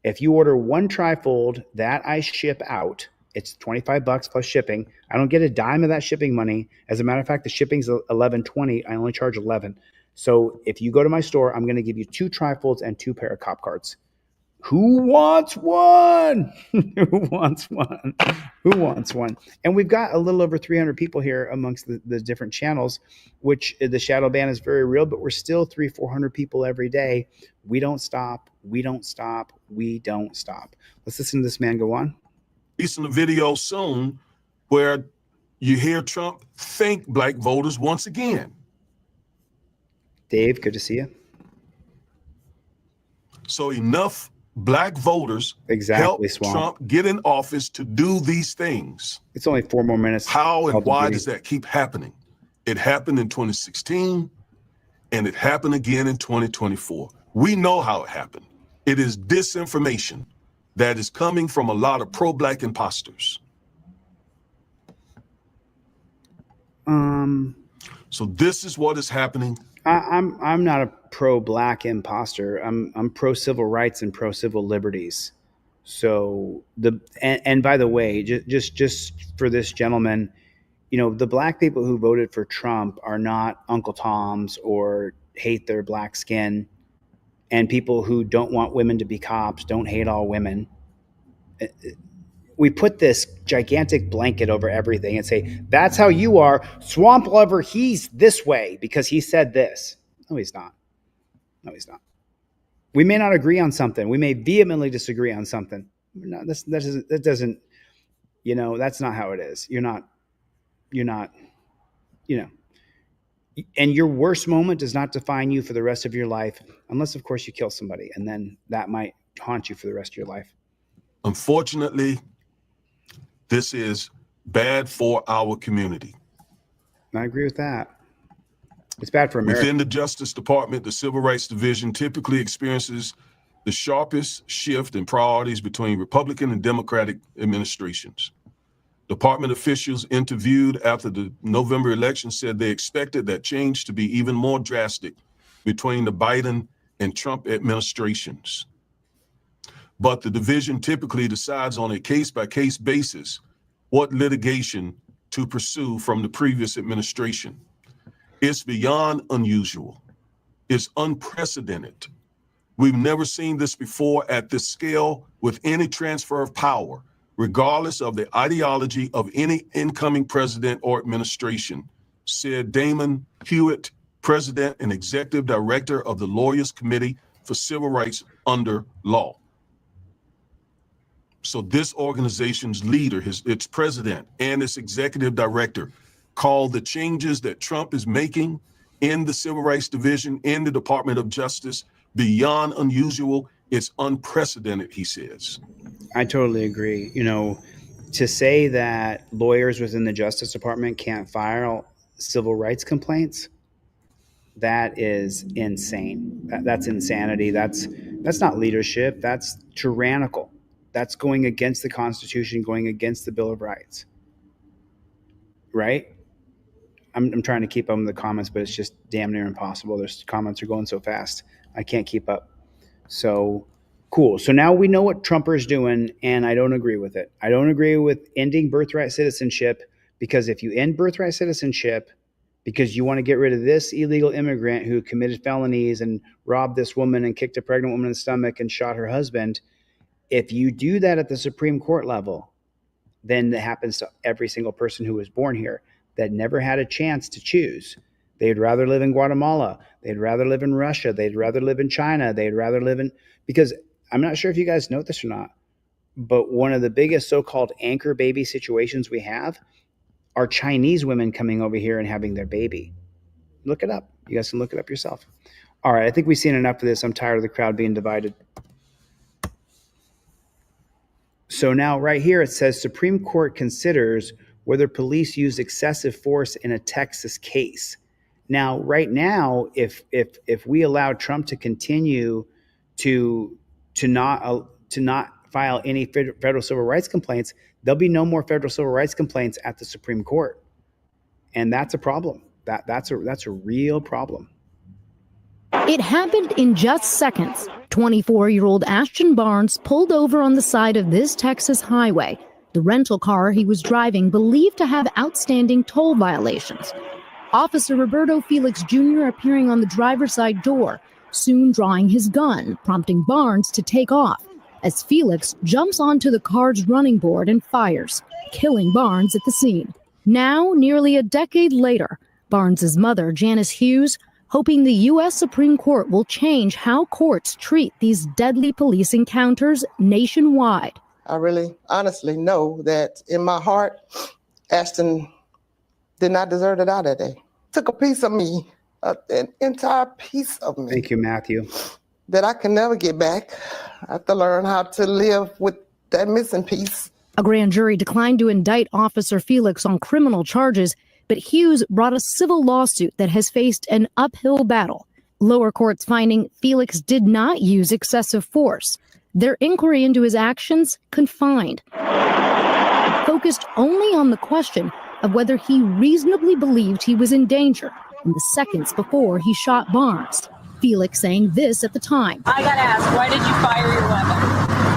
If you order 1 trifold that I ship out, it's $25 plus shipping. I don't get a dime of that shipping money. As a matter of fact, the shipping's $11.20. I only charge $11. So if you go to my store, I'm going to give you 2 trifolds and 2 pair of cop cards. Who wants one? Who wants one? Who wants one? And we've got a little over 300 people here amongst the different channels, which the shadow ban is very real, but we're still 300-400 people every day. We don't stop. We don't stop. We don't stop. Let's listen to this man go on. Releasing a video soon where you hear Trump thank black voters once again. Dave, good to see you. So enough black voters Exactly, help Swamp. Trump get in office to do these things. It's only 4 more minutes. How and Call why Duty. does that keep happening? It happened in 2016 and it happened again in 2024. We know how it happened. It is disinformation that is coming from a lot of pro-black imposters. So this is what is happening. I'm not a pro-black imposter. I'm pro-civil rights and pro-civil liberties. So and by the way, just for this gentleman, you know, the black people who voted for Trump are not Uncle Toms or hate their black skin, and people who don't want women to be cops don't hate all women. We put this gigantic blanket over everything and say, that's how you are. Swamp Lover, he's this way because he said this. No, he's not. No, he's not. We may not agree on something. We may vehemently disagree on something. No, that doesn't, you know, that's not how it is. You're not, you know, and your worst moment does not define you for the rest of your life, unless, of course, you kill somebody, and then that might haunt you for the rest of your life. Unfortunately, this is bad for our community. I agree with that. It's bad for America. Within the Justice Department, the Civil Rights Division typically experiences the sharpest shift in priorities between Republican and Democratic administrations. Department officials interviewed after the November election said they expected that change to be even more drastic between the Biden and Trump administrations. But the division typically decides on a case-by-case basis what litigation to pursue from the previous administration. It's beyond unusual. It's unprecedented. We've never seen this before at this scale with any transfer of power, regardless of the ideology of any incoming president or administration, said Damon Hewitt, president and executive director of the Lawyers Committee for Civil Rights under Law. So this organization's leader, its president and its executive director, called the changes that Trump is making in the Civil Rights Division, in the Department of Justice, beyond unusual. It's unprecedented, he says. I totally agree. You know, to say that lawyers within the Justice Department can't file civil rights complaints, that is insane. That's insanity. That's not leadership. That's tyrannical. That's going against the Constitution, going against the Bill of Rights. Right? I'm trying to keep up with the comments, but it's just damn near impossible. There's comments are going so fast. I can't keep up. So cool. So now we know what Trumper's doing, and I don't agree with it. I don't agree with ending birthright citizenship, because if you end birthright citizenship because you want to get rid of this illegal immigrant who committed felonies and robbed this woman and kicked a pregnant woman in the stomach and shot her husband, if you do that at the Supreme Court level, then that happens to every single person who was born here. that never had a chance to choose. They'd rather live in Guatemala. They'd rather live in Russia. They'd rather live in China. They'd rather live in, because I'm not sure if you guys know this or not, but one of the biggest so-called anchor baby situations we have are Chinese women coming over here and having their baby. Look it up. You guys can look it up yourself. All right, I think we've seen enough of this. I'm tired of the crowd being divided. So now right here it says Supreme Court considers whether police used excessive force in a Texas case. Now, right now, if we allow Trump to continue to not file any federal civil rights complaints, there'll be no more federal civil rights complaints at the Supreme Court, and that's a problem. That's a real problem. It happened in just seconds. 24-year-old Ashton Barnes pulled over on the side of this Texas highway. The rental car he was driving believed to have outstanding toll violations. Officer Roberto Felix Jr. appearing on the driver's side door, soon drawing his gun, prompting Barnes to take off, as Felix jumps onto the car's running board and fires, killing Barnes at the scene. Now, nearly a decade later, Barnes's mother, Janice Hughes, hoping the U.S. Supreme Court will change how courts treat these deadly police encounters nationwide. I really honestly know that in my heart, Ashton did not deserve to die that day. Took a piece of me, an entire piece of me. Thank you, Matthew. That I can never get back. I have to learn how to live with that missing piece. A grand jury declined to indict Officer Felix on criminal charges, but Hughes brought a civil lawsuit that has faced an uphill battle. Lower courts finding Felix did not use excessive force. Their inquiry into his actions confined, focused only on the question of whether he reasonably believed he was in danger in the seconds before he shot Barnes. Felix saying this at the time. I gotta ask, why did you fire your weapon?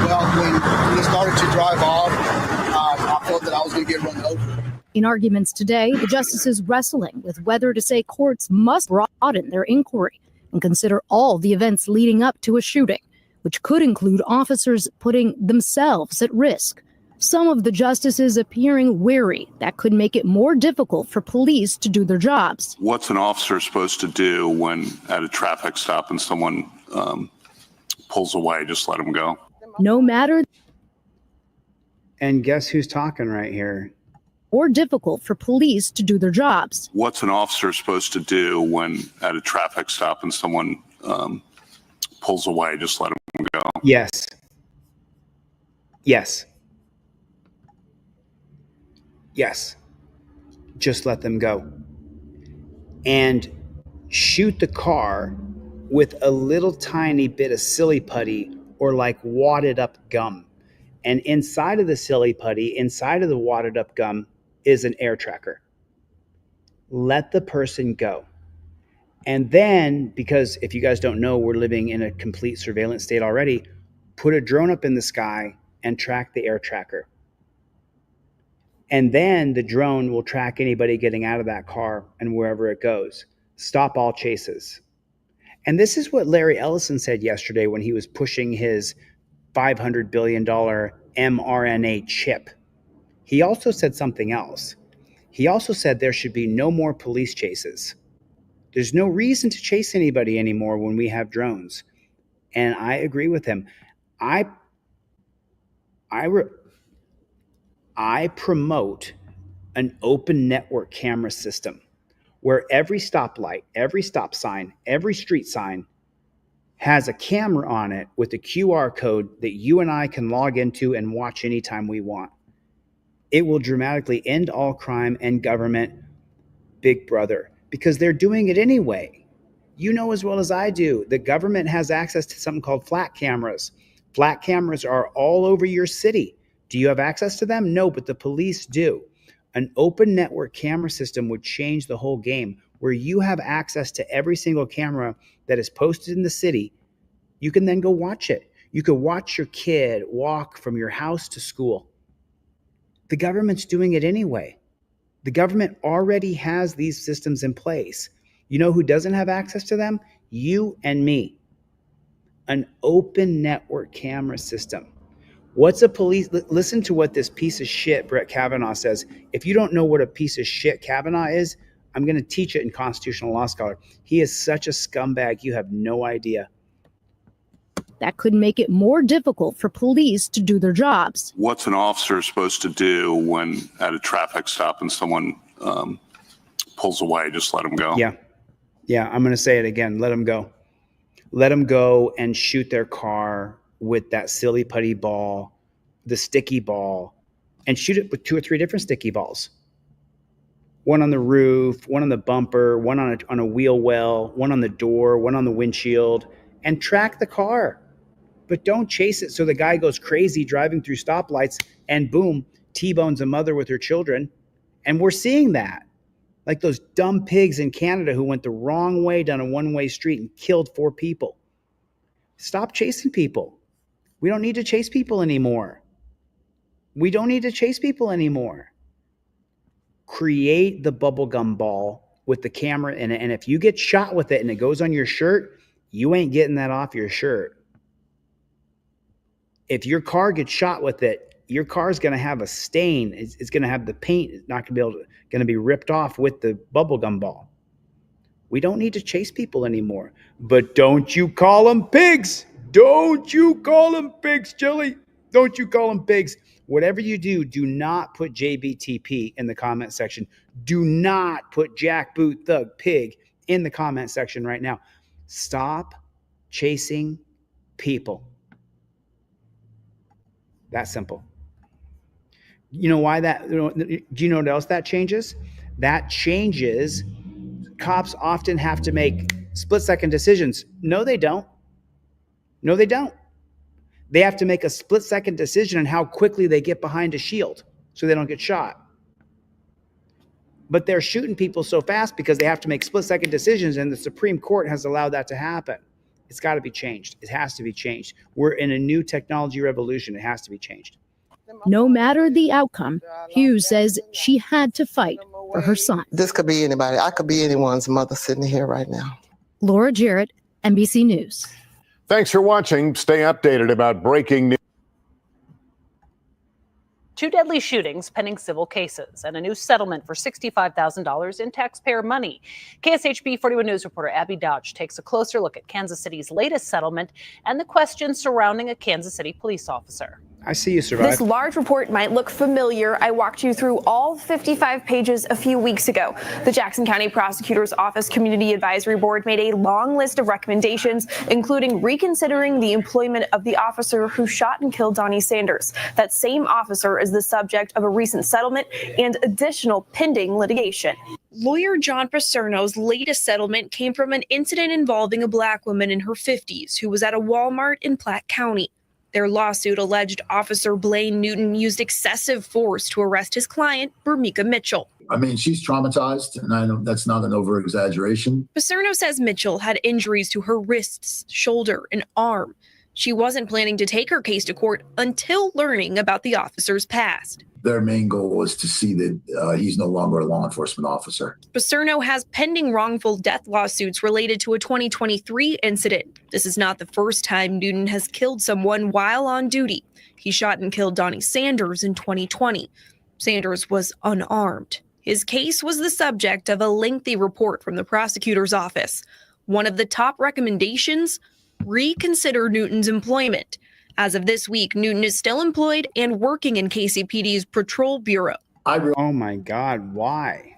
Well, when he started to drive off, I felt that I was going to get run over. In arguments today, the justices wrestling with whether to say courts must broaden their inquiry and consider all the events leading up to a shooting, which could include officers putting themselves at risk. Some of the justices appearing wary that could make it more difficult for police to do their jobs. What's an officer supposed to do when at a traffic stop and someone pulls away? Just let them go. No matter. And guess who's talking right here? Or difficult for police to do their jobs. What's an officer supposed to do when at a traffic stop and someone pulls away? Just let them go. Yes. Yes. Yes. Just let them go. And shoot the car with a little tiny bit of silly putty or like wadded up gum. And inside of the silly putty, inside of the wadded up gum is an air tracker. Let the person go. And then, because if you guys don't know, we're living in a complete surveillance state already, put a drone up in the sky and track the air tracker. And then the drone will track anybody getting out of that car and wherever it goes. Stop all chases. And this is what Larry Ellison said yesterday when he was pushing his $500 billion mRNA chip. He also said something else. He also said there should be no more police chases. There's no reason to chase anybody anymore when we have drones. And I agree with him. I promote an open network camera system where every stoplight, every stop sign, every street sign has a camera on it with a QR code that you and I can log into and watch anytime we want. It will dramatically end all crime and government, Big Brother, because they're doing it anyway. You know as well as I do, the government has access to something called flat cameras. Flat cameras are all over your city. Do you have access to them? No, but the police do. An open network camera system would change the whole game, where you have access to every single camera that is posted in the city. You can then go watch it. You could watch your kid walk from your house to school. The government's doing it anyway. The government already has these systems in place. You know who doesn't have access to them? You and me. An open network camera system What's a police? Listen to what this piece of shit Brett Kavanaugh says. If you don't know what a piece of shit Kavanaugh is, I'm going to teach it in Constitutional Law Scholar. He is such a scumbag. You have no idea. That could make it more difficult for police to do their jobs. What's an officer supposed to do when at a traffic stop and someone pulls away? Just let them go. Yeah. I'm going to say it again. Let them go. Let them go and shoot their car with that silly putty ball, the sticky ball, and shoot it with 2 or 3 different sticky balls. One on the roof, one on the bumper, one on a wheel well, one on the door, one on the windshield, and track the car. But don't chase it so the guy goes crazy driving through stoplights and boom, T-bones a mother with her children. And we're seeing that. Like those dumb pigs in Canada who went the wrong way down a one-way street and killed 4 people. Stop chasing people. We don't need to chase people anymore. Create the bubblegum ball with the camera in it. And if you get shot with it and it goes on your shirt, you ain't getting that off your shirt. If your car gets shot with it, your car is going to have a stain. It's going to have the paint. It's not going to be ripped off with the bubblegum ball. We don't need to chase people anymore. But don't you call them pigs. Don't you call them pigs, Chili. Don't you call them pigs. Whatever you do, do not put JBTP in the comment section. Do not put Jackboot Thug Pig in the comment section right now. Stop chasing people. That simple. You know why that? Do you know what else that changes? That changes. Cops often have to make split-second decisions. No, they don't. They have to make a split-second decision on how quickly they get behind a shield so they don't get shot. But they're shooting people so fast because they have to make split-second decisions, and the Supreme Court has allowed that to happen. It's got to be changed. It has to be changed. We're in a new technology revolution. It has to be changed. No matter the outcome, Hughes says she had to fight for her son. This could be anybody. I could be anyone's mother sitting here right now. Laura Jarrett, NBC News. Thanks for watching. Stay updated about breaking news. 2 deadly shootings pending civil cases and a new settlement for $65,000 in taxpayer money. KSHB 41 News reporter Abby Dodge takes a closer look at Kansas City's latest settlement and the questions surrounding a Kansas City police officer. I see you survived. This large report might look familiar. I walked you through all 55 pages a few weeks ago. The Jackson County Prosecutor's Office Community Advisory Board made a long list of recommendations, including reconsidering the employment of the officer who shot and killed Donnie Sanders. That same officer is the subject of a recent settlement and additional pending litigation. Lawyer John Paserno's latest settlement came from an incident involving a Black woman in her 50s who was at a Walmart in Platte County. Their lawsuit alleged Officer Blaine Newton used excessive force to arrest his client, Bermika Mitchell. I mean, she's traumatized, and I know that's not an over-exaggeration. Paserno says Mitchell had injuries to her wrists, shoulder, and arm. She wasn't planning to take her case to court until learning about the officer's past. Their main goal was to see that he's no longer a law enforcement officer. Paserno has pending wrongful death lawsuits related to a 2023 incident. This is not the first time Newton has killed someone while on duty. He shot and killed Donnie Sanders in 2020. Sanders was unarmed. His case was the subject of a lengthy report from the prosecutor's office. One of the top recommendations: reconsider Newton's employment. As of this week, Newton is still employed and working in KCPD's Patrol Bureau. Oh my God, why?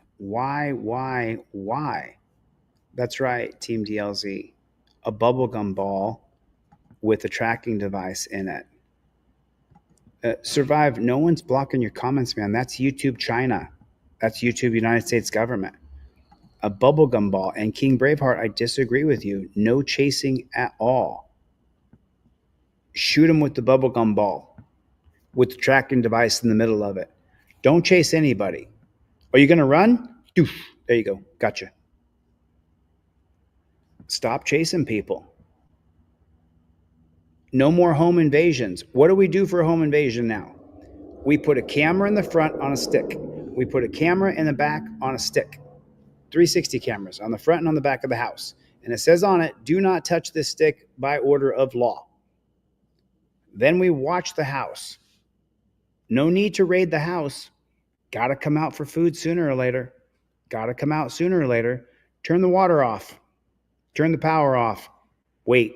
That's right, Team DLZ. A bubblegum ball with a tracking device in it. Survive, no one's blocking your comments, man. That's YouTube China. That's YouTube United States government. A bubblegum ball. And King Braveheart, I disagree with you. No chasing at all. Shoot him with the bubblegum ball with the tracking device in the middle of it. Don't chase anybody. Are you going to run? Doof. There you go. Gotcha. Stop chasing people. No more home invasions. What do we do for a home invasion now? We put a camera in the front on a stick. We put a camera in the back on a stick. 360 cameras on the front and on the back of the house. And it says on it, do not touch this stick by order of law. Then we watch the house. No need to raid the house. Got to come out for food sooner or later. Got to come out sooner or later. Turn the water off. Turn the power off. Wait.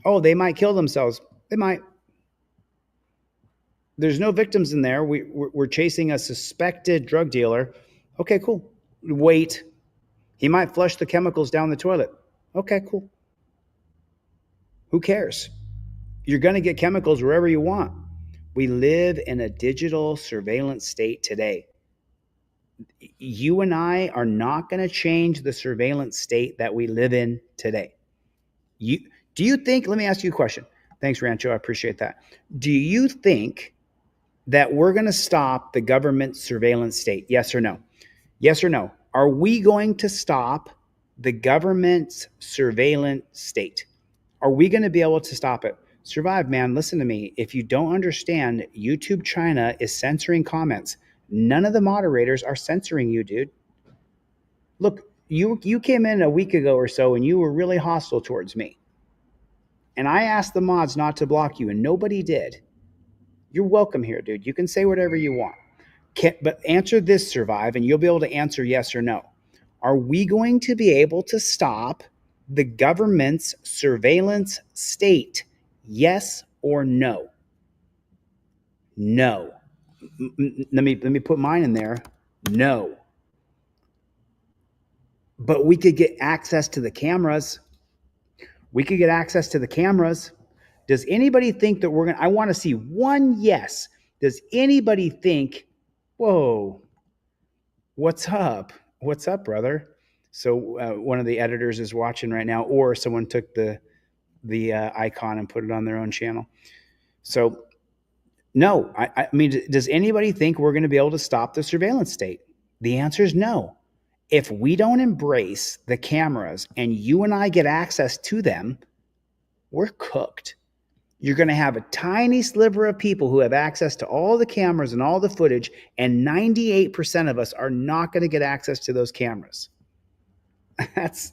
Oh, they might kill themselves. They might. There's no victims in there. We're chasing a suspected drug dealer. Okay, cool. Wait. He might flush the chemicals down the toilet. Okay, cool. Who cares? You're going to get chemicals wherever you want. We live in a digital surveillance state today. You and I are not going to change the surveillance state that we live in today. Do you think, let me ask you a question. Thanks, Rancho. I appreciate that. Do you think that we're going to stop the government surveillance state? Yes or no? Yes or no? Are we going to stop the government's surveillance state? Are we going to be able to stop it? Survive, man. Listen to me. If you don't understand, YouTube China is censoring comments. None of the moderators are censoring you, dude. Look, you came in a week ago or so and you were really hostile towards me. And I asked the mods not to block you and nobody did. You're welcome here, dude. You can say whatever you want. But answer this, Survive, and you'll be able to answer yes or no. Are we going to be able to stop the government's surveillance state? Yes or no? No. Let me put mine in there. No. But we could get access to the cameras. We could get access to the cameras. Does anybody think that we're going to, I want to see one yes. Does anybody think, whoa, what's up? What's up, brother? So one of the editors is watching right now, or someone took the icon and put it on their own channel. So no, I mean, does anybody think we're going to be able to stop the surveillance state? The answer is no. If we don't embrace the cameras and you and I get access to them, we're cooked. You're going to have a tiny sliver of people who have access to all the cameras and all the footage, and 98% of us are not going to get access to those cameras. That's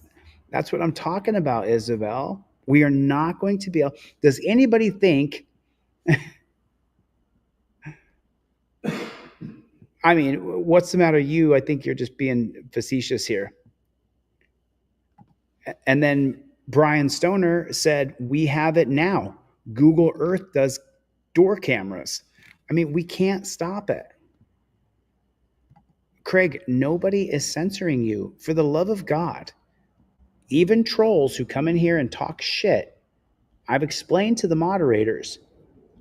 what I'm talking about, Isabel. We are not going to be able. Does anybody think? I mean, what's the matter? I think you're just being facetious here. And then Brian Stoner said, we have it now. Google Earth does door cameras. I mean, we can't stop it. Craig, nobody is censoring you. For the love of God. Even trolls who come in here and talk shit. I've explained to the moderators,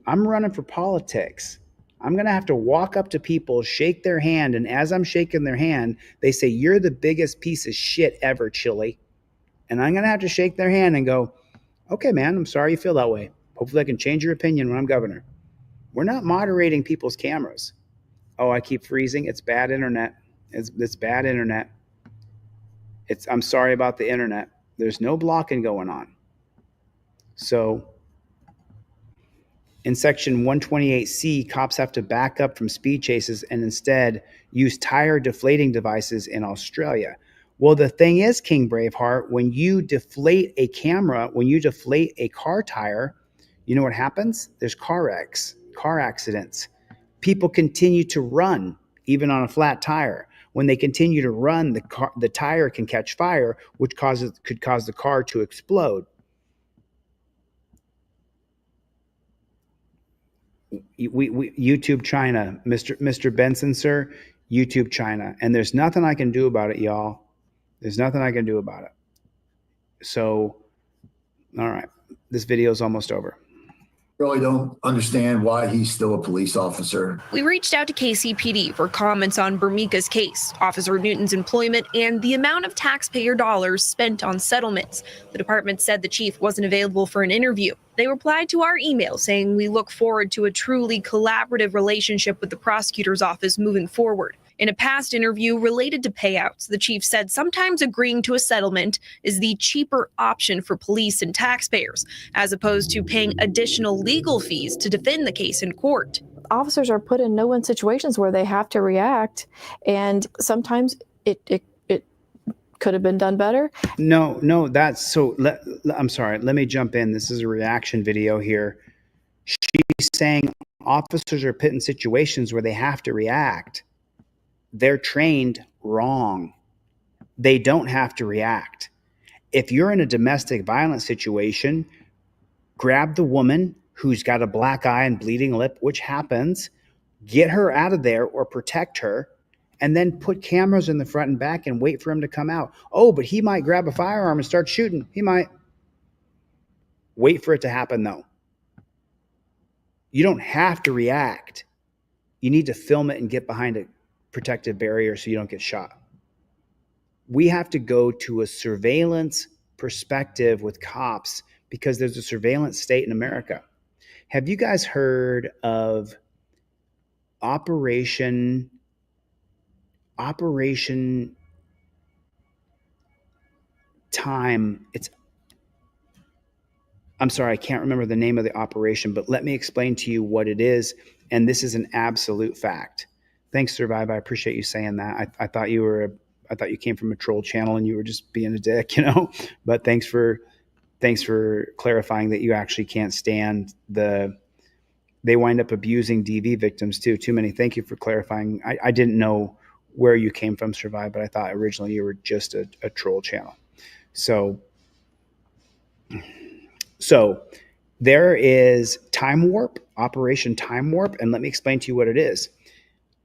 I'm running for politics. I'm going to have to walk up to people, shake their hand, and as I'm shaking their hand, they say, you're the biggest piece of shit ever, Chili. And I'm going to have to shake their hand and go, okay, man, I'm sorry you feel that way. Hopefully I can change your opinion when I'm governor. We're not moderating people's cameras. Oh, I keep freezing. It's bad internet. It's bad internet. I'm sorry about the internet. There's no blocking going on. So in section 128C, cops have to back up from speed chases and instead use tire deflating devices in Australia. Well, the thing is, King Braveheart, when you deflate a camera, when you deflate a car tire, you know what happens? There's car accidents. People continue to run, even on a flat tire. When they continue to run, the tire can catch fire, which could cause the car to explode. YouTube China, Mr. Benson, sir, YouTube China. And there's nothing I can do about it, y'all. There's nothing I can do about it. So, all right, this video is almost over. Really don't understand why he's still a police officer. We reached out to KCPD for comments on Bermika's case, Officer Newton's employment, and the amount of taxpayer dollars spent on settlements. The department said the chief wasn't available for an interview. They replied to our email saying we look forward to a truly collaborative relationship with the prosecutor's office moving forward. In a past interview related to payouts, the chief said sometimes agreeing to a settlement is the cheaper option for police and taxpayers, as opposed to paying additional legal fees to defend the case in court. Officers are put in no-win situations where they have to react, and sometimes it could have been done better. No, that's so. I'm sorry. Let me jump in. This is a reaction video here. She's saying officers are put in situations where they have to react. They're trained wrong. They don't have to react. If you're in a domestic violence situation, grab the woman who's got a black eye and bleeding lip, which happens, get her out of there or protect her, and then put cameras in the front and back and wait for him to come out. Oh, but he might grab a firearm and start shooting. He might. Wait for it to happen, though. You don't have to react. You need to film it and get behind a protective barrier so you don't get shot. We have to go to a surveillance perspective with cops because there's a surveillance state in America. Have you guys heard of Operation Time? I'm sorry, I can't remember the name of the operation, but let me explain to you what it is. And this is an absolute fact. Thanks, Survive. I appreciate you saying that. I thought you came from a troll channel and you were just being a dick, But thanks for clarifying that you actually can't stand they wind up abusing DV victims too. Too many. Thank you for clarifying. I didn't know where you came from, Survive, but I thought originally you were just a troll channel. So there is Time Warp, Operation Time Warp, and let me explain to you what it is.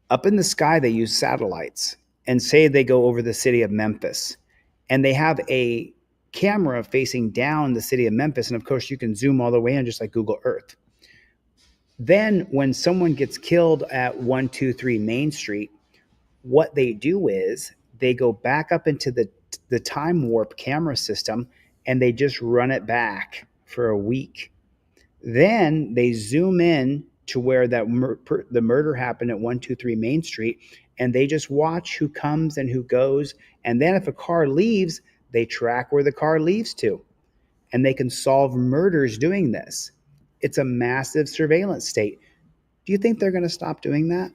Up in the sky, they use satellites, and say they go over the city of Memphis, and they have a camera facing down the city of Memphis, and of course you can zoom all the way in just like Google Earth. Then when someone gets killed at 123 Main Street, what they do is they go back up into the Time Warp camera system, and they just run it back for a week. Then they zoom in to where the murder happened at 123 Main Street, and they just watch who comes and who goes. And then if a car leaves, they track where the car leaves to, and they can solve murders doing this. It's a massive surveillance state. Do you think they're going to stop doing that?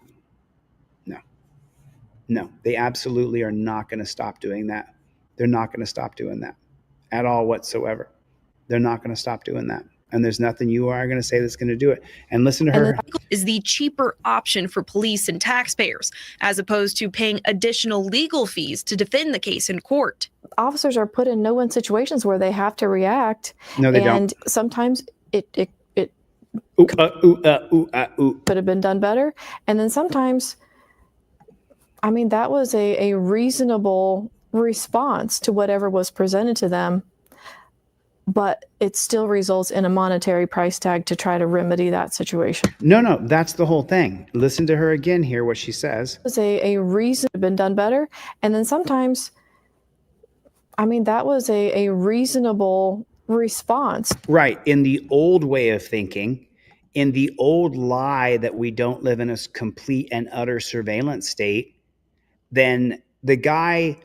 No, they absolutely are not going to stop doing that. They're not going to stop doing that at all whatsoever. They're not going to stop doing that. And there's nothing you are going to say that's going to do it. And listen to her. Is the cheaper option for police and taxpayers, as opposed to paying additional legal fees to defend the case in court. Officers are put in no-win situations where they have to react. No, they don't. And sometimes it could have been done better. And then sometimes, that was a reasonable response to whatever was presented to them, but it still results in a monetary price tag to try to remedy that situation. No, that's the whole thing. Listen to her again here, what she says. It was a reason been done better. And then sometimes, that was a reasonable response. Right. In the old way of thinking, in the old lie that we don't live in a complete and utter surveillance state, then the guy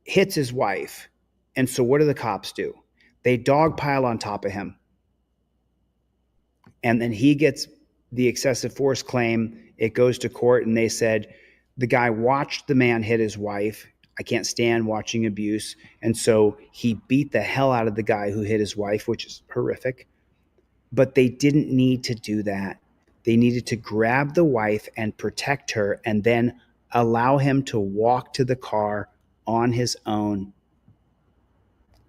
hits his wife. And so what do the cops do? They dogpile on top of him. And then he gets the excessive force claim. It goes to court, and they said the guy watched the man hit his wife. I can't stand watching abuse. And so he beat the hell out of the guy who hit his wife, which is horrific. But they didn't need to do that. They needed to grab the wife and protect her, and then allow him to walk to the car on his own.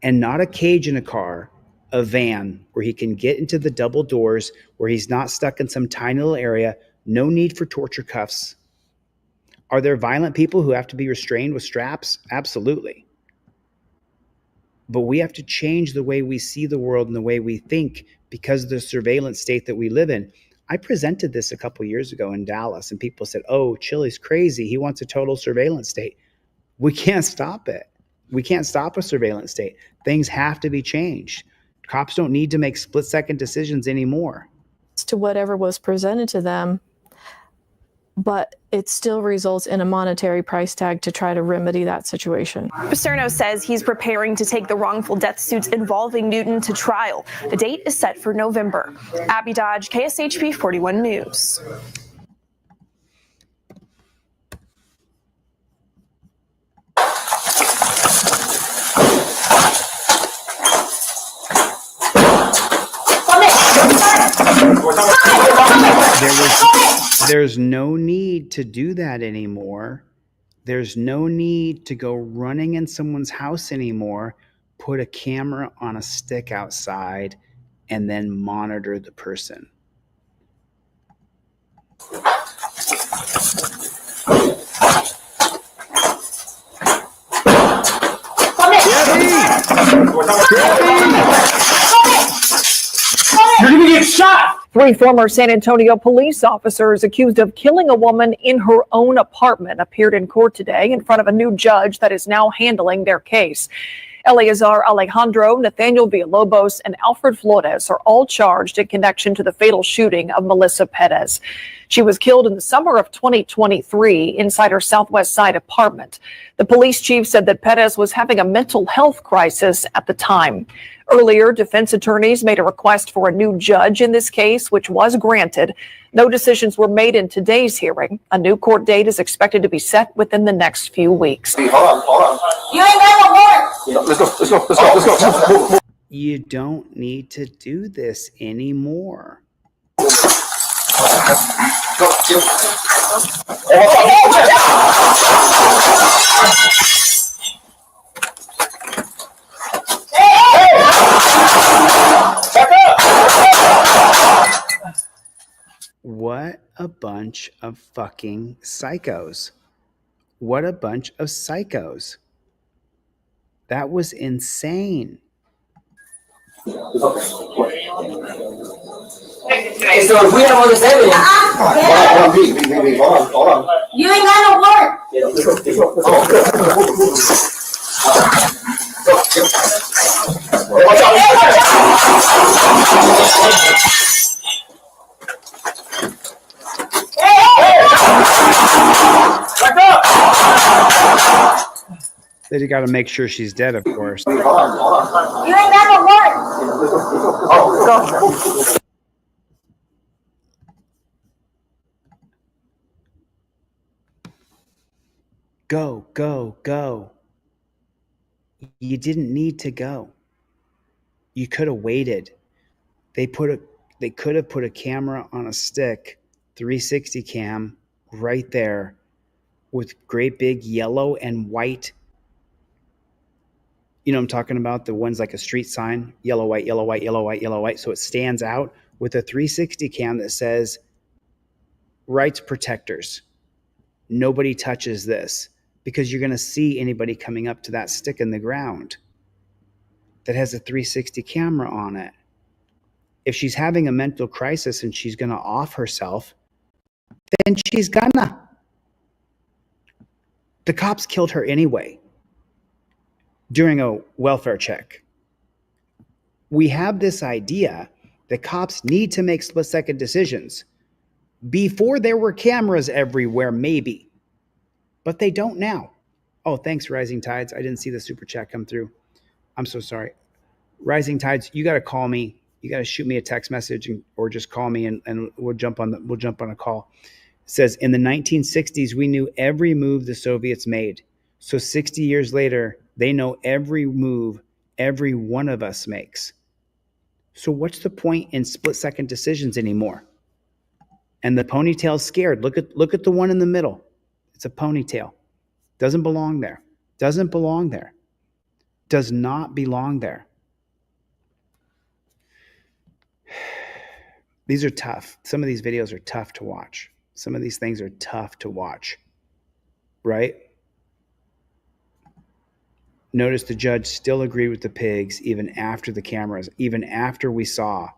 And not a cage in a car, a van where he can get into the double doors, where he's not stuck in some tiny little area. No need for torture cuffs. Are there violent people who have to be restrained with straps? Absolutely. But we have to change the way we see the world and the way we think because of the surveillance state that we live in. I presented this a couple years ago in Dallas, and people said, oh, Chili's crazy. He wants a total surveillance state. We can't stop it. We can't stop a surveillance state. Things have to be changed. Cops don't need to make split-second decisions anymore. To whatever was presented to them, but it still results in a monetary price tag to try to remedy that situation. Paserno says he's preparing to take the wrongful death suits involving Newton to trial. The date is set for November. Abby Dodge, KSHP 41 News. Come There's no need to do that anymore. There's no need to go running in someone's house anymore. Put a camera on a stick outside and then monitor the person. You're gonna get shot! 3 former San Antonio police officers accused of killing a woman in her own apartment appeared in court today in front of a new judge that is now handling their case. Eleazar Alejandro, Nathaniel Villalobos, and Alfred Flores are all charged in connection to the fatal shooting of Melissa Perez. She was killed in the summer of 2023 inside her Southwest Side apartment. The police chief said that Perez was having a mental health crisis at the time. Earlier, defense attorneys made a request for a new judge in this case, which was granted. No decisions were made in today's hearing. A new court date is expected to be set within the next few weeks. Hold on. You ain't got no water. Let's go. You don't need to do this anymore. What a bunch of fucking psychos. What a bunch of psychos. That was insane. Hey, so if we have all this evidence, hold on. You ain't got no water. They got to make sure she's dead, of course. You ain't got no water. Go, go, go. You didn't need to go. You could have waited. They could have put a camera on a stick, 360 cam, right there with great big yellow and white. You know what I'm talking about? The ones like a street sign, yellow, white, yellow, white, yellow, white, yellow, white. So it stands out with a 360 cam that says rights protectors. Nobody touches this, because you're going to see anybody coming up to that stick in the ground that has a 360 camera on it. If she's having a mental crisis and she's going to off herself, then she's gonna. The cops killed her anyway during a welfare check. We have this idea that cops need to make split-second decisions. Before there were cameras everywhere, maybe. But they don't now. Oh, thanks, Rising Tides. I didn't see the super chat come through. I'm so sorry. Rising Tides, you got to call me. You got to shoot me a text message or just call me and we'll jump on a call. It says, in the 1960s, we knew every move the Soviets made. So 60 years later, they know every move every one of us makes. So what's the point in split-second decisions anymore? And the ponytail's scared. Look at the one in the middle. It's a ponytail. Doesn't belong there. Doesn't belong there. Does not belong there. These are tough. Some of these videos are tough to watch. Some of these things are tough to watch. Right? Notice the judge still agreed with the pigs even after the cameras, even after we saw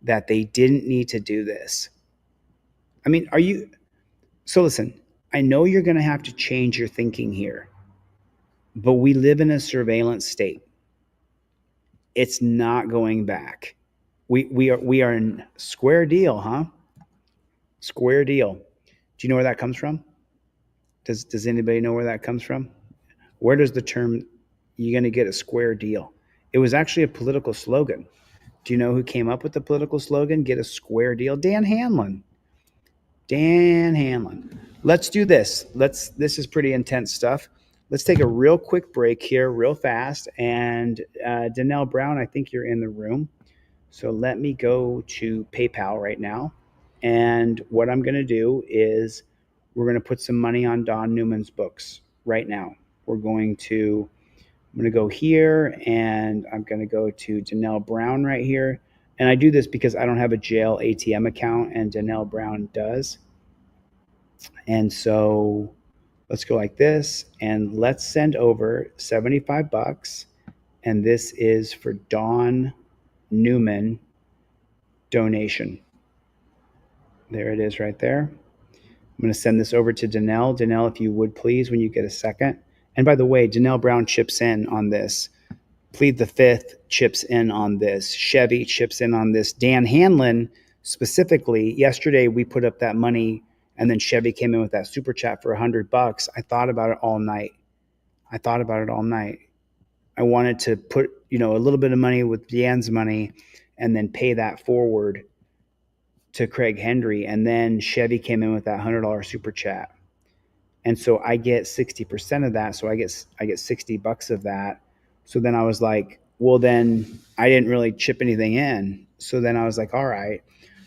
that they didn't need to do this. I mean, so listen, I know you're going to have to change your thinking here, but we live in a surveillance state. It's not going back. We are in square deal, huh? Square deal. Do you know where that comes from? Does anybody know where that comes from? Where does the term "you're going to get a square deal"? It was actually a political slogan. Do you know who came up with the political slogan, "Get a square deal"? Dan Hanlon. Dan Hanlon. Let's do this. This is pretty intense stuff. Let's take a real quick break here, real fast. And Danelle Brown, I think you're in the room. So let me go to PayPal right now. And what I'm going to do is we're going to put some money on Don Newman's books right now. I'm going to go here, and I'm going to go to Danelle Brown right here. And I do this because I don't have a jail ATM account, and Danelle Brown does. And so let's go like this, and let's send over $75. And this is for Don Newman donation. There it is right there. I'm going to send this over to Danelle. Danelle, if you would please, when you get a second. And by the way, Danelle Brown chips in on this. Plead the Fifth chips in on this. Chevy chips in on this. Dan Hanlon, specifically, yesterday we put up that money, and then Chevy came in with that super chat for $100. I thought about it all night. I wanted to put, a little bit of money with Dan's money and then pay that forward to Craig Henry. And then Chevy came in with that $100 super chat. And so I get 60% of that. So I get $60 of that. So then I was like, well, then I didn't really chip anything in. So then I was like, all right.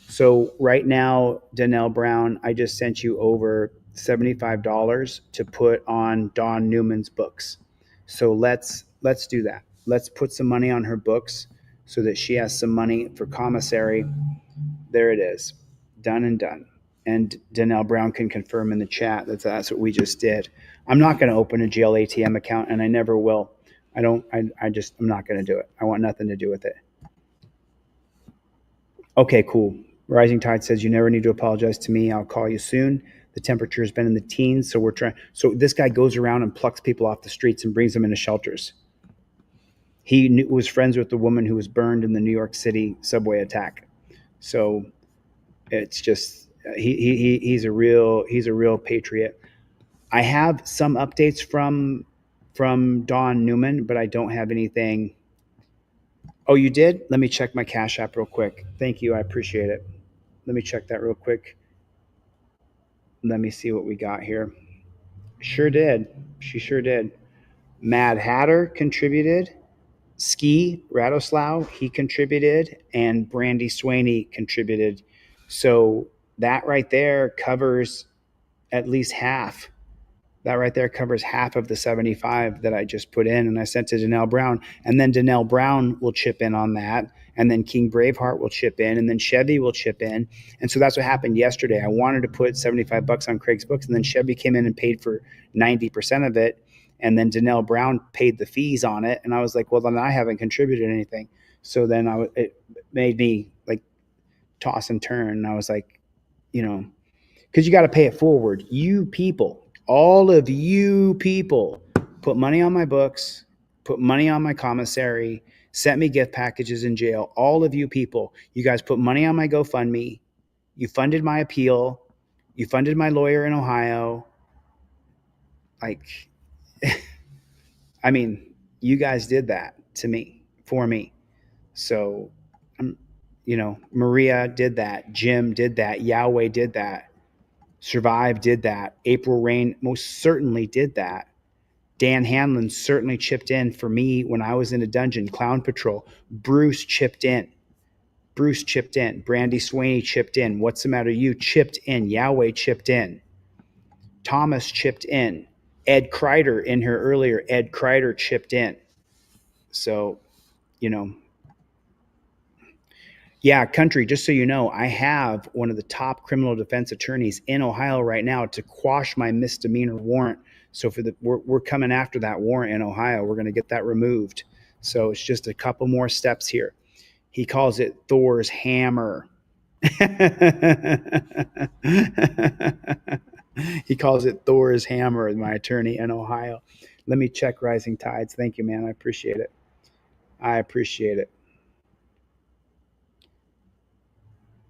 So right now, Danelle Brown, I just sent you over $75 to put on Don Newman's books. So let's do that. Let's put some money on her books so that she has some money for commissary. There it is. Done and done. And Danelle Brown can confirm in the chat that that's what we just did. I'm not going to open a jail ATM account, and I never will. I'm not going to do it. I want nothing to do with it. Okay, cool. Rising Tide says, you never need to apologize to me. I'll call you soon. The temperature has been in the teens, so we're trying. So this guy goes around and plucks people off the streets and brings them into shelters. He was friends with the woman who was burned in the New York City subway attack. So it's just he's a real patriot. I have some updates from Don Newman, but I don't have anything. Oh, you did? Let me check my Cash App real quick. Thank you. I appreciate it. Let me check that real quick. Let me see what we got here. Sure did. She sure did. Mad Hatter contributed. Ski Radoslaw, he contributed. And Brandy Swaney contributed. So that right there covers at least half. That right there covers half of the 75 that I just put in, and I sent to Danelle Brown. And then Danelle Brown will chip in on that. And then King Braveheart will chip in, and then Chevy will chip in. And so that's what happened yesterday. I wanted to put $75 on Craig's books, and then Chevy came in and paid for 90% of it. And then Danelle Brown paid the fees on it. And I was like, well, then I haven't contributed anything. So then it made me like toss and turn. And I was like, because you got to pay it forward. You people, all of you people, put money on my books, put money on my commissary, sent me gift packages in jail. All of you people, you guys put money on my GoFundMe. You funded my appeal. You funded my lawyer in Ohio. Like, I mean, you guys did that to me, for me. So, Maria did that. Jim did that. Yahweh did that. Survive did that. April Rain most certainly did that. Dan Hanlon certainly chipped in for me when I was in a dungeon. Clown Patrol. Bruce chipped in. Brandy Swaney chipped in. What's the matter? You chipped in. Yahweh chipped in. Thomas chipped in. Ed Kreider in here earlier. Ed Kreider chipped in. So, yeah, country, just so you know, I have one of the top criminal defense attorneys in Ohio right now to quash my misdemeanor warrant. So we're coming after that warrant in Ohio. We're going to get that removed. So it's just a couple more steps here. He calls it Thor's hammer. He calls it Thor's hammer, my attorney in Ohio. Let me check Rising Tides. Thank you, man. I appreciate it.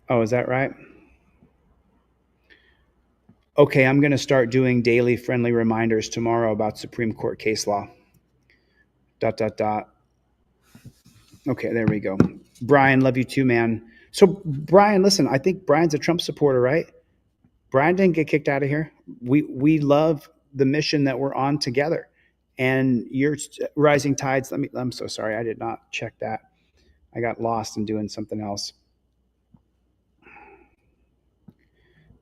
Oh, is that right? Okay, I'm going to start doing daily friendly reminders tomorrow about Supreme Court case law. ... Okay, there we go. Brian, love you too, man. So, Brian, listen, I think Brian's a Trump supporter, right? Brian didn't get kicked out of here. We love the mission that we're on together. And your Rising Tides, I'm so sorry. I did not check that. I got lost in doing something else.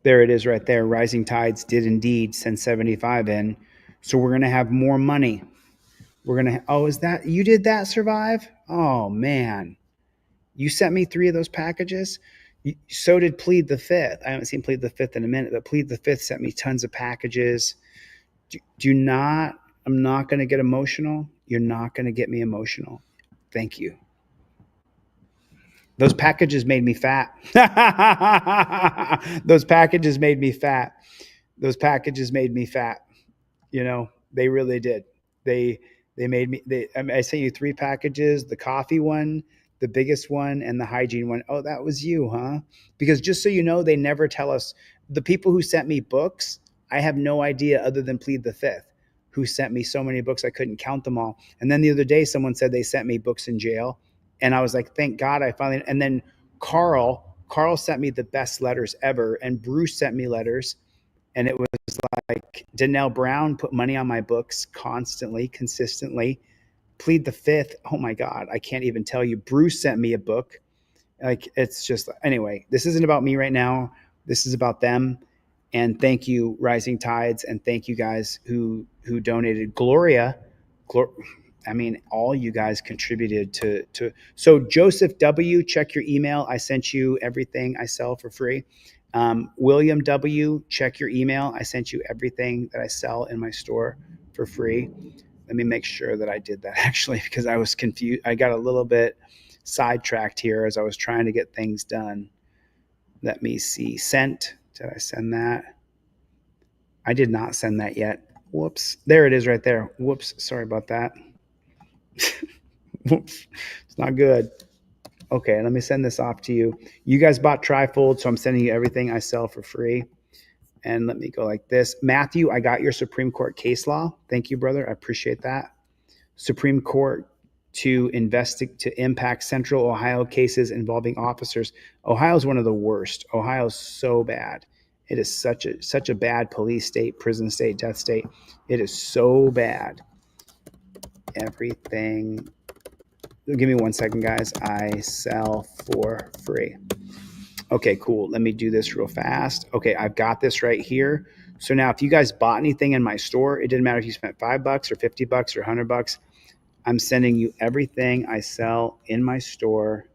There it is right there. Rising Tides did indeed send 75 in. So we're going to have more money. We're going to, oh, is that, you did that, Survive? Oh, man. You sent me 3 of those packages. So did Plead the Fifth. I haven't seen Plead the Fifth in a minute, but Plead the Fifth sent me tons of packages. I'm not going to get emotional. You're not going to get me emotional. Thank you. Those packages made me fat. Those packages made me fat. Those packages made me fat. You know, they really did. They made me, I sent you 3 packages, the coffee one, the biggest one, and the hygiene one. Oh, that was you, huh? Because just so you know, they never tell us. The people who sent me books, I have no idea other than Plead the Fifth, who sent me so many books I couldn't count them all. And then the other day, someone said they sent me books in jail. And I was like, thank God I finally, and then Carl sent me the best letters ever. And Bruce sent me letters. And it was like Danelle Brown put money on my books constantly, consistently. Plead the Fifth. Oh my God. I can't even tell you. Bruce sent me a book. Like, it's just, anyway, this isn't about me right now. This is about them. And thank you, Rising Tides. And thank you guys who donated. Gloria, I mean, all you guys contributed to. So Joseph W., check your email. I sent you everything I sell for free. William W., check your email. I sent you everything that I sell in my store for free. Let me make sure that I did that actually, because I was confused. I got a little bit sidetracked here as I was trying to get things done. Let me see. Sent. Did I send that? I did not send that yet. Whoops. There it is right there. Whoops. Sorry about that. Whoops. It's not good. Okay, let me send this off to you. You guys bought Trifold, so I'm sending you everything I sell for free. And let me go like this. Matthew, I got your Supreme Court case law. Thank you, brother. I appreciate that. Supreme Court to impact Central Ohio cases involving officers. Ohio is one of the worst. Ohio is so bad. It is such a bad police state, prison state, death state. It is so bad. Everything. Give me 1 second, guys. I sell for free. Okay, cool. Let me do this real fast. Okay, I've got this right here. So now if you guys bought anything in my store, it didn't matter if you spent $5 or $50 or $100. I'm sending you everything I sell in my store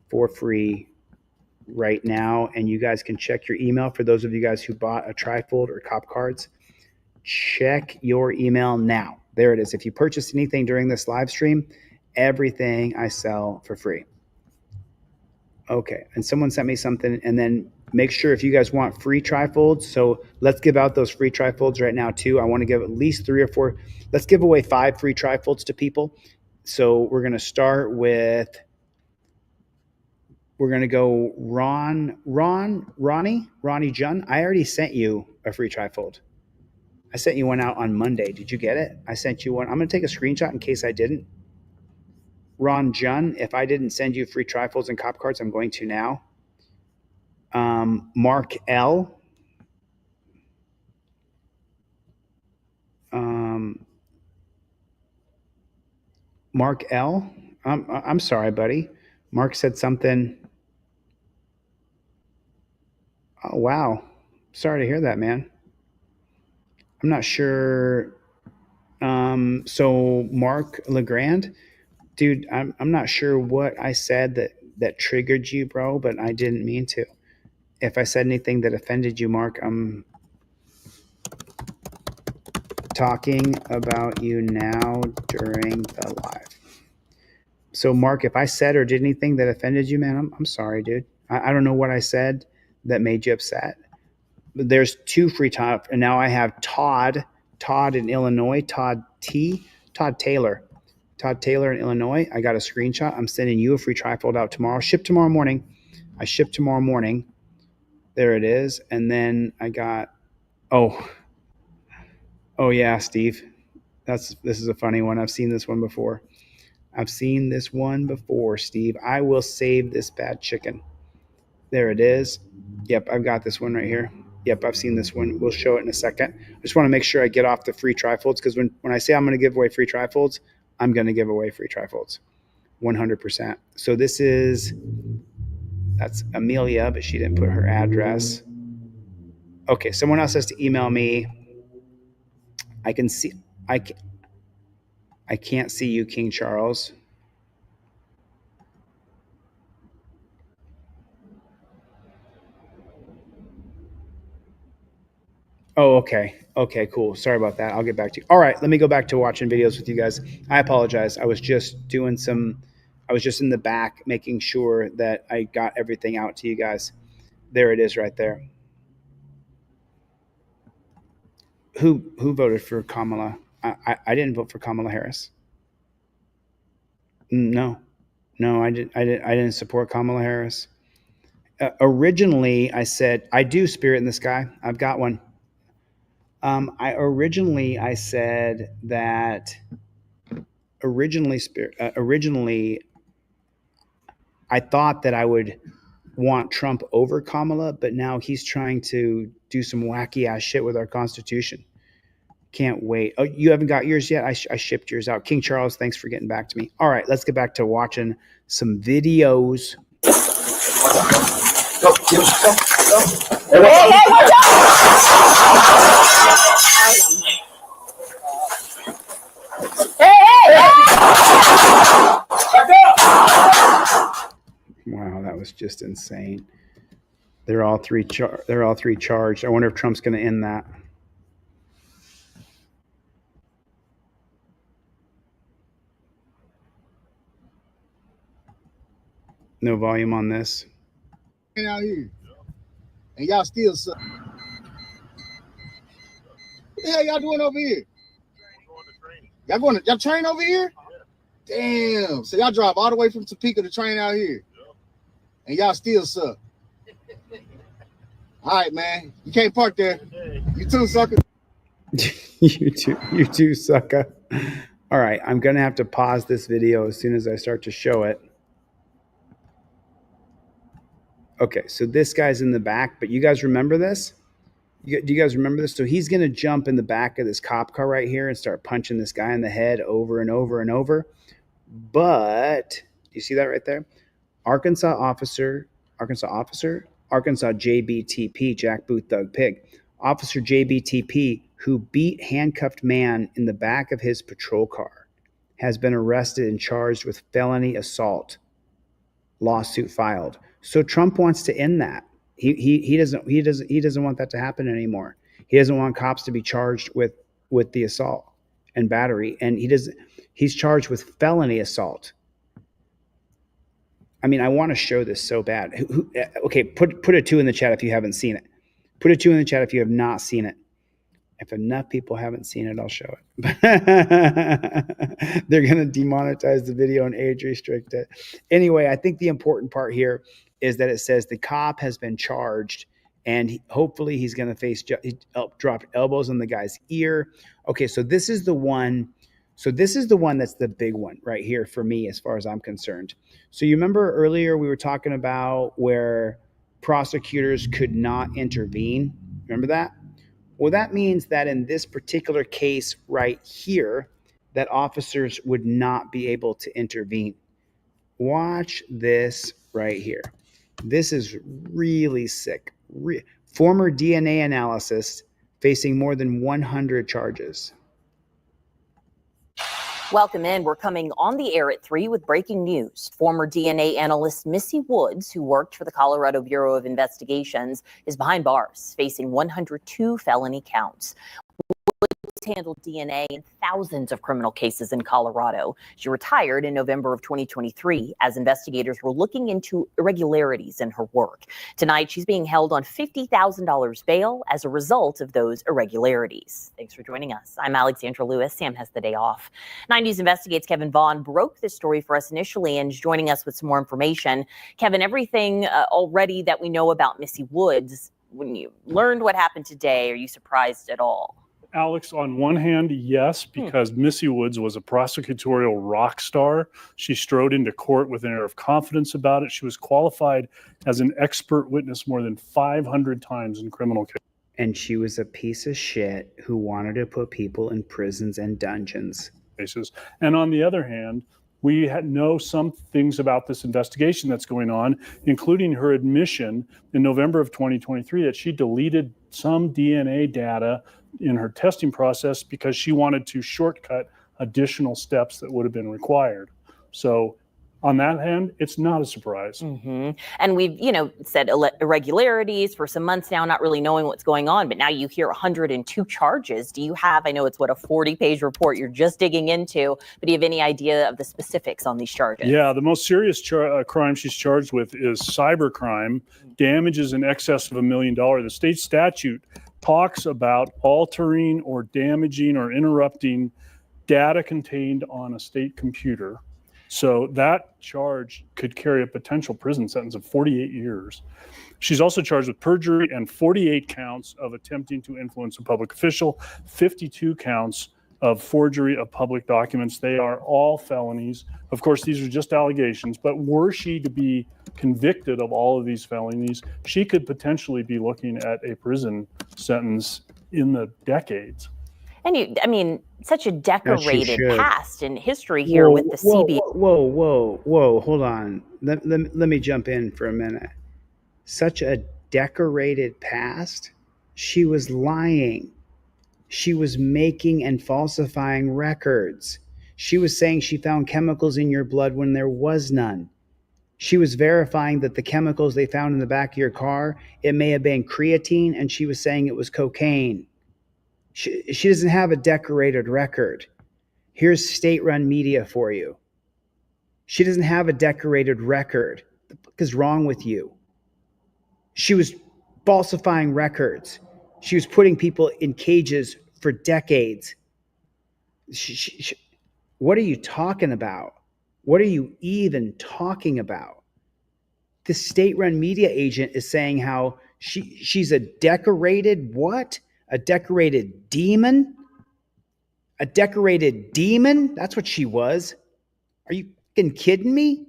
for free right now. And you guys can check your email. For those of you guys who bought a Trifold or Cop Cards, check your email now. There it is. If you purchased anything during this live stream, everything I sell for free. Okay, and someone sent me something, and then make sure if you guys want free Trifolds, so let's give out those free Trifolds right now too. I want to give at least 3 or 4. Let's give away 5 free Trifolds to people. So we're going to start with, we're going to go Ronnie Jun. I already sent you a free Trifold. I sent you one out on Monday. Did you get it? I sent you one. I'm going to take a screenshot in case I didn't. Ron Jun, if I didn't send you free Trifolds and Cop Cards, I'm going to now. Mark L. Mark L. I'm sorry, buddy. Mark said something. Oh, wow. Sorry to hear that, man. I'm not sure. So Mark Legrand, dude, I'm not sure what I said that triggered you, bro, but I didn't mean to. If I said anything that offended you, Mark, I'm talking about you now during the live. So Mark, if I said or did anything that offended you, man, I'm sorry, dude. I don't know what I said that made you upset. But there's 2 free top, and now I have Todd in Illinois, Todd Taylor in Illinois. I got a screenshot. I'm sending you a free Trifold out tomorrow. Ship tomorrow morning. I ship tomorrow morning. There it is. And then I got, oh yeah, Steve. This is a funny one. I've seen this one before. Steve. I will save this bad chicken. There it is. Yep, I've got this one right here. Yep, I've seen this one. We'll show it in a second. I just want to make sure I get off the free Trifolds, because when I say I'm going to give away free Trifolds, I'm going to give away free Trifolds. 100%. So that's Amelia, but she didn't put her address. Okay, someone else has to email me. I can see. I can't see you, King Charles. Oh, okay. Okay, cool. Sorry about that. I'll get back to you. All right, let me go back to watching videos with you guys. I apologize. I was just in the back making sure that I got everything out to you guys. There it is right there. Who voted for Kamala? I didn't vote for Kamala Harris. No, I didn't support Kamala Harris. Originally, I said I do Spirit in the Sky. I've got one. I said that originally I thought that I would want Trump over Kamala, but now he's trying to do some wacky ass shit with our Constitution. Can't wait. Oh, you haven't got yours yet? I shipped yours out. King Charles, thanks for getting back to me. All right, let's get back to watching some videos. Wow, that was just insane. They're all three charged. I wonder if Trump's going to end that. No volume on this. Out here, and y'all still suck. What the hell y'all doing over here? Y'all train over here? Damn. So y'all drive all the way from Topeka to train out here, and y'all still suck. All right, man. You can't park there. You too, sucker. You too, sucker. All right, I'm gonna have to pause this video as soon as I start to show it. Okay, so this guy's in the back, but you guys remember this? Do you guys remember this? So he's going to jump in the back of this cop car right here and start punching this guy in the head over and over and over. But you see that right there? Arkansas JBTP, Jack Booth Thug Pig. Officer JBTP, who beat handcuffed man in the back of his patrol car, has been arrested and charged with felony assault. Lawsuit filed. So Trump wants to end that. He doesn't want that to happen anymore. He doesn't want cops to be charged with the assault and battery, and he's charged with felony assault. I mean, I want to show this so bad. Okay, put a 2 in the chat if you haven't seen it. Put a 2 in the chat if you have not seen it. If enough people haven't seen it, I'll show it. They're going to demonetize the video and age restrict it. Anyway, I think the important part here is that it says the cop has been charged, and hopefully he's going to face drop elbows on the guy's ear. Okay, so this is the one. So this is the one that's the big one right here for me as far as I'm concerned. So you remember earlier we were talking about where prosecutors could not intervene. Remember that? Well, that means that in this particular case right here, that officers would not be able to intervene. Watch this right here. This is really sick. Former DNA analyst facing more than 100 charges. Welcome in. We're coming on the air at 3 with breaking news. Former DNA analyst Missy Woods, who worked for the Colorado Bureau of Investigations, is behind bars, facing 102 felony counts. Woods handled DNA in thousands of criminal cases in Colorado. She retired in November of 2023 as investigators were looking into irregularities in her work. Tonight, she's being held on $50,000 bail as a result of those irregularities. Thanks for joining us. I'm Alexandra Lewis. Sam has the day off. 9 News Investigates Kevin Vaughn broke this story for us initially and is joining us with some more information. Kevin, everything already that we know about Missy Woods, when you learned what happened today, are you surprised at all? Alex, on one hand, yes, because Missy Woods was a prosecutorial rock star. She strode into court with an air of confidence about it. She was qualified as an expert witness more than 500 times in criminal cases. And she was a piece of shit who wanted to put people in prisons and dungeons. And on the other hand, We know some things about this investigation that's going on, including her admission in November of 2023 that she deleted some DNA data in her testing process because she wanted to shortcut additional steps that would have been required. So on that hand, it's not a surprise. And we've, said irregularities for some months now, not really knowing what's going on. But now you hear 102 charges. Do you have, I know it's a 40-page report you're just digging into, but do you have any idea of the specifics on these charges? Yeah, the most serious crime she's charged with is cybercrime, damages in excess of $1 million. The state statute talks about altering or damaging or interrupting data contained on a state computer. So that charge could carry a potential prison sentence of 48 years. She's also charged with perjury and 48 counts of attempting to influence a public official, 52 counts of forgery of public documents. They are all felonies. Of course, these are just allegations, but were she to be convicted of all of these felonies, she could potentially be looking at a prison sentence in the decades. And such a decorated past in history here with the CBI. Whoa, hold on. Let me jump in for a minute. Such a decorated past? She was lying. She was making and falsifying records. She was saying she found chemicals in your blood when there was none. She was verifying that the chemicals they found in the back of your car, it may have been creatine, and she was saying it was cocaine. She doesn't have a decorated record. Here's state-run media for you. She doesn't have a decorated record. What the fuck is wrong with you? She was falsifying records. She was putting people in cages for decades. What are you talking about? What are you even talking about? The state-run media agent is saying how she's a decorated what? A decorated demon? A decorated demon? That's what she was. Are you fucking kidding me?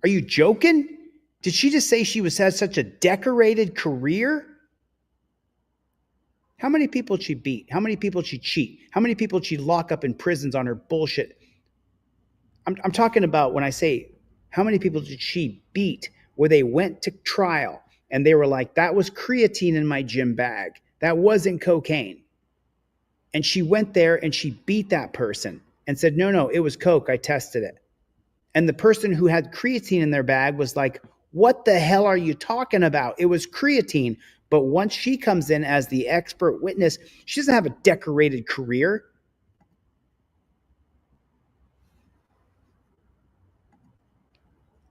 Are you joking? Did she just say she had such a decorated career? How many people she beat? How many people she cheat? How many people she lock up in prisons on her bullshit? I'm talking about when I say how many people did she beat where they went to trial and they were like, that was creatine in my gym bag. That wasn't cocaine. And she went there and she beat that person and said, no, it was coke. I tested it. And the person who had creatine in their bag was like, what the hell are you talking about? It was creatine. But once she comes in as the expert witness, she doesn't have a decorated career.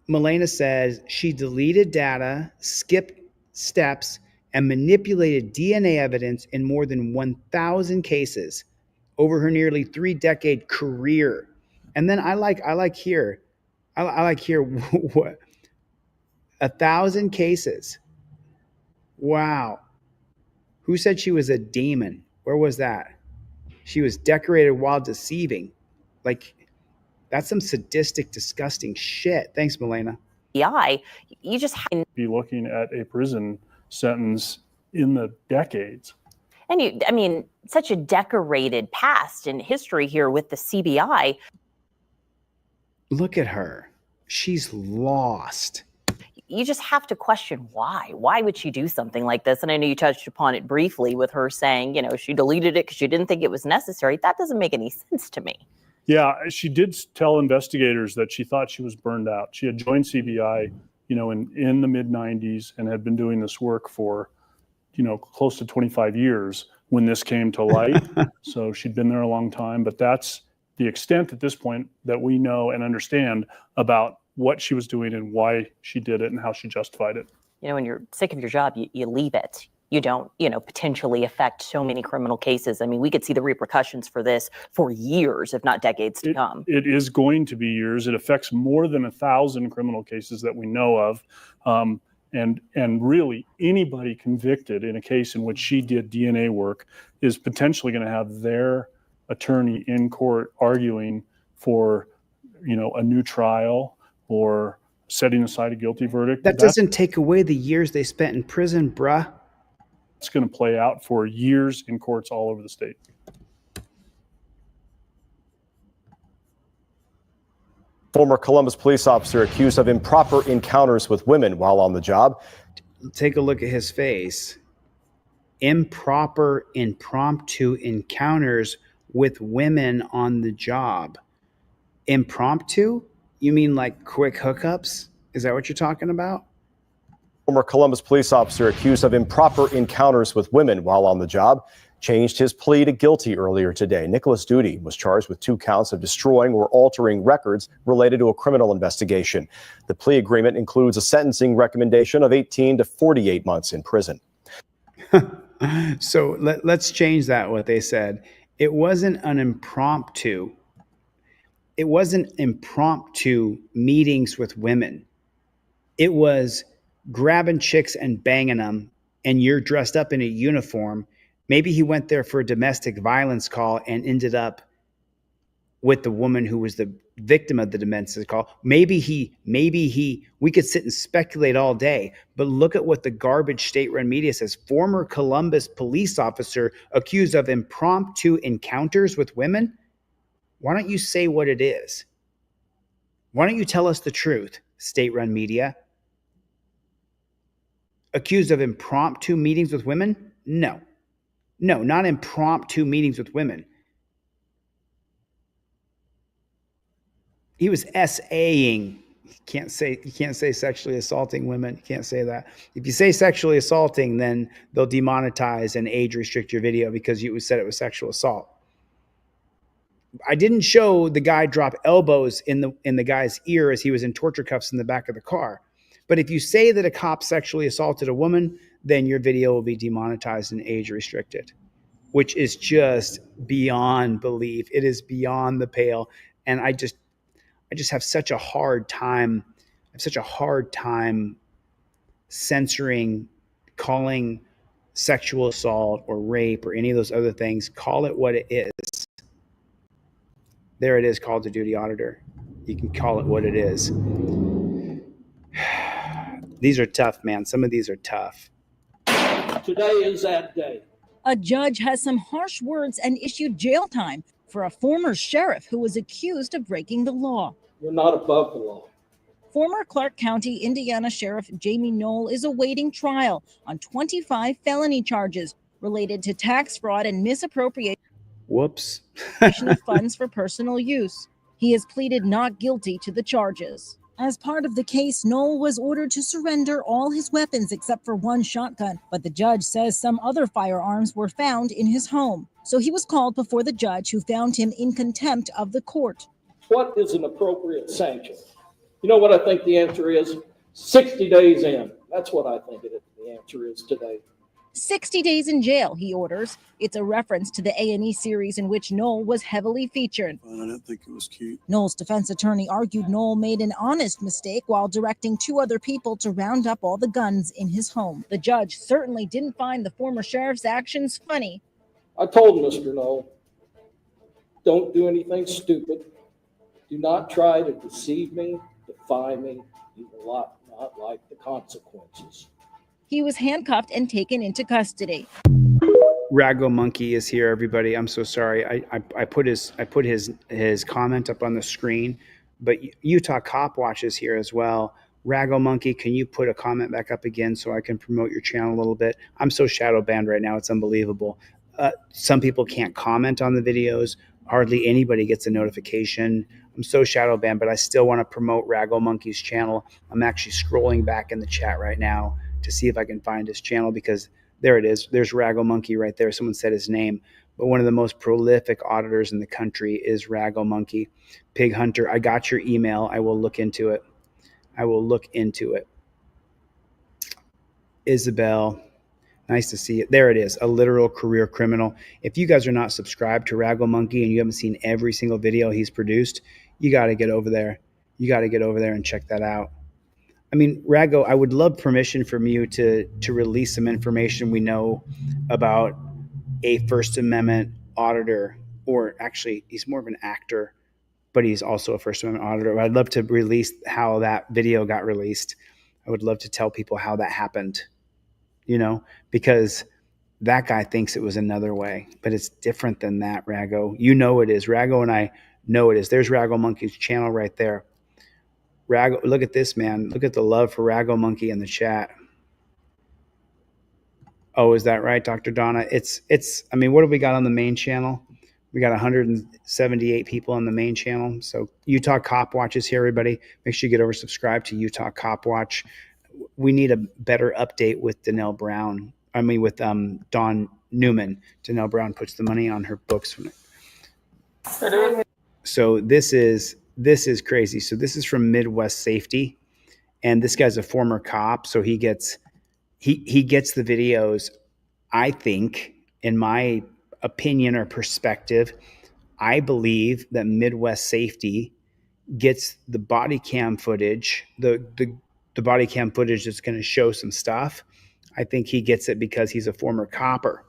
Milena says she deleted data, skipped steps, and manipulated DNA evidence in more than 1,000 cases over her nearly 3-decade career. And then I like here what 1,000 cases. Wow. Who said she was a demon? Where was that? She was decorated while deceiving. Like, that's some sadistic, disgusting shit. Thanks, Milena. You just be looking at a prison sentence in the decades. And such a decorated past in history here with the CBI. Look at her. She's lost. You just have to question why. Why would she do something like this? And I know you touched upon it briefly with her saying, she deleted it because she didn't think it was necessary. That doesn't make any sense to me. Yeah, she did tell investigators that she thought she was burned out. She had joined CBI, in the mid-90s and had been doing this work for, close to 25 years when this came to light. So she'd been there a long time, but that's the extent at this point that we know and understand about what she was doing and why she did it and how she justified it. When you're sick of your job, you leave it. You don't, potentially affect so many criminal cases. I mean, we could see the repercussions for this for years, if not decades to come. It is going to be years. It affects more than 1,000 criminal cases that we know of. And really anybody convicted in a case in which she did DNA work is potentially going to have their attorney in court arguing for, a new trial or setting aside a guilty verdict. That doesn't take away the years they spent in prison, bruh. It's going to play out for years in courts all over the state. Former Columbus police officer accused of improper encounters with women while on the job. Take a look at his face. Improper, impromptu encounters with women on the job. Impromptu? You mean like quick hookups? Is that what you're talking about? Former Columbus police officer accused of improper encounters with women while on the job changed his plea to guilty earlier today. Nicholas Duty was charged with 2 counts of destroying or altering records related to a criminal investigation. The plea agreement includes a sentencing recommendation of 18 to 48 months in prison. So let's change that, what they said. It wasn't an impromptu. It wasn't impromptu meetings with women. It was grabbing chicks and banging them, and you're dressed up in a uniform. Maybe he went there for a domestic violence call and ended up with the woman who was the victim of the domestic call. Maybe we could sit and speculate all day, but look at what the garbage state-run media says. Former Columbus police officer accused of impromptu encounters with women. Why don't you say what it is? Why don't you tell us the truth, state-run media? Accused of impromptu meetings with women? No, not impromptu meetings with women. He was SAing. You can't say sexually assaulting women. You can't say that. If you say sexually assaulting, then they'll demonetize and age restrict your video because you said it was sexual assault. I didn't show the guy drop elbows in the guy's ear as he was in torture cuffs in the back of the car. But if you say that a cop sexually assaulted a woman, then your video will be demonetized and age restricted, which is just beyond belief. It is beyond the pale. And I just have such a hard time. I have such a hard time censoring, calling sexual assault or rape or any of those other things. Call it what it is. There it is, called to duty auditor. You can call it what it is. These are tough, man. Some of these are tough. Today is that day. A judge has some harsh words and issued jail time for a former sheriff who was accused of breaking the law. You're not above the law. Former Clark County, Indiana Sheriff Jamie Knoll is awaiting trial on 25 felony charges related to tax fraud and misappropriation Whoops. of funds for personal use. He has pleaded not guilty to the charges. As part of the case, Knoll was ordered to surrender all his weapons except for one shotgun, but the judge says some other firearms were found in his home. So he was called before the judge, who found him in contempt of the court. What is an appropriate sanction? You know what I think the answer is? 60 days in. That's what I think the answer is today. 60 days in jail, he orders. It's a reference to the A&E series in which Knoll was heavily featured. I didn't think it was cute. Knoll's defense attorney argued Knoll made an honest mistake while directing 2 other people to round up all the guns in his home. The judge certainly didn't find the former sheriff's actions funny. I told Mr. Knoll, don't do anything stupid. Do not try to deceive me, defy me. You will not like the consequences. He was handcuffed and taken into custody. Rago Monkey is here, everybody. I'm so sorry. I put his comment up on the screen, but Utah Cop Watch is here as well. Rago Monkey, can you put a comment back up again so I can promote your channel a little bit? I'm so shadow banned right now. It's unbelievable. Some people can't comment on the videos. Hardly anybody gets a notification. I'm so shadow banned, but I still want to promote Rago Monkey's channel. I'm actually scrolling back in the chat right now to see if I can find his channel, because there it is. There's Rago Monkey right there. Someone said his name, but one of the most prolific auditors in the country is Rago Monkey. Pig Hunter, I got your email. I will look into it. Isabel, nice to see it. There it is, a literal career criminal. If you guys are not subscribed to Rago Monkey and you haven't seen every single video he's produced, you got to get over there. You got to get over there and check that out. I mean, Rago, I would love permission from you to release some information we know about a First Amendment auditor, or actually he's more of an actor, but he's also a First Amendment auditor. I'd love to release how that video got released. I would love to tell people how that happened, because that guy thinks it was another way, but it's different than that, Rago. You know it is. Rago and I know it is. There's Rago Monkey's channel right there. Rago, look at this, man. Look at the love for Rago Monkey in the chat. Oh, is that right, Dr. Donna? I mean, what have we got on the main channel? We got 178 people on the main channel. So Utah Cop Watch is here, everybody. Make sure you get over, subscribe to Utah Cop Watch. We need a better update with Danelle Brown. With Dawn Newman. Danelle Brown puts the money on her books. So this is crazy. So this is from Midwest Safety, and this guy's a former cop. So he gets the videos. I think, in my opinion or perspective, I believe that Midwest Safety gets the body cam footage, the body cam footage that's going to show some stuff. I think he gets it because he's a former copper.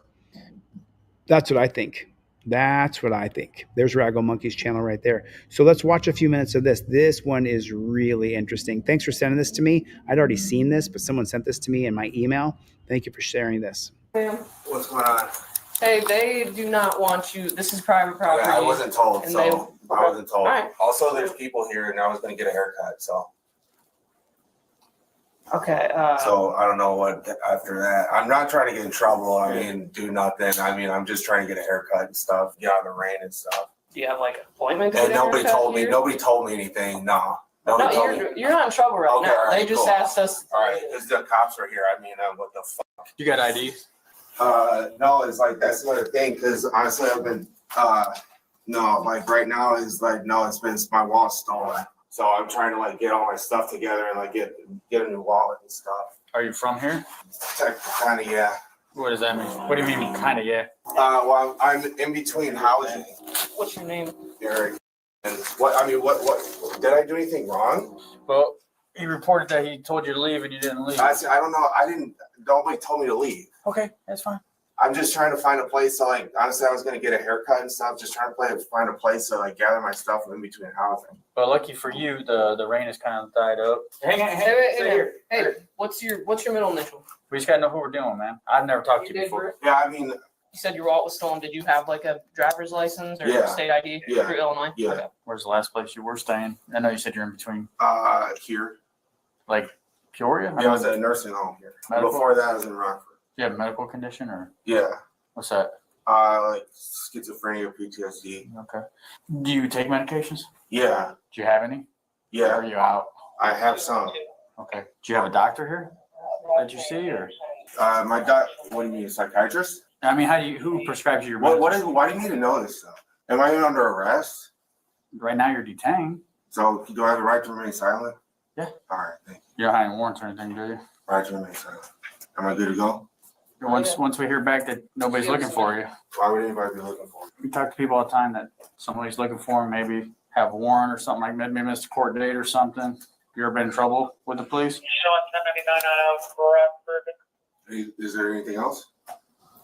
That's what I think. There's Rago Monkey's channel right there. So let's watch a few minutes of this. This one is really interesting. Thanks for sending this to me. I'd already seen this, but someone sent this to me in my email. Thank you for sharing this. What's going on? Hey, they do not want you. This is private property. I wasn't told, and so they- I wasn't told. All right. Also, there's people here, and I was going to get a haircut, so. Okay. So I don't know what after that. I'm not trying to get in trouble. I mean, do nothing. I mean, I'm just trying to get a haircut and stuff, get out of the rain and stuff. Do you have like an appointment? to And get a nobody haircut told me. here? Nobody told me anything. No. No, Nobody told me. you're not in trouble right Okay, now. all right, They just cool. asked us. All right, because the cops are here. I mean, what the fuck? You got ID? No, it's like that's another thing. Because honestly, I've been no, like right now is like no, it's been my wallet stolen. So I'm trying to like get all my stuff together and like get a new wallet and stuff. Are you from here? Kind of, yeah. What does that mean? What do you mean, kind of, yeah? Well, I'm in between housing. What's your name? Eric. And what did I do anything wrong? Well, he reported that he told you to leave and you didn't leave. I don't know. Nobody told me to leave. Okay, that's fine. I'm just trying to find a place to like, honestly, I was going to get a haircut and stuff. Just trying to find a place to like gather my stuff in between housing. But lucky for you, the rain has kind of died up. Hang on, Hey, what's your middle initial? We just gotta know who we're dealing, man. I've never talked to you before. Yeah, I mean, You said your wallet was stolen. Did you have like a driver's license or Yeah. state ID Yeah. through Illinois? Yeah. Okay. Where's the last place you were staying? I know you said you're in between. Here. Like Peoria? Yeah, I was at a nursing home here. Medical? Before that, I was in Rockford. You have a medical condition or Yeah. what's that? Like schizophrenia, PTSD. Okay. Do you take medications? Yeah. Do you have any? Yeah. Or are you out? I have some. Okay. Do you have a doctor here that you see or? My doc. What do you mean, psychiatrist? I mean, who prescribes you your Why medicine? do you need to know this stuff? Am I even under arrest? Right now you're detained. So do I have the right to remain silent? Yeah. All right. Thank you. You don't have any warrants or anything, do you? Right to remain silent. Am I good to go? Once we hear back that nobody's looking for you, Why would anybody be looking for me? we talk to people all the time that somebody's looking for them, maybe have a warrant or something like that, maybe missed a court date or something. You ever been in trouble with the police? Is there anything else?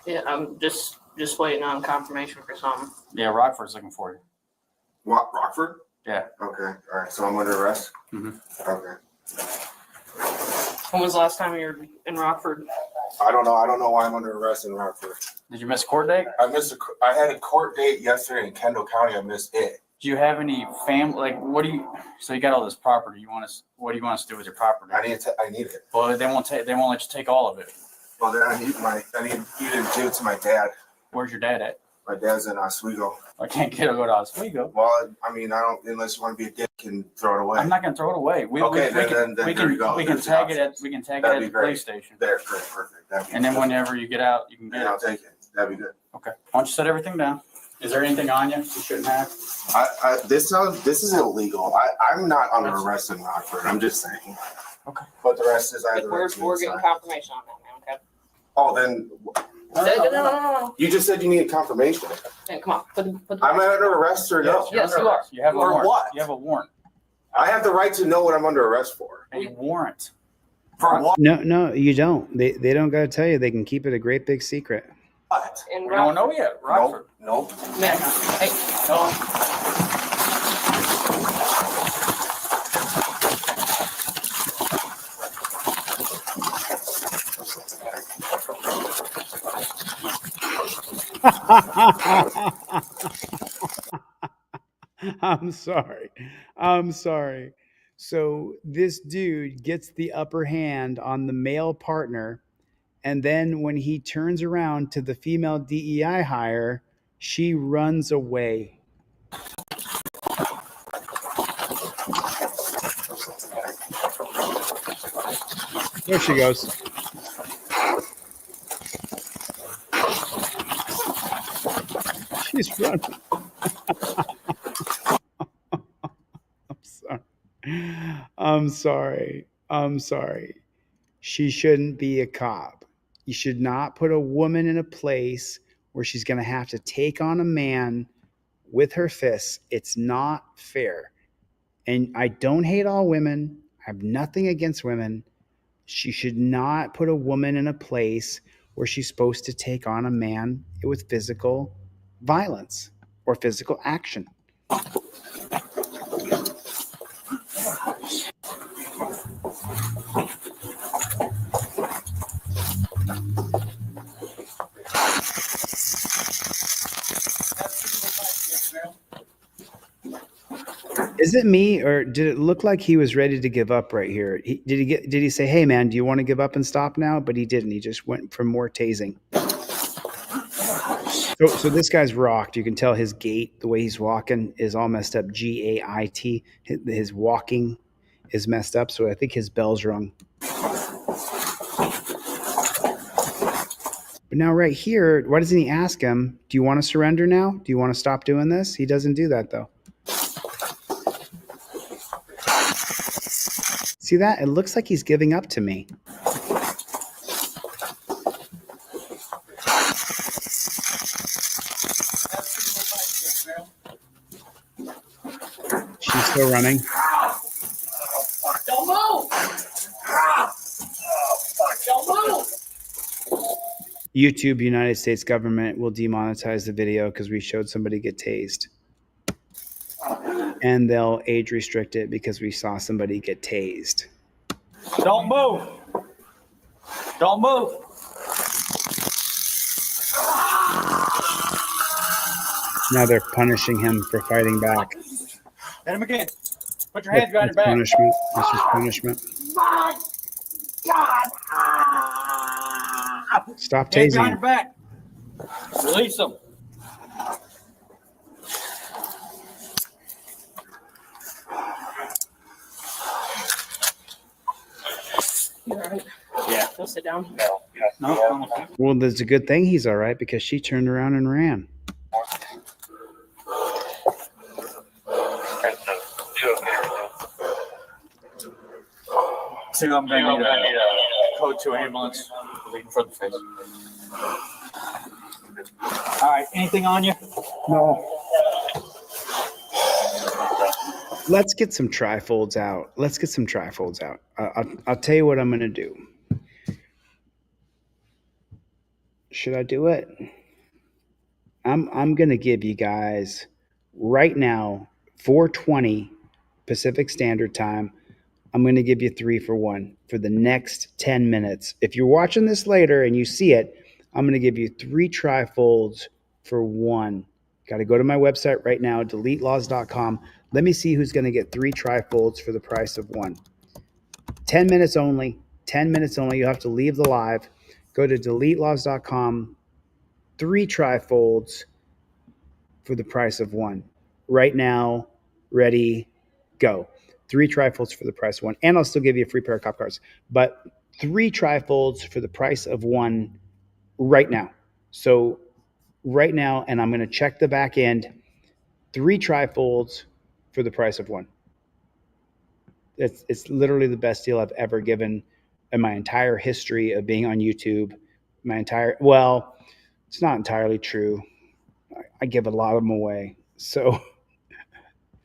Yeah, I'm just waiting on confirmation for something. Yeah, Rockford's looking for you. What, Rockford? Yeah. Okay. All right. So I'm under arrest? Mm-hmm. Okay. When was the last time you were in Rockford? I don't know. I don't know why I'm under arrest in Rockford. Did you miss a court date? I had a court date yesterday in Kendall County. I missed it. Do you have any family? Like, so you got all this property. What do you want us to do with your property? I need it. Well, they won't let you take all of it. Well, then I need you to give it to my dad. Where's your dad at? My dad's in Oswego. I can't get to go to Oswego. Well, I mean, I don't, unless you want to be a dick and throw it away. I'm not gonna throw it away. We Okay, can then there you go. we can There's tag the it at the That'd be great. police station. There, great, perfect. That'd be And then good. whenever you get out, you can get Yeah, I'll it. take it. That'd be good. Okay. Why don't you set everything down? Is there anything on you you shouldn't have? This is illegal. I'm not under arrest in Rockford. I'm just saying. Okay. But the rest is I have the right to We're remain getting silent. confirmation on that, man. Okay. Oh, then No. you just said you needed confirmation. Hey, come on. Put the Am I under arrest or no? Yes, you are. You have a For warrant. what? You have a warrant. I have the right to know what I'm under arrest for. A warrant. For what? No, you don't. They don't got to tell you. They can keep it a great big secret. What? In We don't know yet. Rockford. Nope. Man, hey, I'm sorry. So this dude gets the upper hand on the male partner, and then when he turns around to the female DEI hire, she runs away. There she goes. She's running. I'm sorry. She shouldn't be a cop. You should not put a woman in a place where she's going to have to take on a man with her fists. It's not fair. And I don't hate all women. I have nothing against women. She should not put a woman in a place where she's supposed to take on a man with physical violence or physical action. Is it me, or did it look like he was ready to give up right here? Did he say, "Hey man, do you want to give up and stop now?" But he didn't. He just went for more tasing. So this guy's rocked. You can tell his gait, the way he's walking, is all messed up. GAIT. His walking is messed up. So I think his bell's rung. But now right here, why doesn't he ask him, "Do you want to surrender now? Do you want to stop doing this?" He doesn't do that though. See that? It looks like he's giving up to me. She's still running. Don't move! Don't move! YouTube, United States government will demonetize the video because we showed somebody get tased. And they'll age restrict it because we saw somebody get tased. Don't move. Don't move. Now they're punishing him for fighting back. Hit him again. Put your hands behind your That's back. punishment. That's just punishment. My God! Stop Hands behind tasing your him. back. Release them. You all right? Yeah. Go sit down. No. Well, there's a good thing he's all right because she turned around and ran. So I'm going to need a code 2 ambulance. Leaving for the face. All right. Anything on you? No. Let's get some trifolds out. I'll tell you what I'm going to do. Should I do it? I'm going to give you guys right now 4:20 Pacific Standard Time. I'm going to give you 3 for 1 for the next 10 minutes. If you're watching this later and you see it, I'm going to give you 3 trifolds for 1. Got to go to my website right now, deletelaws.com. Let me see who's going to get 3 trifolds for the price of 1. 10 minutes only. 10 minutes only. You have to leave the live. Go to deletelaws.com. 3 trifolds for the price of 1. Right now, ready, go. 3 trifolds for the price of 1. And I'll still give you a free pair of cop cars. But 3 trifolds for the price of 1 right now. So right now, and I'm going to check the back end. 3 trifolds for the price of 1. It's literally the best deal I've ever given in my entire history of being on YouTube. Well, it's not entirely true. I give a lot of them away. So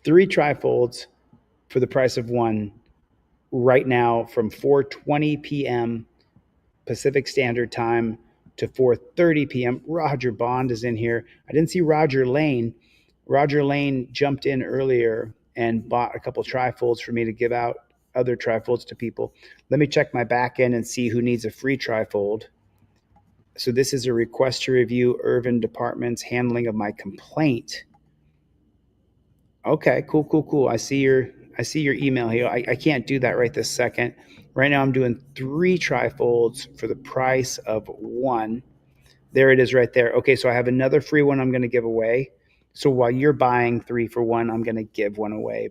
3 trifolds for the price of 1 right now from 4:20 p.m. Pacific Standard Time to 4:30 p.m. Roger Bond is in here. I didn't see Roger Lane. Roger Lane jumped in earlier and bought a couple trifolds for me to give out other trifolds to people. Let me check my back end and see who needs a free trifold. So this is a request to review Irvin Department's handling of my complaint. Okay, cool. I see your I see your email here. I can't do that right this second. Right now I'm doing 3 trifolds for the price of 1. There it is right there. Okay, so I have another free one I'm going to give away. So while you're buying 3 for 1, I'm going to give 1 away.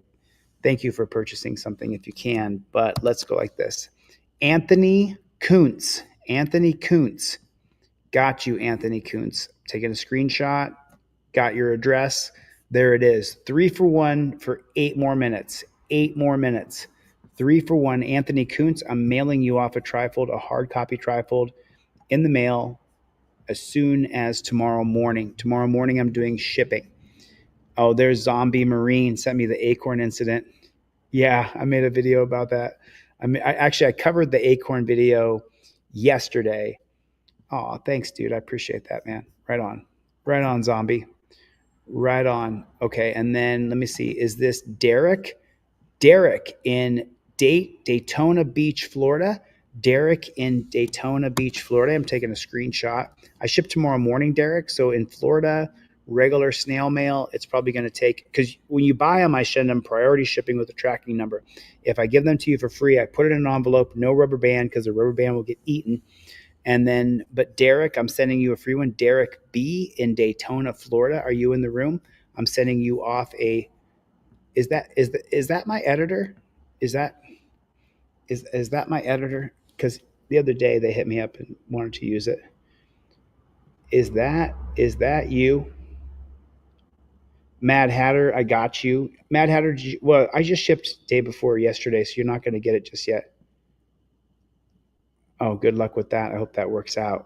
Thank you for purchasing something if you can, but let's go like this. Anthony Kuntz. Anthony Kuntz. Got you, Anthony Kuntz. Taking a screenshot. Got your address. There it is. 3 for 1 for 8 more minutes. 8 more minutes. 3 for 1. Anthony Kuntz, I'm mailing you off a trifold, a hard copy trifold in the mail as soon as tomorrow morning. Tomorrow morning, I'm doing shipping. Oh, there's Zombie Marine sent me the acorn incident. Yeah, I made a video about that. I covered the acorn video yesterday. Oh, thanks, dude. I appreciate that, man. Right on. Right on, Zombie. Right on. Okay, and then let me see. Is this Derek? Derek in Daytona Beach, Florida. Derek in Daytona Beach, Florida. I'm taking a screenshot. I ship tomorrow morning, Derek. So in Florida, regular snail mail, it's probably going to take, because when you buy them, I send them priority shipping with a tracking number. If I give them to you for free, I put it in an envelope, no rubber band, because the rubber band will get eaten. And then, but Derek, I'm sending you a free one. Derek B in Daytona, Florida. Are you in the room? I'm sending you off a, is that my editor? Is that my editor? Because the other day they hit me up and wanted to use it. Is that you? Mad Hatter, I got you. Mad Hatter, well, I just shipped day before yesterday, so you're not going to get it just yet. Oh, good luck with that. I hope that works out.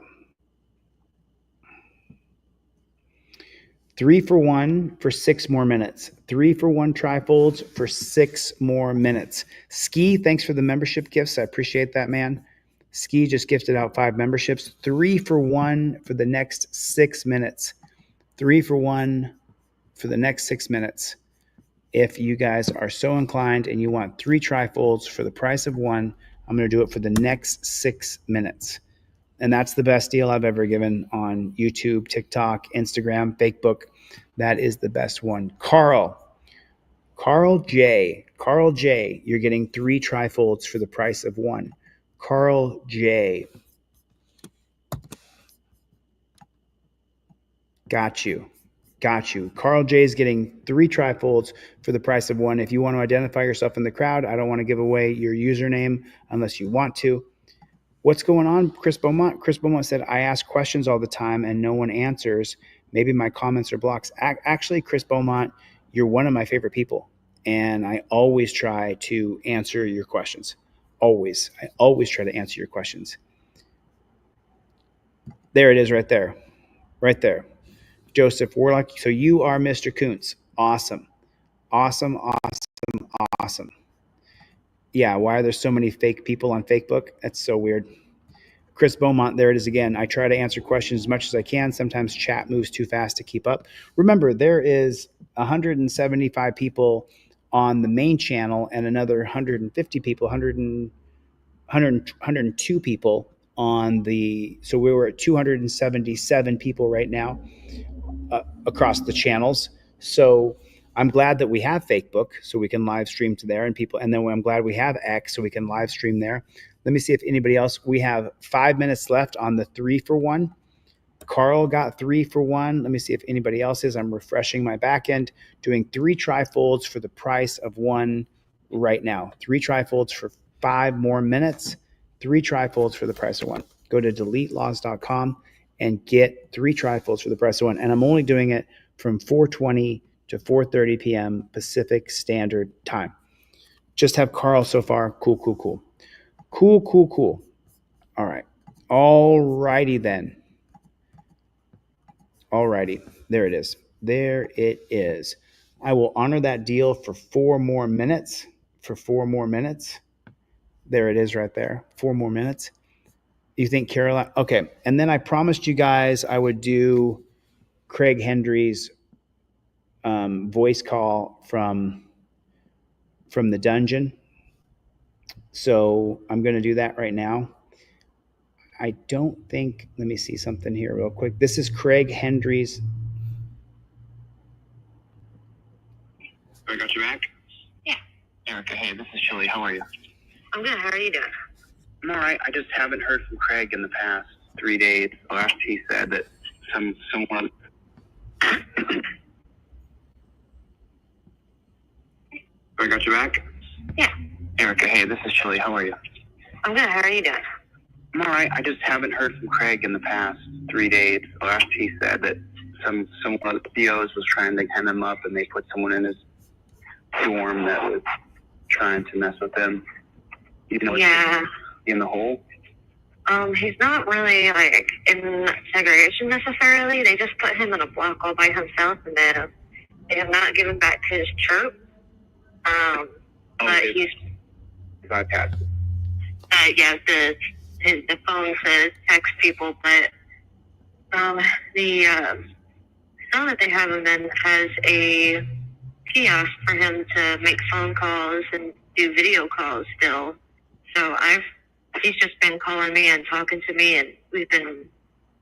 3 for 1 for 6 more minutes. 3 for 1 trifolds for 6 more minutes. Ski, thanks for the membership gifts. I appreciate that, man. Ski just gifted out 5 memberships. 3 for 1 for the next 6 minutes. 3 for 1 for the next 6 minutes. If you guys are so inclined and you want 3 trifolds for the price of 1, I'm going to do it for the next 6 minutes. And that's the best deal I've ever given on YouTube, TikTok, Instagram, Facebook. That is the best one. Carl J, you're getting 3 trifolds for the price of 1. Carl J. Got you. Carl J is getting 3 trifolds for the price of 1. If you want to identify yourself in the crowd, I don't want to give away your username unless you want to. What's going on, Chris Beaumont? Chris Beaumont said, I ask questions all the time and no one answers. Maybe my comments are blocks. Actually, Chris Beaumont, you're one of my favorite people. And I always try to answer your questions. Always. I always try to answer your questions. There it is right there. Right there. Joseph Warlock. So you are Mr. Kuntz. Awesome. Yeah, why are there so many fake people on Facebook? That's so weird. Chris Beaumont, there it is again. I try to answer questions as much as I can. Sometimes chat moves too fast to keep up. Remember, there is 175 people on the main channel and another 150 people, 102 people on the, so we were at 277 people right now across the channels. So I'm glad that we have Facebook so we can live stream to there and people. And then I'm glad we have X so we can live stream there. Let me see if anybody else, we have 5 minutes left on the 3 for 1. Carl got 3 for 1. Let me see if anybody else is. I'm refreshing my back end, doing 3 trifolds for the price of 1 right now. 3 trifolds for 5 more minutes. 3 trifolds for the price of 1. Go to deletelaws.com and get 3 trifolds for the price of 1. And I'm only doing it from 4:20 to 4:30 p.m. Pacific Standard Time. Just have Carl so far. Cool. Cool. All right. All righty then. All righty. There it is. There it is. I will honor that deal for 4 more minutes. There it is right there. 4 more minutes. You think Caroline? Okay. And then I promised you guys I would do Craig Hendry's voice call from the dungeon. So I'm going to do that right now. I don't think, let me see something here real quick. This is Craig Hendry's. I got you back? Yeah. Erica, hey, this is Chili. How are you? I'm good. How are you doing? I'm all right. I just haven't heard from Craig in the past 3 days. Last he said that someone. I got your back? Yeah. Erica, hey, this is Chili. How are you? I'm good. How are you doing? I'm all right. I just haven't heard from Craig in the past 3 days. Last he said that someone of the COs was trying to hem him up, and they put someone in his dorm that was trying to mess with him. You know, Yeah. In the hole. He's not really like in segregation necessarily. They just put him in a block all by himself, and then they have not given back his chirp. But he's iPad. yeah, the phone says text people, but the cell that they have him in has a kiosk for him to make phone calls and do video calls still. So he's just been calling me and talking to me, and we've been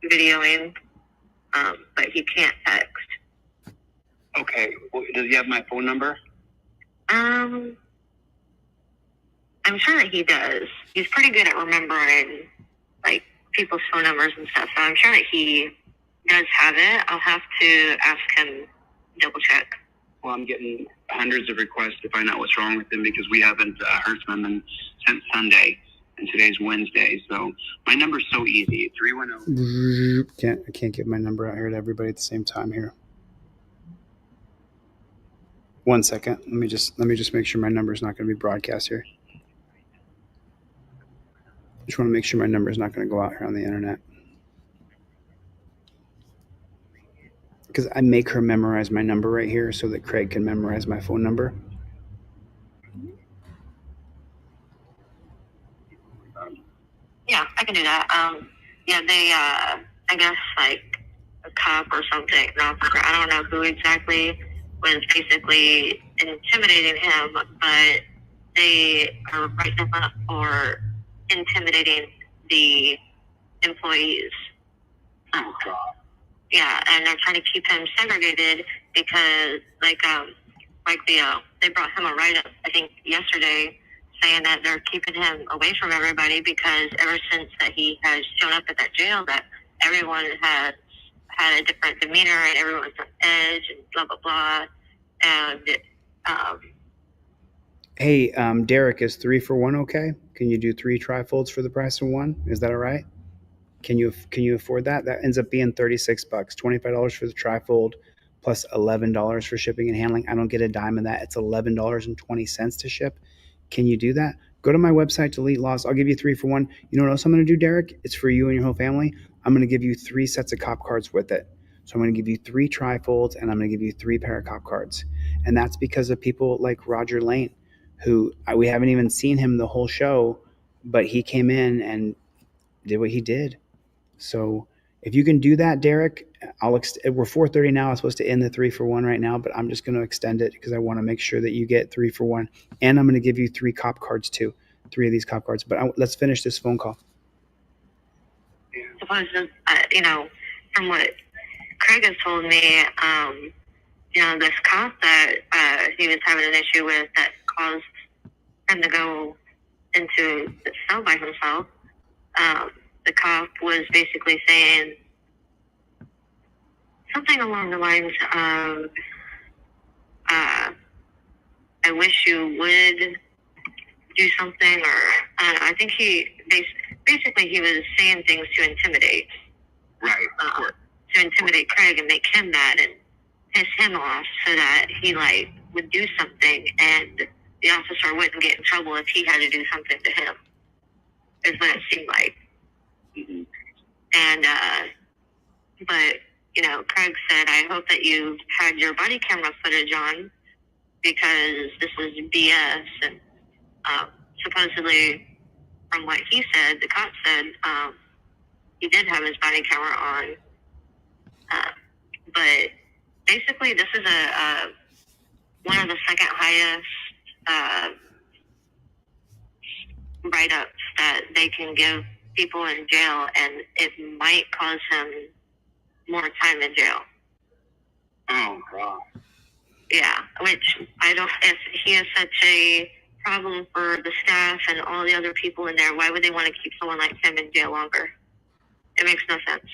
videoing, but he can't text. Okay. Well, does he have my phone number? I'm sure that he does. He's pretty good at remembering like people's phone numbers and stuff. So I'm sure that he does have it. I'll have to ask him, double check. Well, I'm getting hundreds of requests to find out what's wrong with him because we haven't heard from him since Sunday, and today's Wednesday. So my number's so easy: 310. I can't give my number out here to everybody at the same time here. 1 second. Let me just make sure my number is not going to be broadcast here. Just want to make sure my number is not going to go out here on the internet. Because I make her memorize my number right here so that Craig can memorize my phone number. Yeah, I can do that. Yeah, they, I guess like a cop or something, an officer, I don't know who exactly was basically intimidating him, but they are writing him up for intimidating the employees. Oh, God. Yeah, and they're trying to keep him segregated because, they brought him a write-up, I think, yesterday, saying that they're keeping him away from everybody because ever since that he has shown up at that jail, that everyone has had a different demeanor and everyone's on edge and blah, blah, blah. And, Hey, Derek, is 3 for 1 okay? Can you do 3 trifolds for the price of 1? Is that all right? Can you afford that? That ends up being $36, $25 for the trifold, plus $11 for shipping and handling. I don't get a dime of that. It's $11.20 to ship. Can you do that? Go to my website, Delete Loss. I'll give you 3 for 1. You know what else I'm going to do, Derek? It's for you and your whole family. I'm going to give you 3 sets of cop cards with it. So I'm going to give you 3 trifolds, and I'm going to give you 3 pair of cop cards. And that's because of people like Roger Lane, who we haven't even seen him the whole show, but he came in and did what he did. So if you can do that, Derek, we're 4:30 now. I'm supposed to end the 3 for 1 right now, but I'm just going to extend it because I want to make sure that you get 3 for 1. And I'm going to give you 3 cop cards too, 3 of these cop cards. But let's finish this phone call. Suppose, from what Craig has told me, this cop that he was having an issue with that caused him to go into the cell by himself, the cop was basically saying something along the lines of, I wish you would do something, or I think he basically he was saying things to intimidate. Right. To intimidate Craig and make him mad and piss him off so that he would do something and the officer wouldn't get in trouble if he had to do something to him, is what it seemed like. Mm-hmm. And, but, Craig said, I hope that you had your body camera footage on because this is BS. And supposedly, from what he said, the cop said, he did have his body camera on. But basically, this is one of the second highest write-ups that they can give people in jail, and it might cause him more time in jail. Oh, God. Yeah, which I don't, if he is such a problem for the staff and all the other people in there. Why would they want to keep someone like him in jail longer? It makes no sense.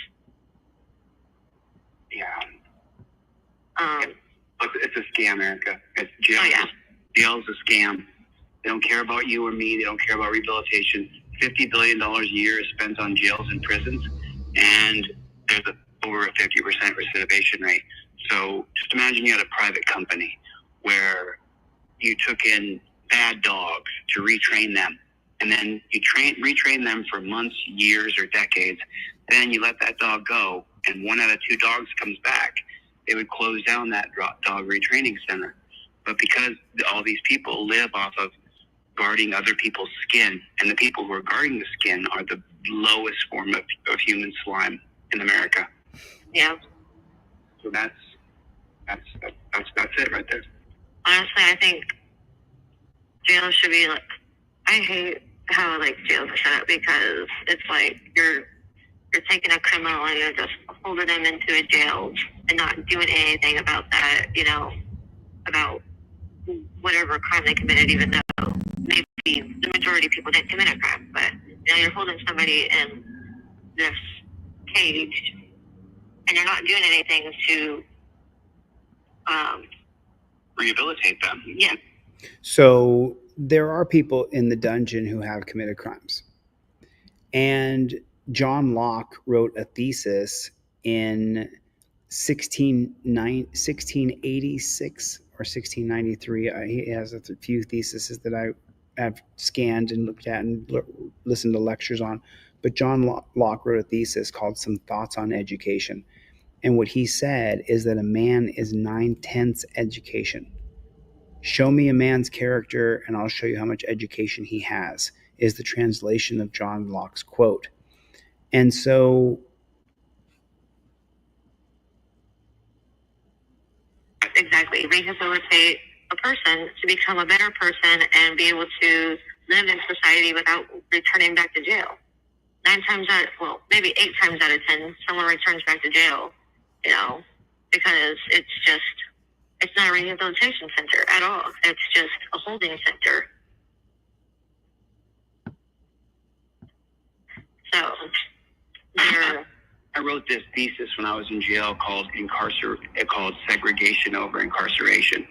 Yeah. Um, Look, it's a scam, Erica. It's jail. Oh, yeah. Jail's a scam. They don't care about you or me. They don't care about rehabilitation. $50 billion a year is spent on jails and prisons, and there's over a 50% recidivation rate. So just imagine you had a private company where you took in bad dogs to retrain them, and then you retrain them for months, years, or decades. Then you let that dog go, and 1 out of 2 dogs comes back. They would close down that dog retraining center. But because all these people live off of guarding other people's skin, and the people who are guarding the skin are the lowest form of human slime in America. Yeah. So that's it right there. Honestly, I think jail should be like, I hate how like jails are set up, because it's like you're taking a criminal and you're just holding them into a jail and not doing anything about that, you know, about whatever crime they committed, even though maybe the majority of people didn't commit a crime. But, you know, you're holding somebody in this cage and you're not doing anything to rehabilitate them. Yeah. So there are people in the dungeon who have committed crimes. And John Locke wrote a thesis in 1686 or 1693. He has a few theses that I have scanned and looked at and listened to lectures on. But John Locke wrote a thesis called Some Thoughts on Education. And what he said is that a man is 9/10 education. Show me a man's character and I'll show you how much education he has, is the translation of John Locke's quote. And so exactly, rehabilitate a person to become a better person and be able to live in society without returning back to jail. 8 times out of 10, someone returns back to jail, you know, because it's not a rehabilitation center at all. It's just a holding center. So, I wrote this thesis when I was in jail called Segregation Over Incarceration.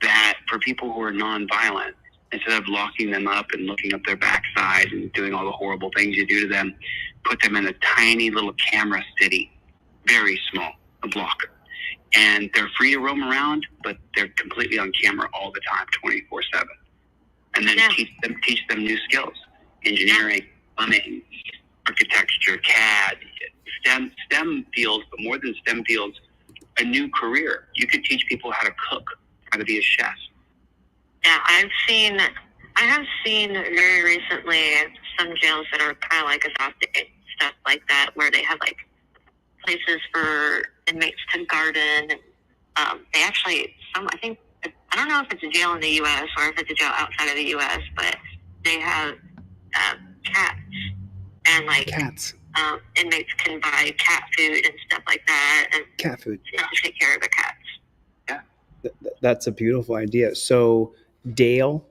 That for people who are nonviolent, instead of locking them up and looking up their backside and doing all the horrible things you do to them, put them in a tiny little camera city, very small, a block. And they're free to roam around, but they're completely on camera all the time, 24/7. And then teach them new skills, engineering, plumbing, architecture, CAD, STEM fields, but more than STEM fields, a new career. You could teach people how to cook, how to be a chef. Yeah, I have seen very recently some jails that are kind of like adopting stuff like that, where they have like places for inmates to garden. They actually, I don't know if it's a jail in the U.S. or if it's a jail outside of the U.S., but they have cats, and like cats. Inmates can buy cat food and stuff like that, and cat food to take care of the cats. That's a beautiful idea. So Dale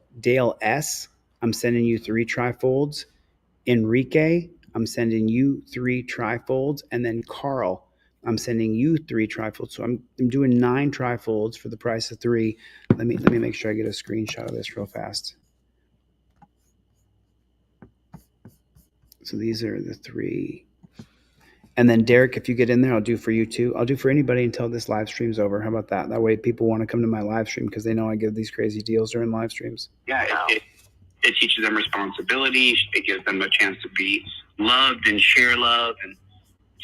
S., I'm sending you 3 trifolds. Enrique, I'm sending you 3 trifolds. And then Carl, I'm sending you 3 trifolds. So I'm doing 9 trifolds for the price of 3. Let me make sure I get a screenshot of this real fast. So these are the 3. And then Derek, if you get in there, I'll do for you too. I'll do for anybody until this live stream's over. How about that? That way people want to come to my live stream because they know I give these crazy deals during live streams. Yeah, it teaches them responsibility. It gives them a chance to be loved and share love. And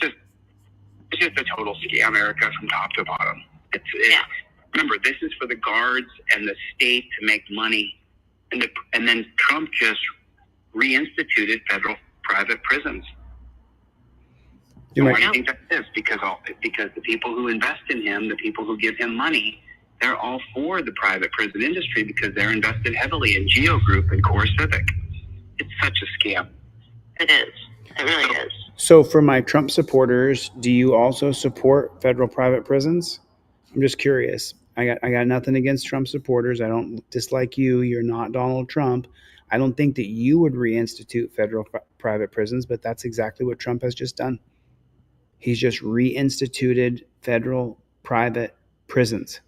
it's just a total scam, Erica, from top to bottom. Remember, this is for the guards and the state to make money. And then Trump just reinstituted federal private prisons. Why do you think that is? Because the people who invest in him, the people who give him money, they're all for the private prison industry because they're invested heavily in Geo Group and Core Civic. It's such a scam. It is. It really is. So for my Trump supporters, do you also support federal private prisons? I'm just curious. I got nothing against Trump supporters. I don't dislike you. You're not Donald Trump. I don't think that you would reinstitute federal private prisons, but that's exactly what Trump has just done. He's just reinstituted federal private prisons.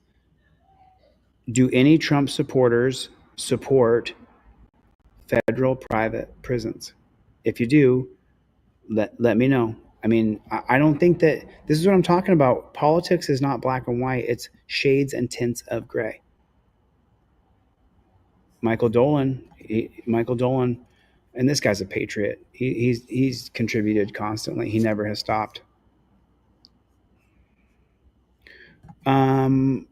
Do any Trump supporters support federal private prisons? If you do, let me know. I mean, I don't think that this is what I'm talking about. Politics is not black and white. It's shades and tints of gray. Michael Dolan, and this guy's a patriot. He's contributed constantly. He never has stopped. Oh,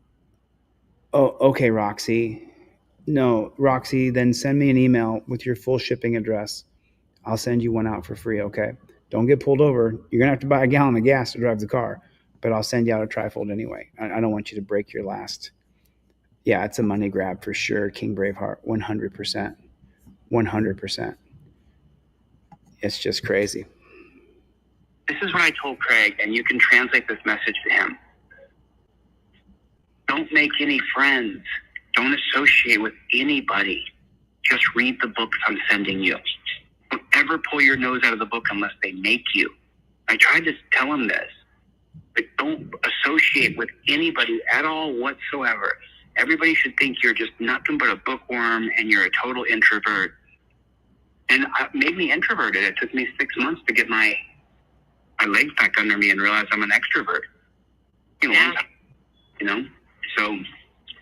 okay, Roxy. No, Roxy, then send me an email with your full shipping address. I'll send you one out for free, okay? Don't get pulled over. You're going to have to buy a gallon of gas to drive the car, but I'll send you out a trifold anyway. I don't want you to break your last. Yeah, it's a money grab for sure, King Braveheart, 100%. 100%. It's just crazy. This is what I told Craig, and you can translate this message to him. Don't make any friends. Don't associate with anybody. Just read the books I'm sending you. Don't ever pull your nose out of the book unless they make you. I tried to tell him this, but don't associate with anybody at all whatsoever. Everybody should think you're just nothing but a bookworm and you're a total introvert. And it made me introverted. It took me 6 months to get my legs back under me and realize I'm an extrovert. So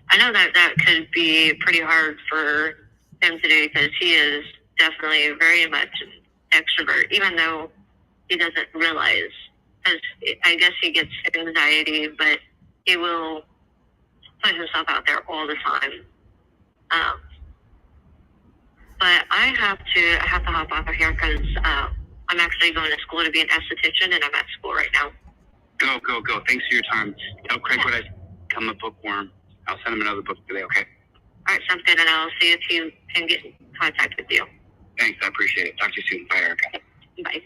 I know that could be pretty hard for him to do because he is definitely very much an extrovert, even though he doesn't realize. Because I guess he gets anxiety, but he will put himself out there all the time. But I have to hop off of here because I'm actually going to school to be an esthetician, and I'm at school right now. Go. Thanks for your time. Tell Craig what I become a bookworm. I'll send him another book today, okay? All right, sounds good, and I'll see if he can get in contact with you. Thanks, I appreciate it. Talk to you soon. Bye, Erica. Bye.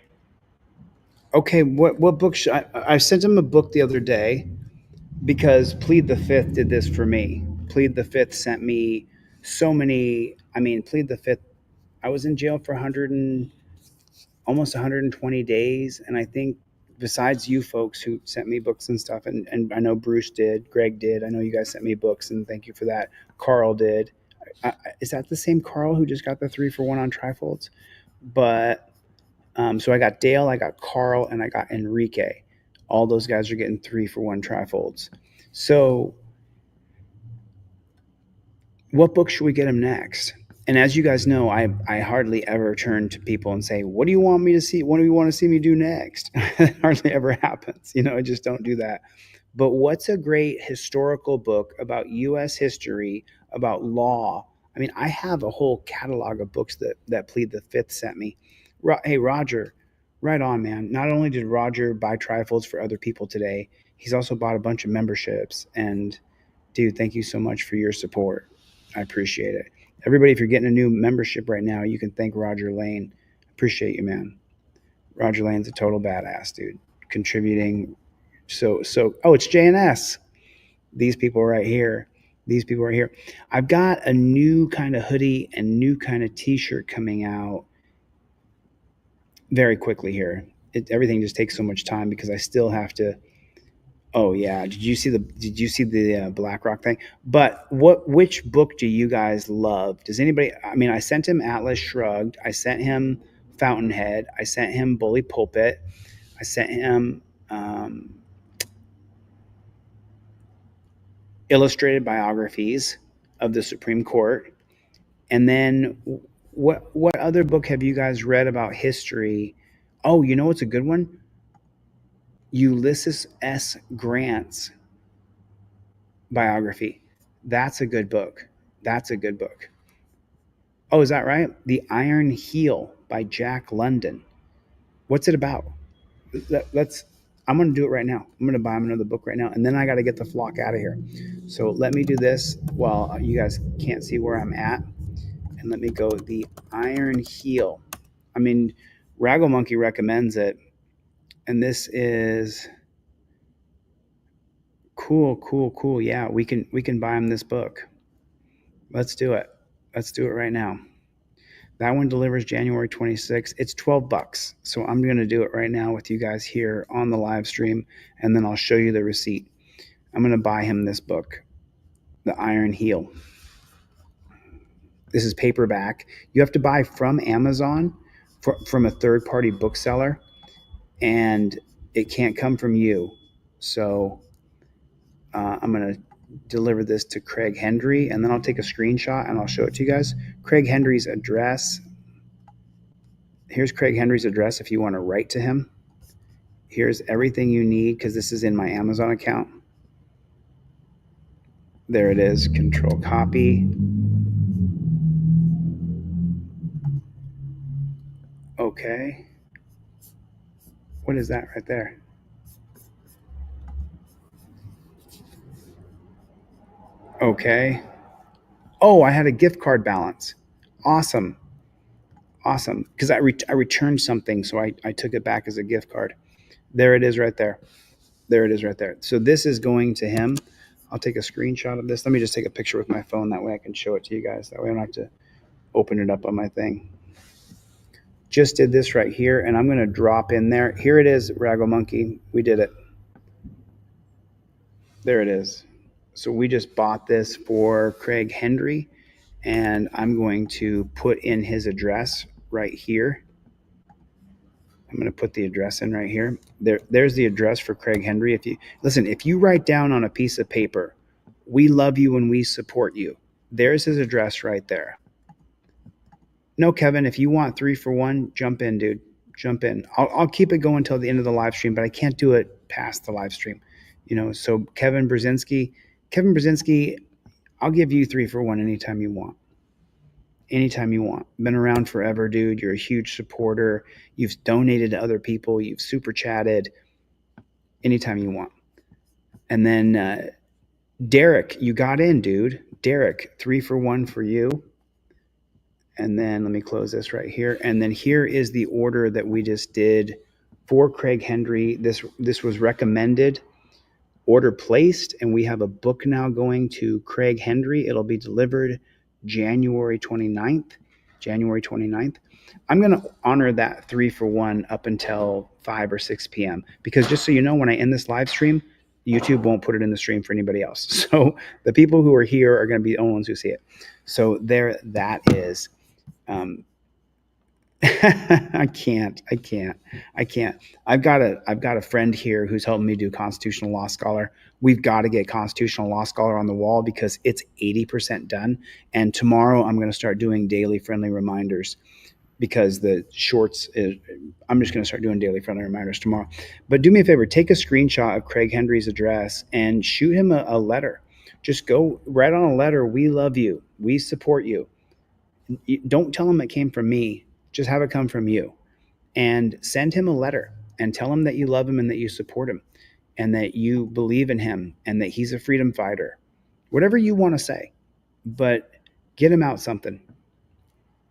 Okay, what book should I sent him a book the other day because Plead the Fifth did this for me. Plead the Fifth sent me so many. I mean, Plead the Fifth. I was in jail for almost 120 days, and I think besides you folks who sent me books and stuff, and I know Bruce did, Greg did. I know you guys sent me books, and thank you for that. Carl did. Is that the same Carl who just got the 3-for-1 on trifolds? But so I got Dale, I got Carl, and I got Enrique. All those guys are getting 3-for-1 trifolds. So what book should we get him next? And as you guys know, I hardly ever turn to people and say, what do you want me to see? What do you want to see me do next? It hardly ever happens. I just don't do that. But what's a great historical book about U.S. history, about law? I mean, I have a whole catalog of books that Plead the Fifth sent me. Hey, Roger, right on, man. Not only did Roger buy trifolds for other people today, he's also bought a bunch of memberships. And, dude, thank you so much for your support. I appreciate it. Everybody, if you're getting a new membership right now, you can thank Roger Lane. Appreciate you, man. Roger Lane's a total badass, dude. Contributing so. Oh, it's JNS. These people right here. I've got a new kind of hoodie and new kind of t-shirt coming out very quickly here. Everything just takes so much time because I still have to. Oh yeah, did you see the BlackRock thing? But which book do you guys love? Does anybody? I mean, I sent him Atlas Shrugged. I sent him Fountainhead. I sent him Bully Pulpit. I sent him illustrated biographies of the Supreme Court. And then what other book have you guys read about history? Oh, you know what's a good one? Ulysses S. Grant's biography. That's a good book. Oh, is that right? The Iron Heel by Jack London. What's it about? I'm going to do it right now. I'm going to buy him another book right now, and then I got to get the flock out of here. So let me do this while you guys can't see where I'm at. And let me go The Iron Heel. I mean, Raggle Monkey recommends it. And this is Cool. Yeah, we can buy him this book. Let's do it. Let's do it right now. That one delivers January 26th. It's $12. So I'm going to do it right now with you guys here on the live stream, and then I'll show you the receipt. I'm going to buy him this book, The Iron Heel. This is paperback. You have to buy from Amazon, from a third-party bookseller, and it can't come from you. So I'm going to deliver this to Craig Hendry, and then I'll take a screenshot and I'll show it to you guys. Craig Hendry's address. Here's Craig Hendry's address if you want to write to him. Here's everything you need, because this is in my Amazon account. There it is. Control copy. Okay. What is that right there? Okay. Oh, I had a gift card balance. Awesome. Because I returned something, so I took it back as a gift card. There it is right there. So this is going to him. I'll take a screenshot of this. Let me just take a picture with my phone. That way I can show it to you guys. That way I don't have to open it up on my thing. Just did this right here, and I'm going to drop in there. Here it is, Raggle Monkey. We did it. There it is. So we just bought this for Craig Hendry, and I'm going to put in his address right here. I'm going to put the address in right here. There's the address for Craig Hendry. If you write down on a piece of paper, "We love you and we support you," there's his address right there. No, Kevin, if you want 3 for 1, jump in, dude. Jump in. I'll keep it going till the end of the live stream, but I can't do it past the live stream. So Kevin Brzezinski, I'll give you 3 for 1 anytime you want. Been around forever, dude. You're a huge supporter. You've donated to other people. You've super chatted. Anytime you want. And then Derek, you got in, dude. Derek, 3 for 1 for you. And then let me close this right here. And then here is the order that we just did for Craig Hendry. This was recommended, order placed, and we have a book now going to Craig Hendry. It'll be delivered January 29th. I'm going to honor that 3 for 1 up until 5 or 6 p.m. because just so you know, when I end this live stream, YouTube won't put it in the stream for anybody else. So the people who are here are going to be the only ones who see it. So there that is. I can't. I've got a friend here who's helping me do Constitutional Law Scholar. We've got to get Constitutional Law Scholar on the wall because it's 80% done. And tomorrow I'm going to start doing daily friendly reminders because the shorts I'm just going to start doing daily friendly reminders tomorrow. But do me a favor, take a screenshot of Craig Hendry's address and shoot him a letter. Just go write on a letter, "We love you. We support you." Don't tell him it came from me. Just have it come from you, and send him a letter and tell him that you love him and that you support him and that you believe in him and that he's a freedom fighter. Whatever you want to say, but get him out something.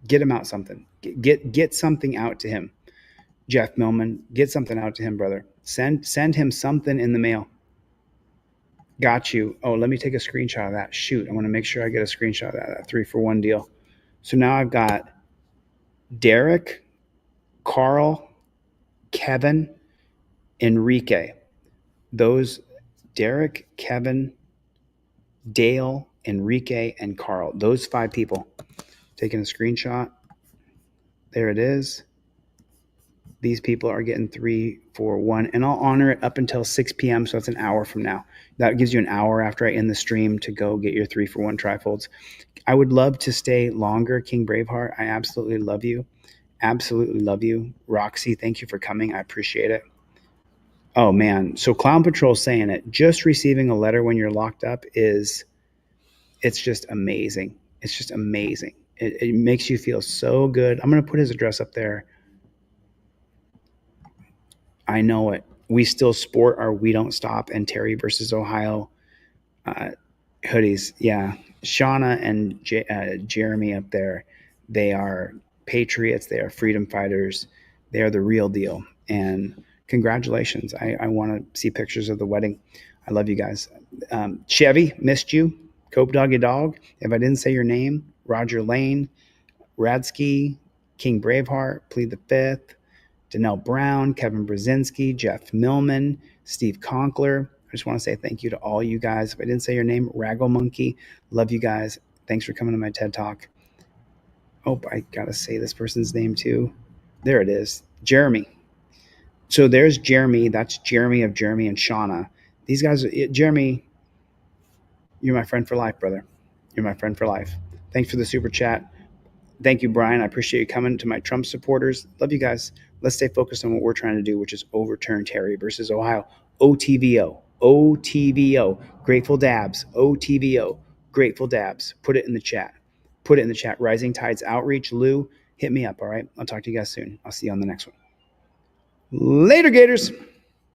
Get something out to him. Jeff Millman, get something out to him, brother. Send him something in the mail. Got you. Oh, let me take a screenshot of that. Shoot, I want to make sure I get a screenshot of that 3 for 1 deal. So now I've got Derek, Carl, Kevin, Enrique. Those Derek, Kevin, Dale, Enrique, and Carl. Those 5 people. Taking a screenshot. There it is. These people are getting 3 for 1, and I'll honor it up until 6 p.m. So it's an hour from now. That gives you an hour after I end the stream to go get your 3 for 1 trifolds. I would love to stay longer, King Braveheart. I absolutely love you. Absolutely love you. Roxy, thank you for coming. I appreciate it. Oh, man. So Clown Patrol saying it. Just receiving a letter when you're locked up it's just amazing. It's just amazing. It makes you feel so good. I'm going to put his address up there. I know it. We still sport our We Don't Stop and Terry versus Ohio hoodies. Yeah. Shauna and Jeremy up there, they are patriots. They are freedom fighters. They are the real deal. And congratulations. I want to see pictures of the wedding. I love you guys. Chevy, missed you. Cope Doggy Dog. If I didn't say your name, Roger Lane, Radsky, King Braveheart, Plead the Fifth, Danelle Brown, Kevin Brzezinski, Jeff Millman, Steve Conkler. I just want to say thank you to all you guys. If I didn't say your name, Raggle Monkey, love you guys. Thanks for coming to my TED Talk. Oh, I got to say this person's name too. There it is. Jeremy. So there's Jeremy. That's Jeremy of Jeremy and Shauna. These guys, Jeremy, you're my friend for life, brother. You're my friend for life. Thanks for the super chat. Thank you, Brian. I appreciate you coming. To my Trump supporters, love you guys. Let's stay focused on what we're trying to do, which is overturn Terry versus Ohio. OTVO. OTVO. Grateful Dabs. OTVO. Grateful Dabs. Put it in the chat. Put it in the chat. Rising Tides Outreach. Lou, hit me up, all right? I'll talk to you guys soon. I'll see you on the next one. Later, Gators.